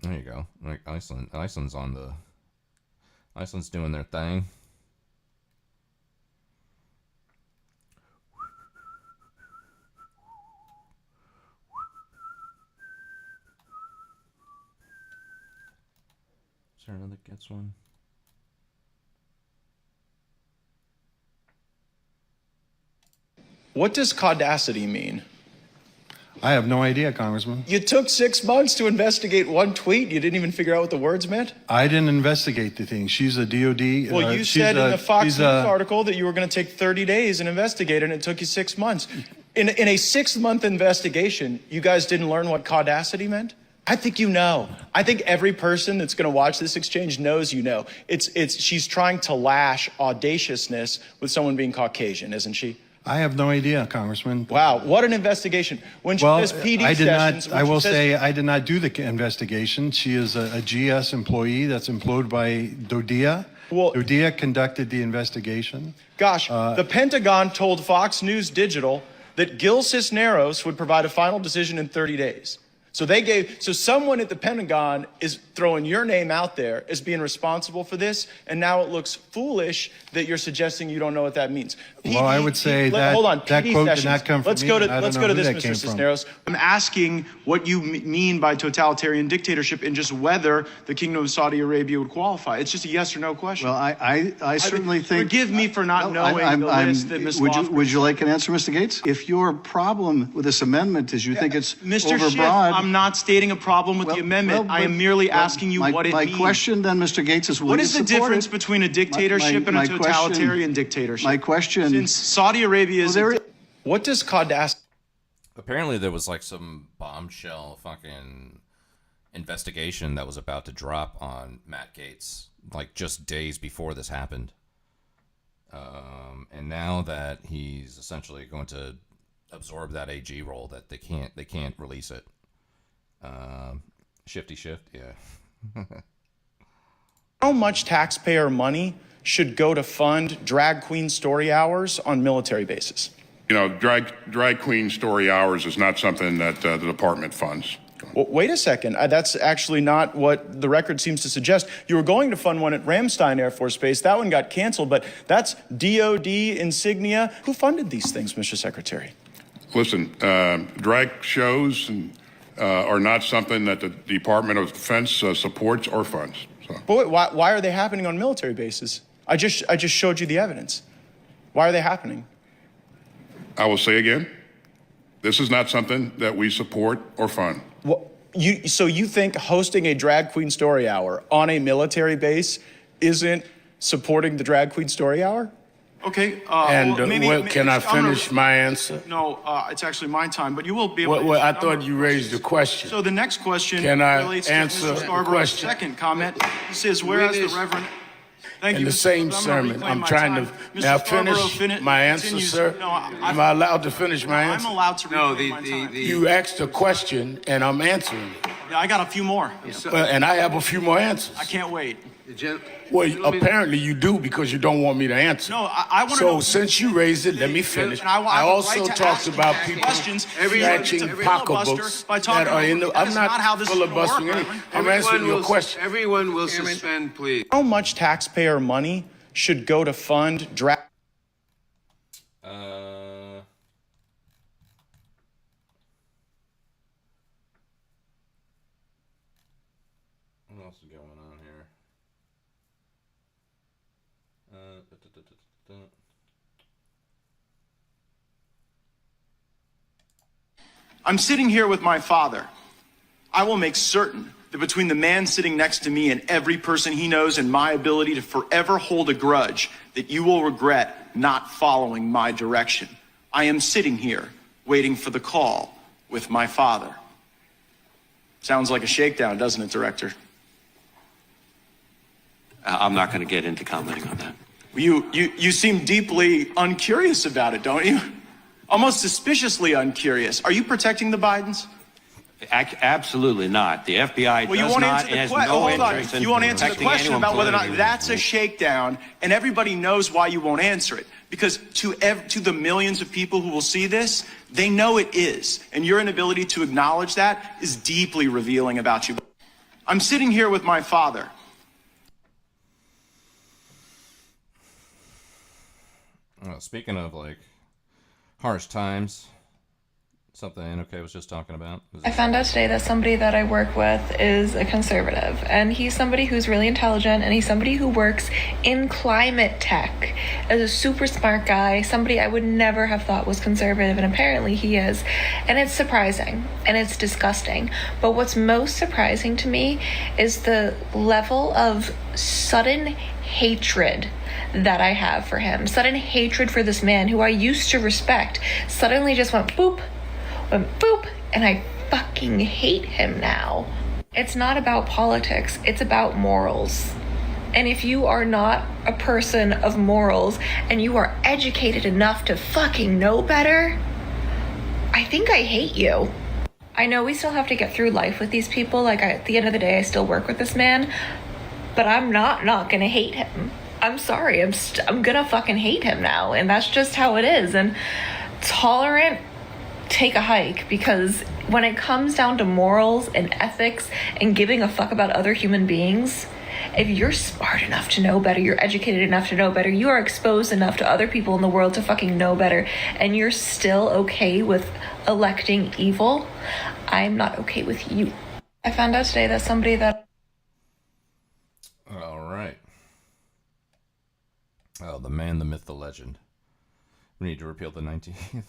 There you go. Like Iceland's doing their thing. Is there another gets one? What does caudacity mean? I have no idea, Congressman. You took 6 months to investigate one tweet. You didn't even figure out what the words meant? I didn't investigate the thing. She's a DOD. Well, you said in the Fox News article that you were going to take 30 days and investigate, and it took you 6 months. In a 6-month investigation, you guys didn't learn what caudacity meant? I think you know. I think every person that's going to watch this exchange knows you know. She's trying to lash audaciousness with someone being Caucasian, isn't she? I have no idea, Congressman. Wow, what an investigation. When she says PD I did sessions, not. I will say I did not do the investigation. She is a GS employee that's employed by DODEA. DODEA conducted the investigation. Gosh, the Pentagon told Fox News Digital that Gil Cisneros would provide a final decision in 30 days. So someone at the Pentagon is throwing your name out there as being responsible for this, and now it looks foolish that you're suggesting you don't know what that means. Well, I would say that hold on, that PD quote sessions. did not come from let's me. Go to this, that Mr. Cisneros. I'm asking what you mean by totalitarian dictatorship and just whether the Kingdom of Saudi Arabia would qualify. It's just a yes or no question. Well, I certainly think. Forgive me for not knowing the list that Ms. Would you like an answer, Mr. Gates? If your problem with this amendment is you think it's Mr. overbroad. Schiff, I'm not stating a problem with the amendment. I am merely asking you what it means. My question then, Mr. Gates, is what is the difference between a dictatorship and a totalitarian dictatorship? My question. Since Saudi Arabia is... what does caudacity... Apparently there was like some bombshell fucking investigation that was about to drop on Matt Gaetz, like just days before this happened. And now that he's essentially going to absorb that AG role, that they can't release it. Shifty shift, yeah. How much taxpayer money should go to fund drag queen story hours on military bases? You know, drag queen story hours is not something that the department funds. Well, wait a second. That's actually not what the record seems to suggest. You were going to fund one at Ramstein Air Force Base. That one got canceled, but that's DOD insignia. Who funded these things, Mr. Secretary? Listen, drag shows are not something that the Department of Defense supports or funds. So. But wait, why are they happening on military bases? I just showed you the evidence. Why are they happening? I will say again, this is not something that we support or fund. Well, so you think hosting a drag queen story hour on a military base isn't supporting the drag queen story hour? Okay. Can I finish my answer? No, it's actually my time, but you will be able to. Well, I thought you raised the question. So the next question Can I relates answer to Mr. the Scarborough's question? second comment. He says, whereas the Reverend... Thank in you, the Mr. same I'm sermon, I'm my trying time. to Mr. now Scarborough finish my answer, continues- sir. No, Am I allowed to finish my answer? I'm allowed to reclaim my time. You asked a question and I'm answering it. Yeah, I got a few more. And I have a few more answers. I can't wait. Well, apparently you do because you don't want me to answer. No, I want to So know. since you raised it, let me finish. And I I have a also right to talked ask about you people questions. snatching It's a pocketbooks filibuster by talking that are in the. over me. That I'm is not how this is gonna filibustering work, anything. Reverend. I'm answering your question. Everyone will suspend, please. How much taxpayer money should go to fund drag? What else is going on here? I'm sitting here with my father. I will make certain that between the man sitting next to me and every person he knows and my ability to forever hold a grudge, that you will regret not following my direction. I am sitting here waiting for the call with my father. Sounds like a shakedown, doesn't it, Director? I'm not going to get into commenting on that. You seem deeply uncurious about it, don't you? Almost suspiciously uncurious. Are you protecting the Bidens? Absolutely not. The FBI Well, you does won't not answer and the has question. no Hold on. interest in You won't answer the protecting question anyone about whether or not politically. that's a shakedown, and everybody knows why you won't answer it. Because to the millions of people who will see this, they know it is, and your inability to acknowledge that is deeply revealing about you. I'm sitting here with my father. Well, speaking of like harsh times, Something Anoke was just talking about. I found out today that somebody that I work with is a conservative, and he's somebody who's really intelligent, and he's somebody who works in climate tech as a super smart guy, somebody I would never have thought was conservative, and apparently he is. And it's surprising, and it's disgusting. But what's most surprising to me is the level of sudden hatred that I have for him. Sudden hatred for this man who I used to respect suddenly just went boop, and I fucking hate him now. It's not about politics, it's about morals. And if you are not a person of morals and you are educated enough to fucking know better, I think I hate you. I know we still have to get through life with these people. Like, at the end of the day, I still work with this man, but I'm not gonna hate him. I'm sorry, I'm gonna fucking hate him now, and that's just how it is. And tolerant, take a hike, because when it comes down to morals and ethics and giving a fuck about other human beings, if you're smart enough to know better, you're educated enough to know better, you are exposed enough to other people in the world to fucking know better, and you're still okay with electing evil, I'm not okay with you. I found out today that somebody that... All right. Oh, the man, the myth, the legend. We need to repeal the 19th.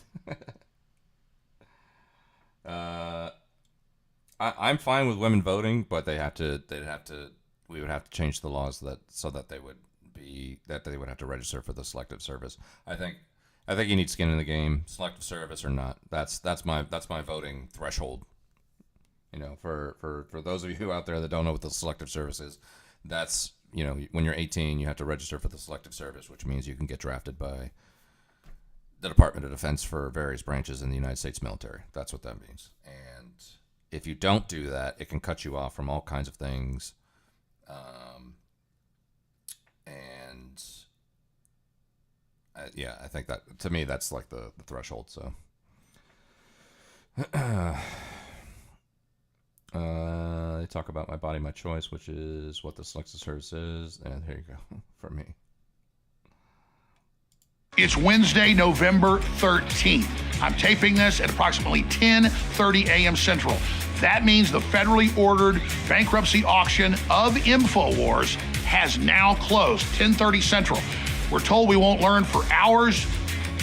I'm fine with women voting, but we would have to change the laws so that they would have to register for the selective service. I think you need skin in the game, selective service or not. That's my voting threshold. You know, for those of you out there that don't know what the selective service is, that's, you know, when you're 18, you have to register for the selective service, which means you can get drafted by the Department of Defense for various branches in the United States military. That's what that means. And if you don't do that, it can cut you off from all kinds of things. I think that, to me, that's like the threshold. So, they talk about My Body, My Choice, which is what the selective service is. And here you go for me. It's Wednesday, November 13th. I'm taping this at approximately 10:30 a.m. Central. That means the federally ordered bankruptcy auction of InfoWars has now closed, 10:30 Central. We're told we won't learn for hours,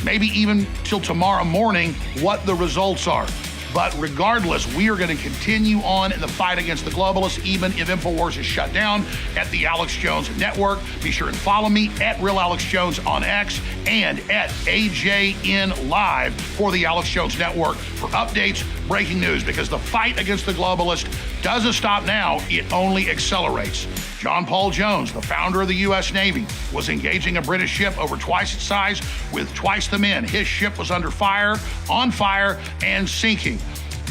maybe even till tomorrow morning, what the results are. But regardless, we are going to continue on in the fight against the globalists, even if InfoWars is shut down, at the Alex Jones Network. Be sure and follow me at Real Alex Jones on X and at AJN Live for the Alex Jones Network for updates, breaking news, because the fight against the globalist doesn't stop now, it only accelerates. John Paul Jones, the founder of the U.S. Navy, was engaging a British ship over twice its size with twice the men. His ship was under fire, on fire, and sinking.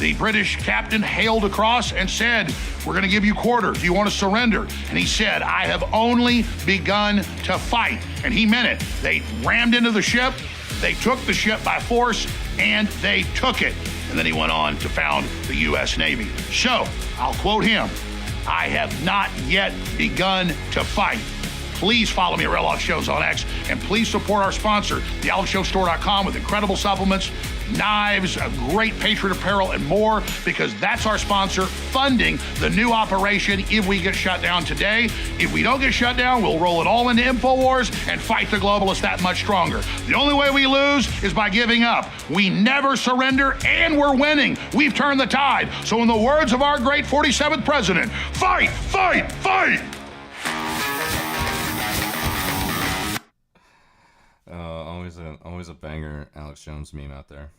The British captain hailed across and said, "We're going to give you quarter. Do you want to surrender?" And he said, "I have only begun to fight." And he meant it. They rammed into the ship, they took the ship by force, and they took it. And then he went on to found the U.S. Navy. So, I'll quote him, "I have not yet begun to fight." Please follow me at Real Alex Jones on X, and please support our sponsor, thealexjonestore.com, with incredible supplements, knives, a great Patriot apparel, and more, because that's our sponsor funding the new operation if we get shut down today. If we don't get shut down, we'll roll it all into InfoWars and fight the globalists that much stronger. The only way we lose is by giving up. We never surrender, and we're winning. We've turned the tide. So in the words of our great 47th president, fight, fight, fight! Always a banger Alex Jones meme out there.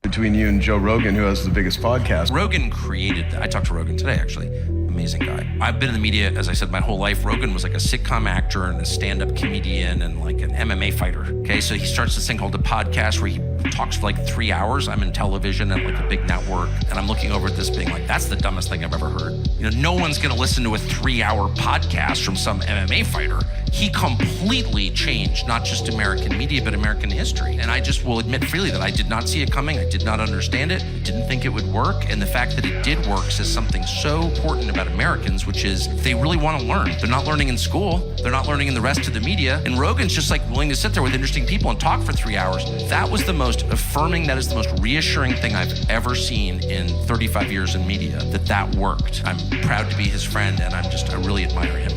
Between you and Joe Rogan, who has the biggest podcast. Rogan created that. I talked to Rogan today, actually. Amazing guy. I've been in the media, as I said, my whole life. Rogan was like a sitcom actor and a stand-up comedian and like an MMA fighter. Okay, so he starts this thing called a podcast where he talks for like 3 hours. I'm in television at like a big network, and I'm looking over at this being like, that's the dumbest thing I've ever heard. You know, no one's gonna listen to a 3-hour podcast from some MMA fighter. He completely changed not just American media, but American history. And I just will admit freely that I did not see it coming. I did not understand it. I didn't think it would work. And the fact that it did work says something so important about Americans, which is they really want to learn. They're not learning in school. They're not learning in the rest of the media. And Rogan's just like willing to sit there with interesting people and talk for 3 hours. That was the most most affirming, that is the most reassuring thing I've ever seen in 35 years in media, that worked. I'm proud to be his friend, and I really admire him.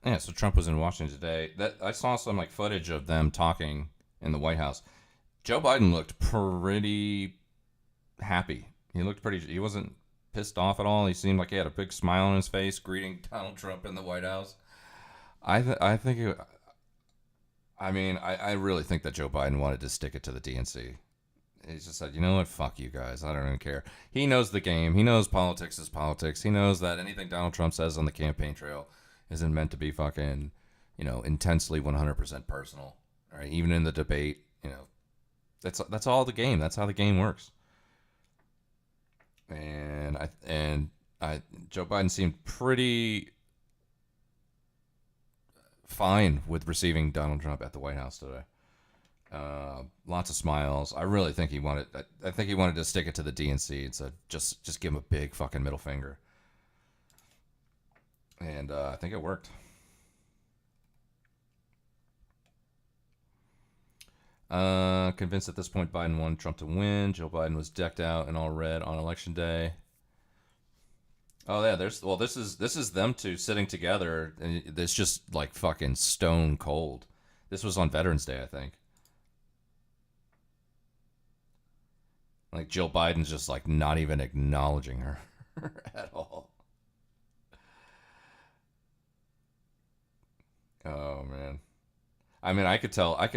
Yeah, so Trump was in Washington today. I saw some like footage of them talking in the White House. Joe Biden looked pretty happy. He wasn't pissed off at all. He seemed like he had a big smile on his face greeting Donald Trump in the White House. I really think that Joe Biden wanted to stick it to the DNC. He just said, you know what, fuck you guys. I don't even care. He knows the game. He knows politics is politics. He knows that anything Donald Trump says on the campaign trail isn't meant to be fucking, intensely 100% personal. Right? Even in the debate, that's all the game. That's how the game works. And Joe Biden seemed pretty fine with receiving Donald Trump at the White House today. Lots of smiles. I really think he wanted. I think he wanted to stick it to the DNC and said, just give him a big fucking middle finger. And I think it worked. Convinced at this point Biden wanted Trump to win. Joe Biden was decked out in all red on election day. Oh yeah, this is them two sitting together, and it's just like fucking stone cold. This was on Veterans Day, I think. Like Jill Biden's just like not even acknowledging her at all. Oh man. I mean, I could tell like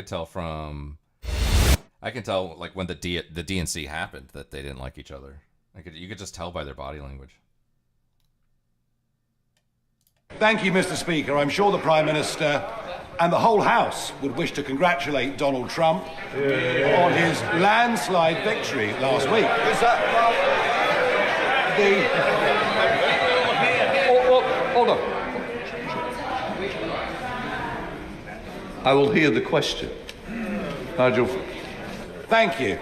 when the DNC happened that they didn't like each other. You could just tell by their body language. Thank you, Mr. Speaker. I'm sure the Prime Minister and the whole House would wish to congratulate Donald Trump on his landslide victory last week. Is that Hold on. I will hear the question. Nigel. Thank you.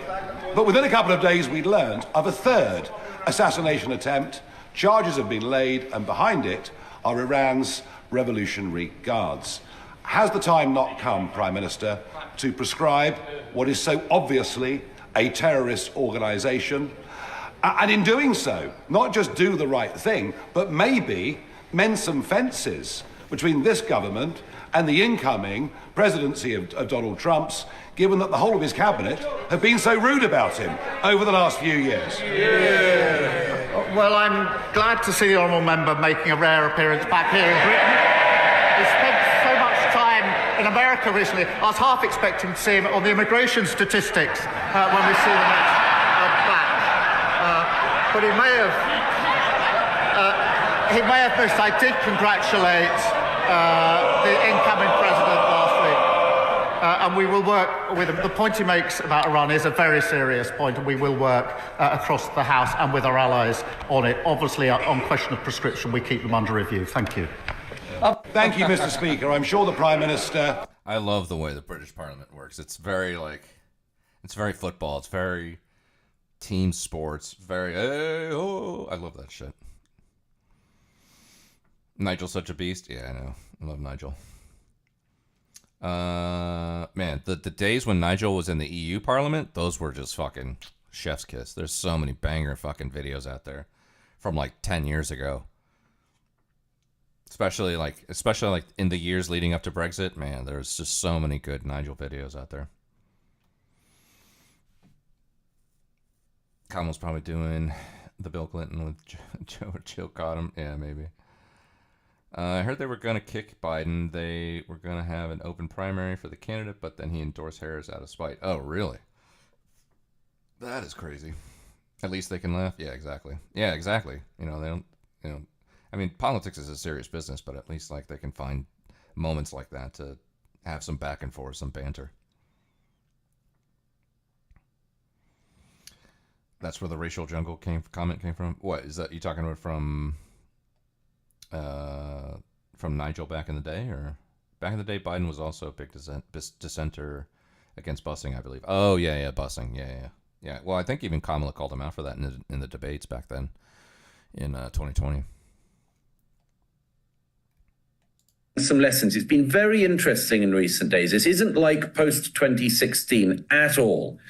But within a couple of days, we'd learned of a third assassination attempt. Charges have been laid, and behind it are Iran's Revolutionary Guards. Has the time not come, Prime Minister, to prescribe what is so obviously a terrorist organisation? And in doing so, not just do the right thing, but maybe mend some fences between this government and the incoming presidency of Donald Trump's, given that the whole of his cabinet have been so rude about him over the last few years? Well, I'm glad to see the honourable member making a rare appearance back here in Britain. He spent so much time in America recently. I was half expecting to see him on the immigration statistics when we see the next batch. But he may have missed. I did congratulate the incoming president last week. And we will work with him. The point he makes about Iran is a very serious point, and we will work across the House and with our allies on it. Obviously, on question of prescription, we keep them under review. Thank you. Thank you, Mr. Speaker. I'm sure the Prime Minister... I love the way the British Parliament works. It's very, it's very football. It's very team sports. Very, hey, oh. I love that shit. Nigel's such a beast. Yeah, I know. I love Nigel. Man, the days when Nigel was in the EU Parliament, those were just fucking chef's kiss. There's so many banger fucking videos out there from like 10 years ago. Especially in the years leading up to Brexit, man, there's just so many good Nigel videos out there. Kamala's probably doing the Bill Clinton with Jill Cottom. Yeah, maybe. I heard they were going to kick Biden. They were going to have an open primary for the candidate, but then he endorsed Harris out of spite. Oh, really? That is crazy. At least they can laugh. Yeah, exactly. Yeah, exactly. They don't, I mean, politics is a serious business, but at least they can find moments like that to have some back and forth, some banter. That's where the racial jungle comment came from. What is that? You talking about from Nigel back in the day, or back in the day? Biden was also a big dissenter against busing, I believe. Oh yeah, busing. Yeah. Well, I think even Kamala called him out for that in the debates back then. in 2020. Some lessons. It's been very interesting in recent days. This isn't like post-2016 at all.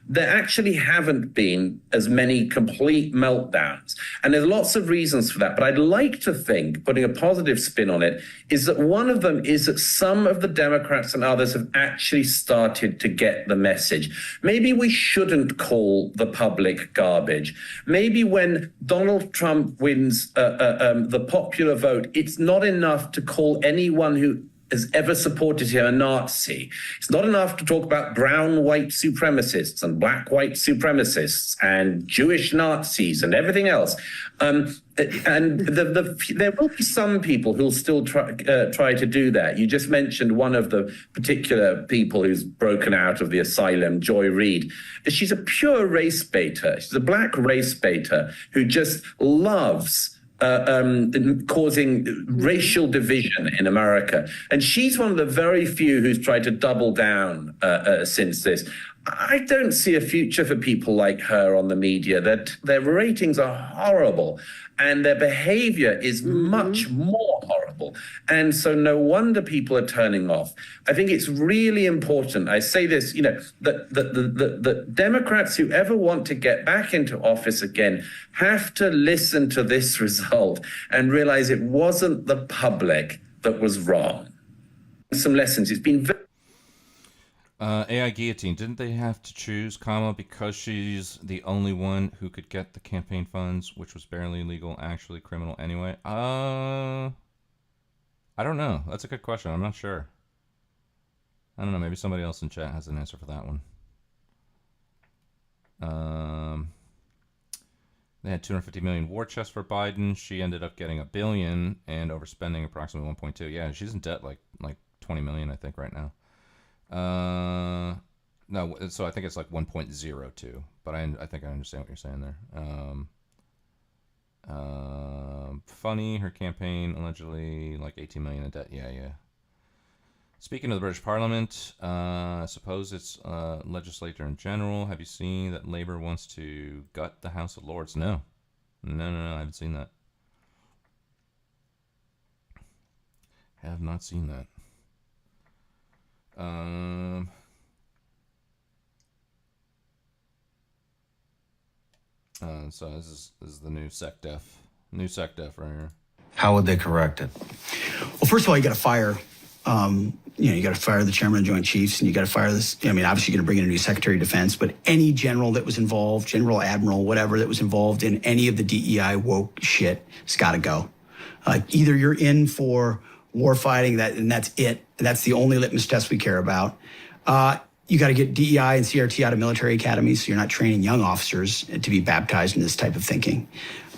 There actually haven't been as many complete meltdowns. And there's lots of reasons for that. But I'd like to think, putting a positive spin on it, is that one of them is that some of the Democrats and others have actually started to get the message. Maybe we shouldn't call the public garbage. Maybe when Donald Trump wins the popular vote, it's not enough to call anyone who has ever supported him a Nazi. It's not enough to talk about brown white supremacists and black white supremacists and Jewish Nazis and everything else. And there will be some people who'll still try to do that. You just mentioned one of the particular people who's broken out of the asylum, Joy Reid. She's a pure race baiter. She's a black race baiter who just loves causing racial division in America. And she's one of the very few who's tried to double down since this. I don't see a future for people like her on the media. That their ratings are horrible and their behavior is much more horrible. And so no wonder people are turning off. I think it's really important. I say this, that the Democrats who ever want to get back into office again have to listen to this result and realize it wasn't the public that was wrong. Some lessons. It's been very AI Guillotine, didn't they have to choose Kamala because she's the only one who could get the campaign funds, which was barely legal, actually criminal anyway? I don't know. That's a good question. I'm not sure. I don't know. Maybe somebody else in chat has an answer for that one. They had 250 million war chest for Biden. She ended up getting $1 billion and overspending approximately 1.2. Yeah, she's in debt like 20 million, I think, right now. No, so I think it's like 1.02, but I think I understand what you're saying there. Funny, her campaign allegedly like 18 million in debt. Yeah. Speaking of the British Parliament, I suppose it's legislature in general. Have you seen that Labour wants to gut the House of Lords? No, I haven't seen that. Have not seen that. So this is the new SecDef right here. How would they correct it? Well, first of all, you got to fire. You got to fire the chairman of the Joint Chiefs, and you got to fire this. I mean, obviously, you're going to bring in a new Secretary of Defense, but any general that was involved, general, admiral, whatever that was involved in any of the DEI woke shit, has got to go. Either you're in for war fighting, and that's it. That's the only litmus test we care about. You got to get DEI and CRT out of military academies, so you're not training young officers to be baptized in this type of thinking.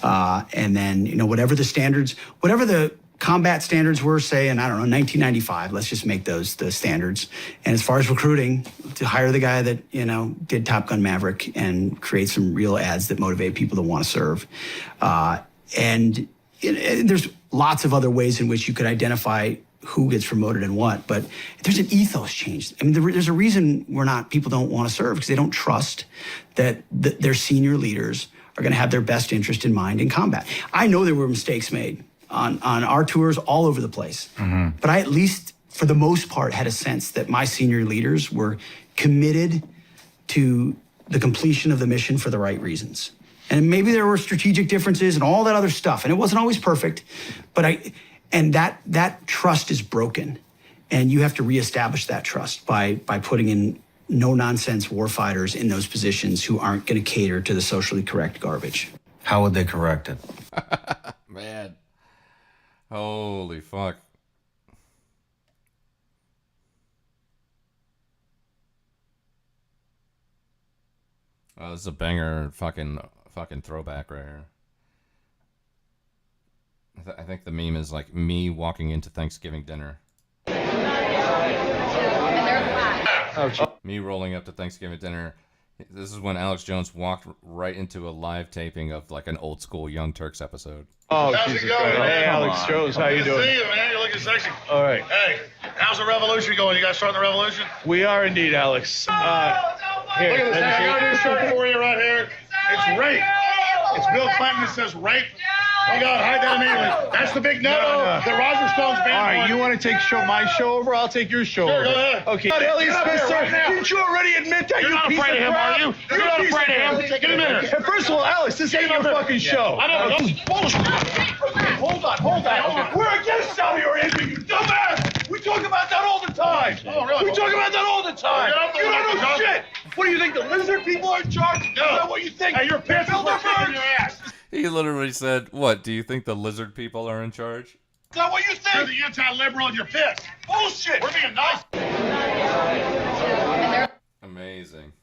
And then, whatever the standards, whatever the combat standards were, say, in, 1995, let's just make those the standards. And as far as recruiting, to hire the guy that, did Top Gun Maverick and create some real ads that motivate people to want to serve. And there's lots of other ways in which you could identify who gets promoted and what, but there's an ethos change. I mean, there's a reason people don't want to serve, because they don't trust that their senior leaders are going to have their best interest in mind in combat. I know there were mistakes made on our tours all over the place, but I, at least for the most part, had a sense that my senior leaders were committed to the completion of the mission for the right reasons. And maybe there were strategic differences and all that other stuff, and it wasn't always perfect, but that trust is broken, and you have to reestablish that trust by putting in no-nonsense warfighters in those positions who aren't going to cater to the socially correct garbage. How would they correct it? Man. Holy fuck. Oh, this is a banger fucking throwback right here. I think the meme is like me walking into Thanksgiving dinner. Me rolling up to Thanksgiving dinner. This is when Alex Jones walked right into a live taping of like an old school Young Turks episode. Oh, how's it going? Hey, Alex Jones, how you doing? Good to see you, man. You're looking sexy. All right. Hey, how's the revolution going? You guys starting the revolution? We are indeed, Alex. Here, look at this. I got a new shirt for you right here. It's rape. It's Bill Clinton that says rape. Oh, God, hide that immediately. That's the big no that Roger Stone's banned. All right, you want to take my show over? I'll take your show Sure, over. go ahead. Okay. Get up here Spencer, right now. didn't you already admit that? You're not piece afraid of him, crap? are you? You're not a piece afraid of him. crap. Get him in here. And first of all, Alex, this ain't your fucking show. I know. Hold on. We're against Saudi Arabia, you dumbass. We talk about that all the time. Oh, really? We talk about that all the time. You don't know shit. What do you think? The lizard people are in charge? No. Is that what you think? Hey, your pants are kicking your ass. He literally said, "What? Do you think the lizard people are in charge?" Is that what you think? You're the anti-liberal and you're pissed. Bullshit. We're being nice. Amazing.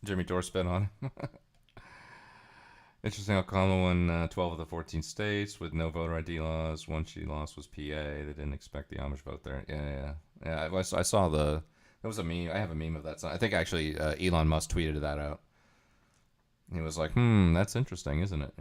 Jimmy Dore spin on it. Interesting how Kamala won 12 of the 14 states with no voter ID laws. One she lost was PA. They didn't expect the Amish vote there. Yeah. I saw the. There was a meme. I have a meme of that. I think actually Elon Musk tweeted that out. He was like, that's interesting, isn't it?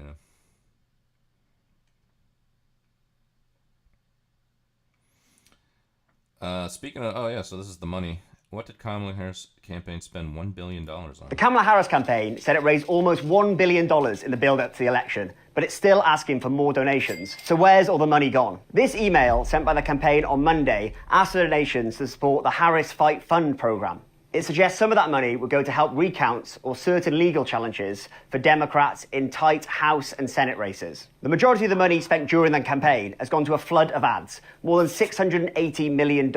Speaking of, so this is the money. What did Kamala Harris campaign spend $1 billion on? The Kamala Harris campaign said it raised almost $1 billion in the build-up to the election, but it's still asking for more donations. So where's all the money gone? This email sent by the campaign on Monday asked for donations to support the Harris Fight Fund program. It suggests some of that money would go to help recounts or certain legal challenges for Democrats in tight House and Senate races. The majority of the money spent during the campaign has gone to a flood of ads, more than $680 million,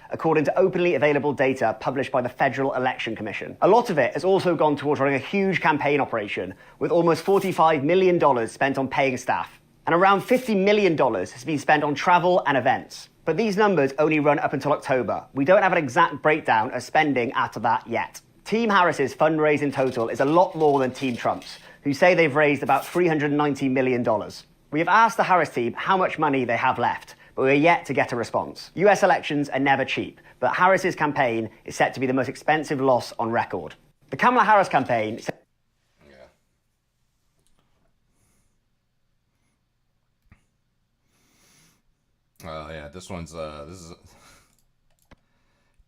according to openly available data published by the Federal Election Commission. A lot of it has also gone towards running a huge campaign operation, with almost $45 million spent on paying staff. And around $50 million has been spent on travel and events. But these numbers only run up until October. We don't have an exact breakdown of spending after that yet. Team Harris's fundraising total is a lot more than Team Trump's, who say they've raised about $390 million. We have asked the Harris team how much money they have left, but we're yet to get a response. US elections are never cheap, but Harris's campaign is set to be the most expensive loss on record. The Kamala Harris campaign... This is a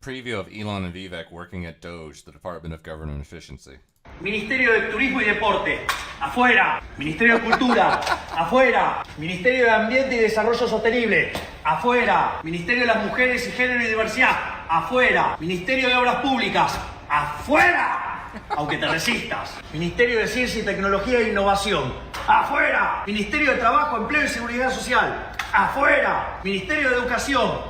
preview of Elon and Vivek working at DOGE, the Department of Government Efficiency. Ministerio de Turismo y Deporte, afuera. Ministerio de Cultura, afuera. Ministerio de Ambiente y Desarrollo Sostenible, afuera. Ministerio de las Mujeres y Género y Diversidad, afuera. Ministerio de Obras Públicas, afuera. Aunque te resistas. Ministerio de Ciencia y Tecnología e Innovación, afuera. Ministerio de Trabajo, Empleo y Seguridad Social, afuera. Ministerio de Educación,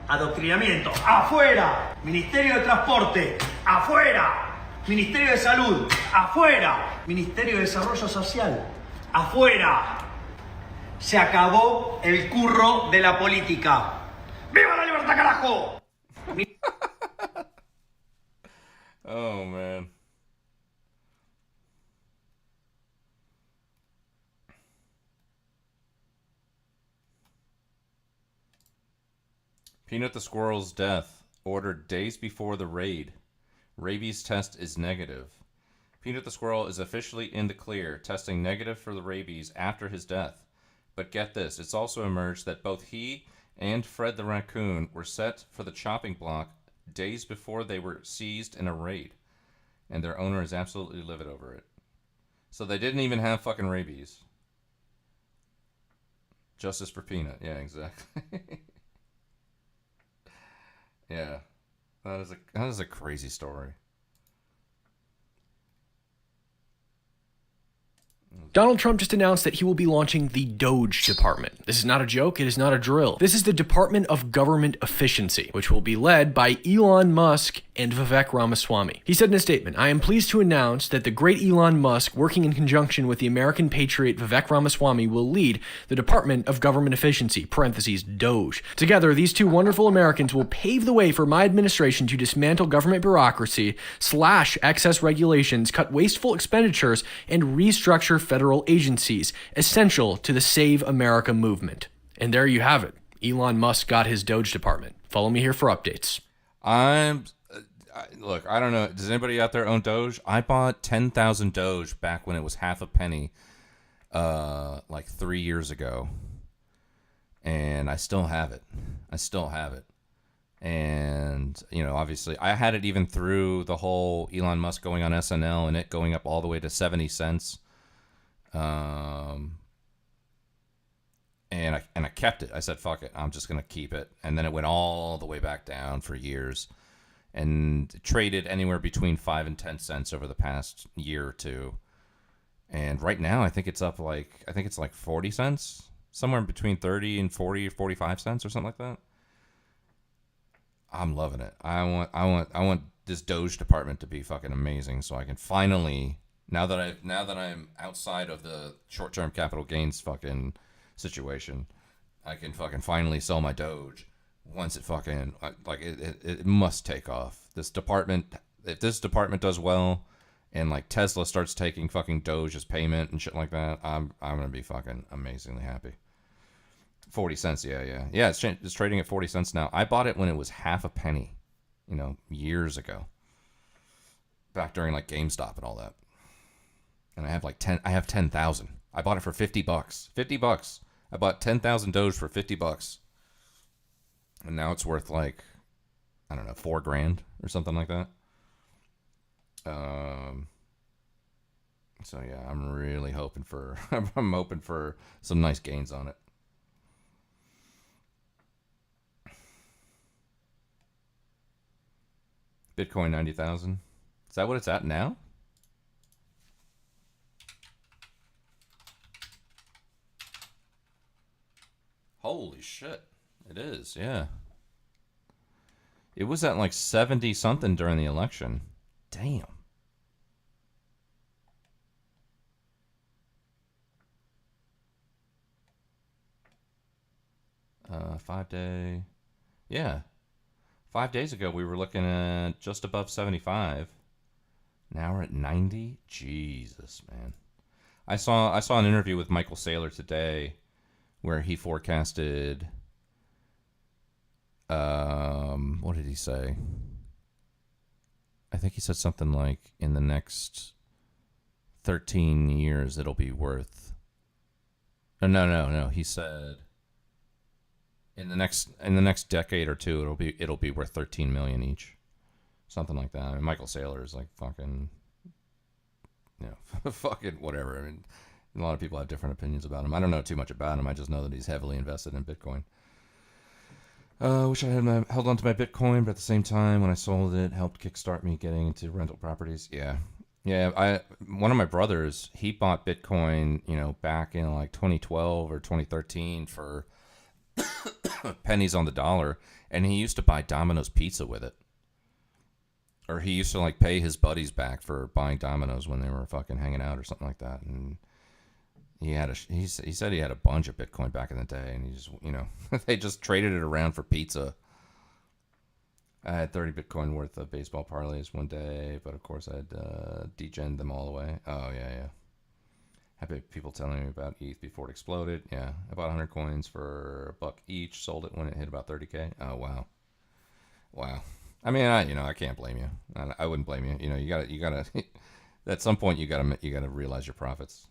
Adoctrinamiento, afuera. Ministerio de Transporte, afuera. Ministerio de Salud, afuera. Ministerio de Desarrollo Social, afuera. Se acabó el curro de la política. ¡Viva la libertad, carajo! Oh, man. Peanut the Squirrel's death, ordered days before the raid. Rabies test is negative. Peanut the Squirrel is officially in the clear, testing negative for the rabies after his death. But get this, it's also emerged that both he and Fred the Raccoon were set for the chopping block days before they were seized in a raid. And their owner is absolutely livid over it. So they didn't even have fucking rabies. Justice for Peanut. Yeah, exactly. Yeah. That is a crazy story. Donald Trump just announced that he will be launching the DOGE department. This is not a joke, it is not a drill. This is the Department of Government Efficiency, which will be led by Elon Musk and Vivek Ramaswamy. He said in a statement, "I am pleased to announce that the great Elon Musk, working in conjunction with the American patriot Vivek Ramaswamy, will lead the Department of Government Efficiency, parentheses, DOGE. Together, these two wonderful Americans will pave the way for my administration to dismantle government bureaucracy, slash excess regulations, cut wasteful expenditures, and restructure federal agencies, essential to the Save America movement." And there you have it. Elon Musk got his DOGE department. Follow me here for updates. Look, I don't know. Does anybody out there own Doge? I bought 10,000 Doge back when it was half a penny, like 3 years ago. And I still have it. And, you know, obviously, I had it even through the whole Elon Musk going on SNL and it going up all the way to 70 cents. And I kept it. I said, fuck it, I'm just going to keep it. And then it went all the way back down for years and traded anywhere between 5 and 10 cents over the past year or two. And right now, I think it's up like 40 cents, somewhere between 30 and 40 or 45 cents or something like that. I'm loving it. I want this Doge department to be fucking amazing, so I can finally, now that I'm outside of the short-term capital gains fucking situation, I can fucking finally sell my Doge once it fucking it must take off. This department, if this department does well, and like Tesla starts taking fucking Doge as payment and shit like that, I'm gonna be fucking amazingly happy. 40 cents, yeah. It's trading at 40 cents now. I bought it when it was half a penny, years ago, back during like GameStop and all that. And I have 10,000. I bought it for $50. $50. I bought 10,000 Doge for $50, and now it's worth like, I don't know, $4,000 or something like that. So yeah, I'm really hoping for I'm hoping for some nice gains on it. Bitcoin 90,000. Is that what it's at now? Holy shit. It is, yeah. It was at like 70 something during the election. Damn. Five-day. Yeah. 5 days ago, we were looking at just above 75. Now we're at 90. Jesus, man. I saw an interview with Michael Saylor today where he forecasted, what did he say? I think he said something like, in the next 13 years, it'll be worth... No. He said, in the next decade or two, it'll be worth 13 million each. Something like that. I mean, Michael Saylor is like fucking, fucking whatever. I mean, a lot of people have different opinions about him. I don't know too much about him. I just know that he's heavily invested in Bitcoin. Wish I had held on to my Bitcoin, but at the same time, when I sold it, helped kickstart me getting into rental properties. Yeah. One of my brothers, he bought Bitcoin, back in like 2012 or 2013 for pennies on the dollar, and he used to buy Domino's pizza with it. Or he used to like pay his buddies back for buying Domino's when they were fucking hanging out or something like that. And he said he had a bunch of Bitcoin back in the day, and he just, they just traded it around for pizza. I had 30 Bitcoin worth of baseball parlays one day, but of course I had degened them all away. Oh, yeah. Had people telling me about ETH before it exploded. Yeah, I bought 100 coins for $1 each, sold it when it hit about 30K. Oh, wow. I mean, I can't blame you. I wouldn't blame you. You gotta. At some point, you gotta realize your profits.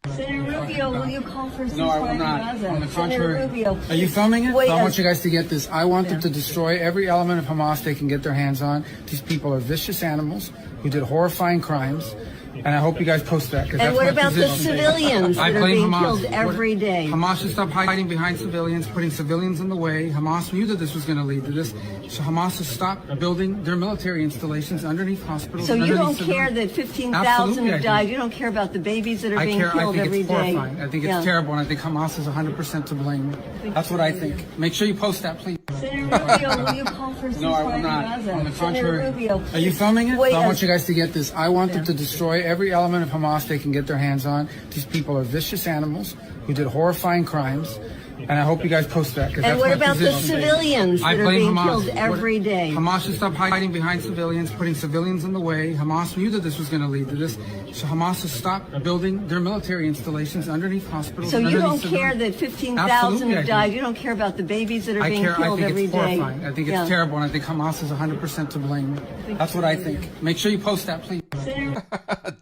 Senator Rubio, will you call for No, I will not. On the contrary. Rubio, are you filming it? Wait, I want you guys to get this. I want them to destroy every element of Hamas they can get their hands on. These people are vicious animals who did horrifying crimes. And I hope you guys post that. And what about the civilians that are being killed every day? Hamas should stop hiding behind civilians, putting civilians in the way. Hamas knew that this was going to lead to this. So Hamas should stop building their military installations underneath hospitals. So you don't care that 15,000 have died? You don't care about the babies that are being killed every day? I think it's horrifying. I think it's terrible, and I think Hamas is 100% to blame. That's what I think. Make sure you post that, please. Senator Rubio, will you call for No, I will not. On the contrary. Rubio, are you filming it? Wait, I want you guys to get this. I want them to destroy every element of Hamas they can get their hands on. These people are vicious animals who did horrifying crimes. And I hope you guys post that. And what about the civilians that are being killed every day? Hamas should stop hiding behind civilians, putting civilians in the way. Hamas knew that this was going to lead to this. So Hamas should stop building their military installations underneath hospitals. So you don't care that 15,000 have died? You don't care about the babies that are being killed every day? I think it's horrifying. I think it's terrible, and I think Hamas is 100% to blame. That's what I think. Make sure you post that, please.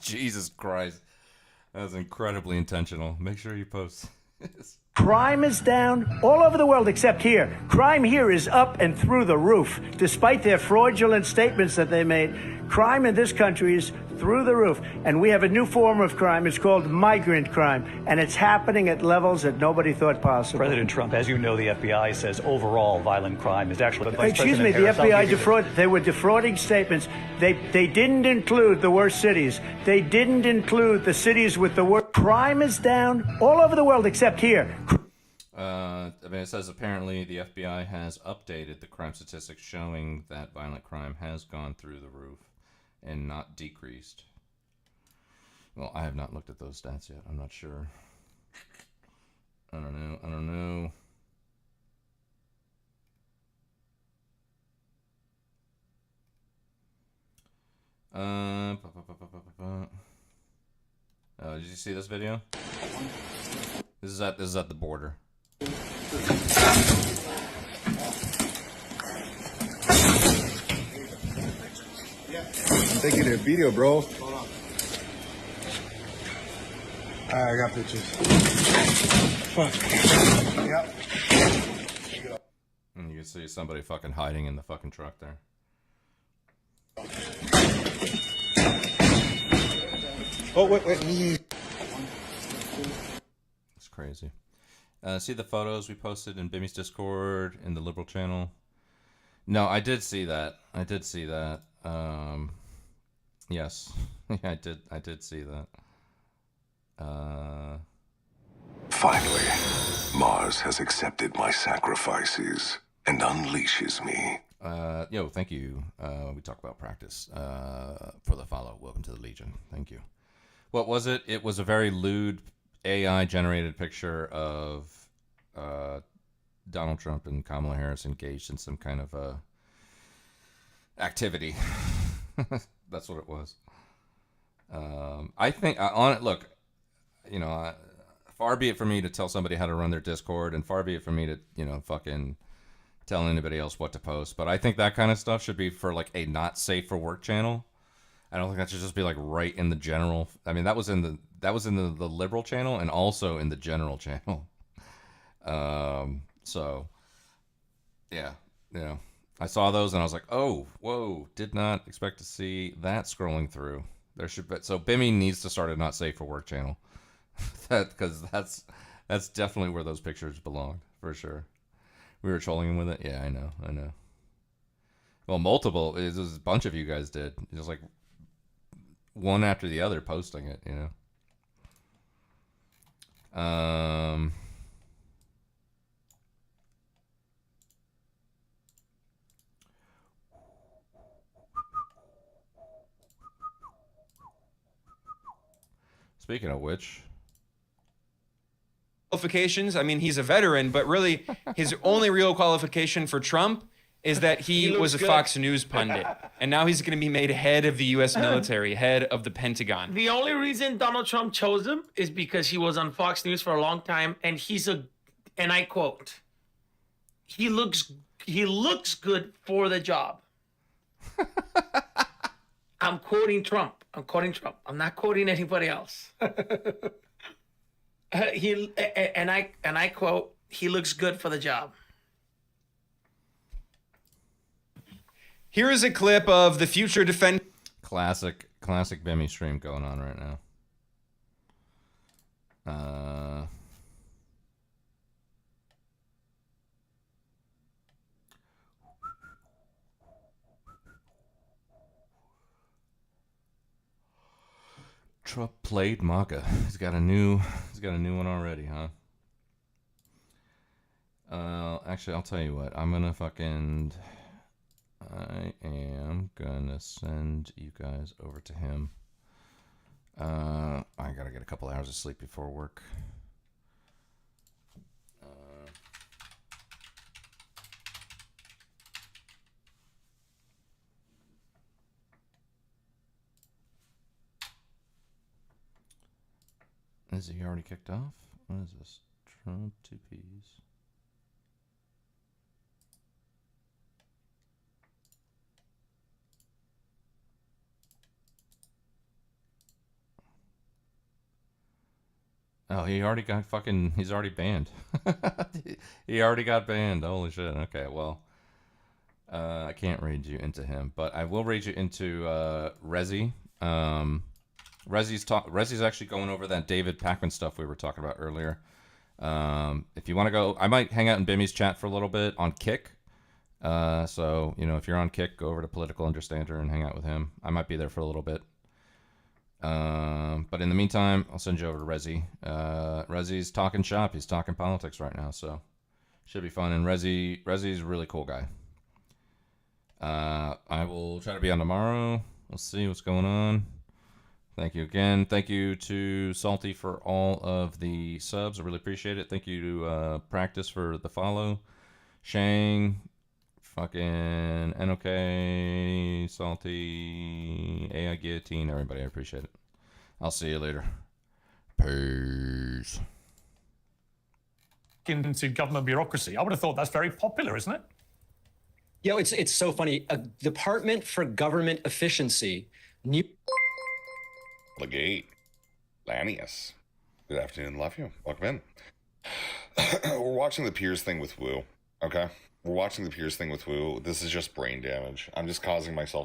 Jesus Christ. That was incredibly intentional. Make sure you post. Crime is down all over the world except here. Crime here is up and through the roof. Despite their fraudulent statements that they made, Crime in this country is through the roof, and we have a new form of crime. It's called migrant crime, and it's happening at levels that nobody thought possible. President Trump, as you know, the FBI says overall violent crime is actually... Excuse me, the FBI they were defrauding statements. They didn't include the worst cities. They didn't include the cities with the worst. Crime is down all over the world except here. I mean, it says apparently the FBI has updated the crime statistics showing that violent crime has gone through the roof and not decreased. Well, I have not looked at those stats yet. I'm not sure. I don't know. Did you see this video? This is at the border. I'm taking a video, bro. I got pictures. Fuck. Yep. And you can see somebody fucking hiding in the fucking truck there. Oh, wait. It's crazy. See the photos we posted in Bimmy's Discord in the Liberal channel? No, I did see that. Yes. I did see that. Finally, Mars has accepted my sacrifices and unleashes me. Yo, thank you. We talk about practice. For the follow. Welcome to the Legion. Thank you. What was it? It was a very lewd AI-generated picture of Donald Trump and Kamala Harris engaged in some kind of activity. That's what it was. I think on it. Look, you know, far be it for me to tell somebody how to run their Discord, and far be it for me to, you know, fucking tell anybody else what to post. But I think that kind of stuff should be for like a not safe for work channel. I don't think that should just be like right in the general. I mean, that was in the liberal channel and also in the general channel. So yeah, you know, I saw those and I was like, oh, whoa, did not expect to see that scrolling through. There should be, so Bimmy needs to start a not safe for work channel. Because that's definitely where those pictures belong for sure. We were trolling him with it. Yeah, I know. Well, multiple. It was a bunch of you guys did. Just like one after the other posting it, you know. Speaking of which, qualifications. I mean, he's a veteran, but really his only real qualification for Trump is that he was a Fox News pundit. And now he's going to be made head of the U.S. military, head of the Pentagon. The only reason Donald Trump chose him is because he was on Fox News for a long time, and and I quote, he looks good for the job. I'm quoting Trump. I'm not quoting anybody else. I quote, he looks good for the job. Here is a clip of the future defense. Classic Bimmy stream going on right now. Trump played MAGA. He's got a new one already, huh? Actually, I'll tell you what. I am gonna send you guys over to him. I gotta get a couple hours of sleep before work. Is he already kicked off? What is this? Trump 2Ps. Oh, he already got he's already banned. He already got banned. Holy shit. Okay, well. I can't raid you into him, but I will raid you into Rezi. Rezi's actually going over that David Pakman stuff we were talking about earlier. If you want to go, I might hang out in Bimmy's chat for a little bit on Kick. So, if you're on Kick, go over to Political Understander and hang out with him. I might be there for a little bit. But in the meantime, I'll send you over to Rezi. Rezi's talking shop. He's talking politics right now, so should be fun. And Rezi's a really cool guy. I will try to be on tomorrow. We'll see what's going on. Thank you again. Thank you to Salty for all of the subs. I really appreciate it. Thank you to Practice for the follow. Shang, fucking NOK, Salty, AI Guillotine, everybody. I appreciate it. I'll see you later. Peace. Into government bureaucracy. I would have thought that's very popular, isn't it? Yo, it's so funny. A Department for Government Efficiency. Legate. Lanius. Good afternoon, love you. Welcome in. We're watching the Piers thing with Woo, okay? We're watching the Piers thing with Woo. This is just brain damage. I'm just causing myself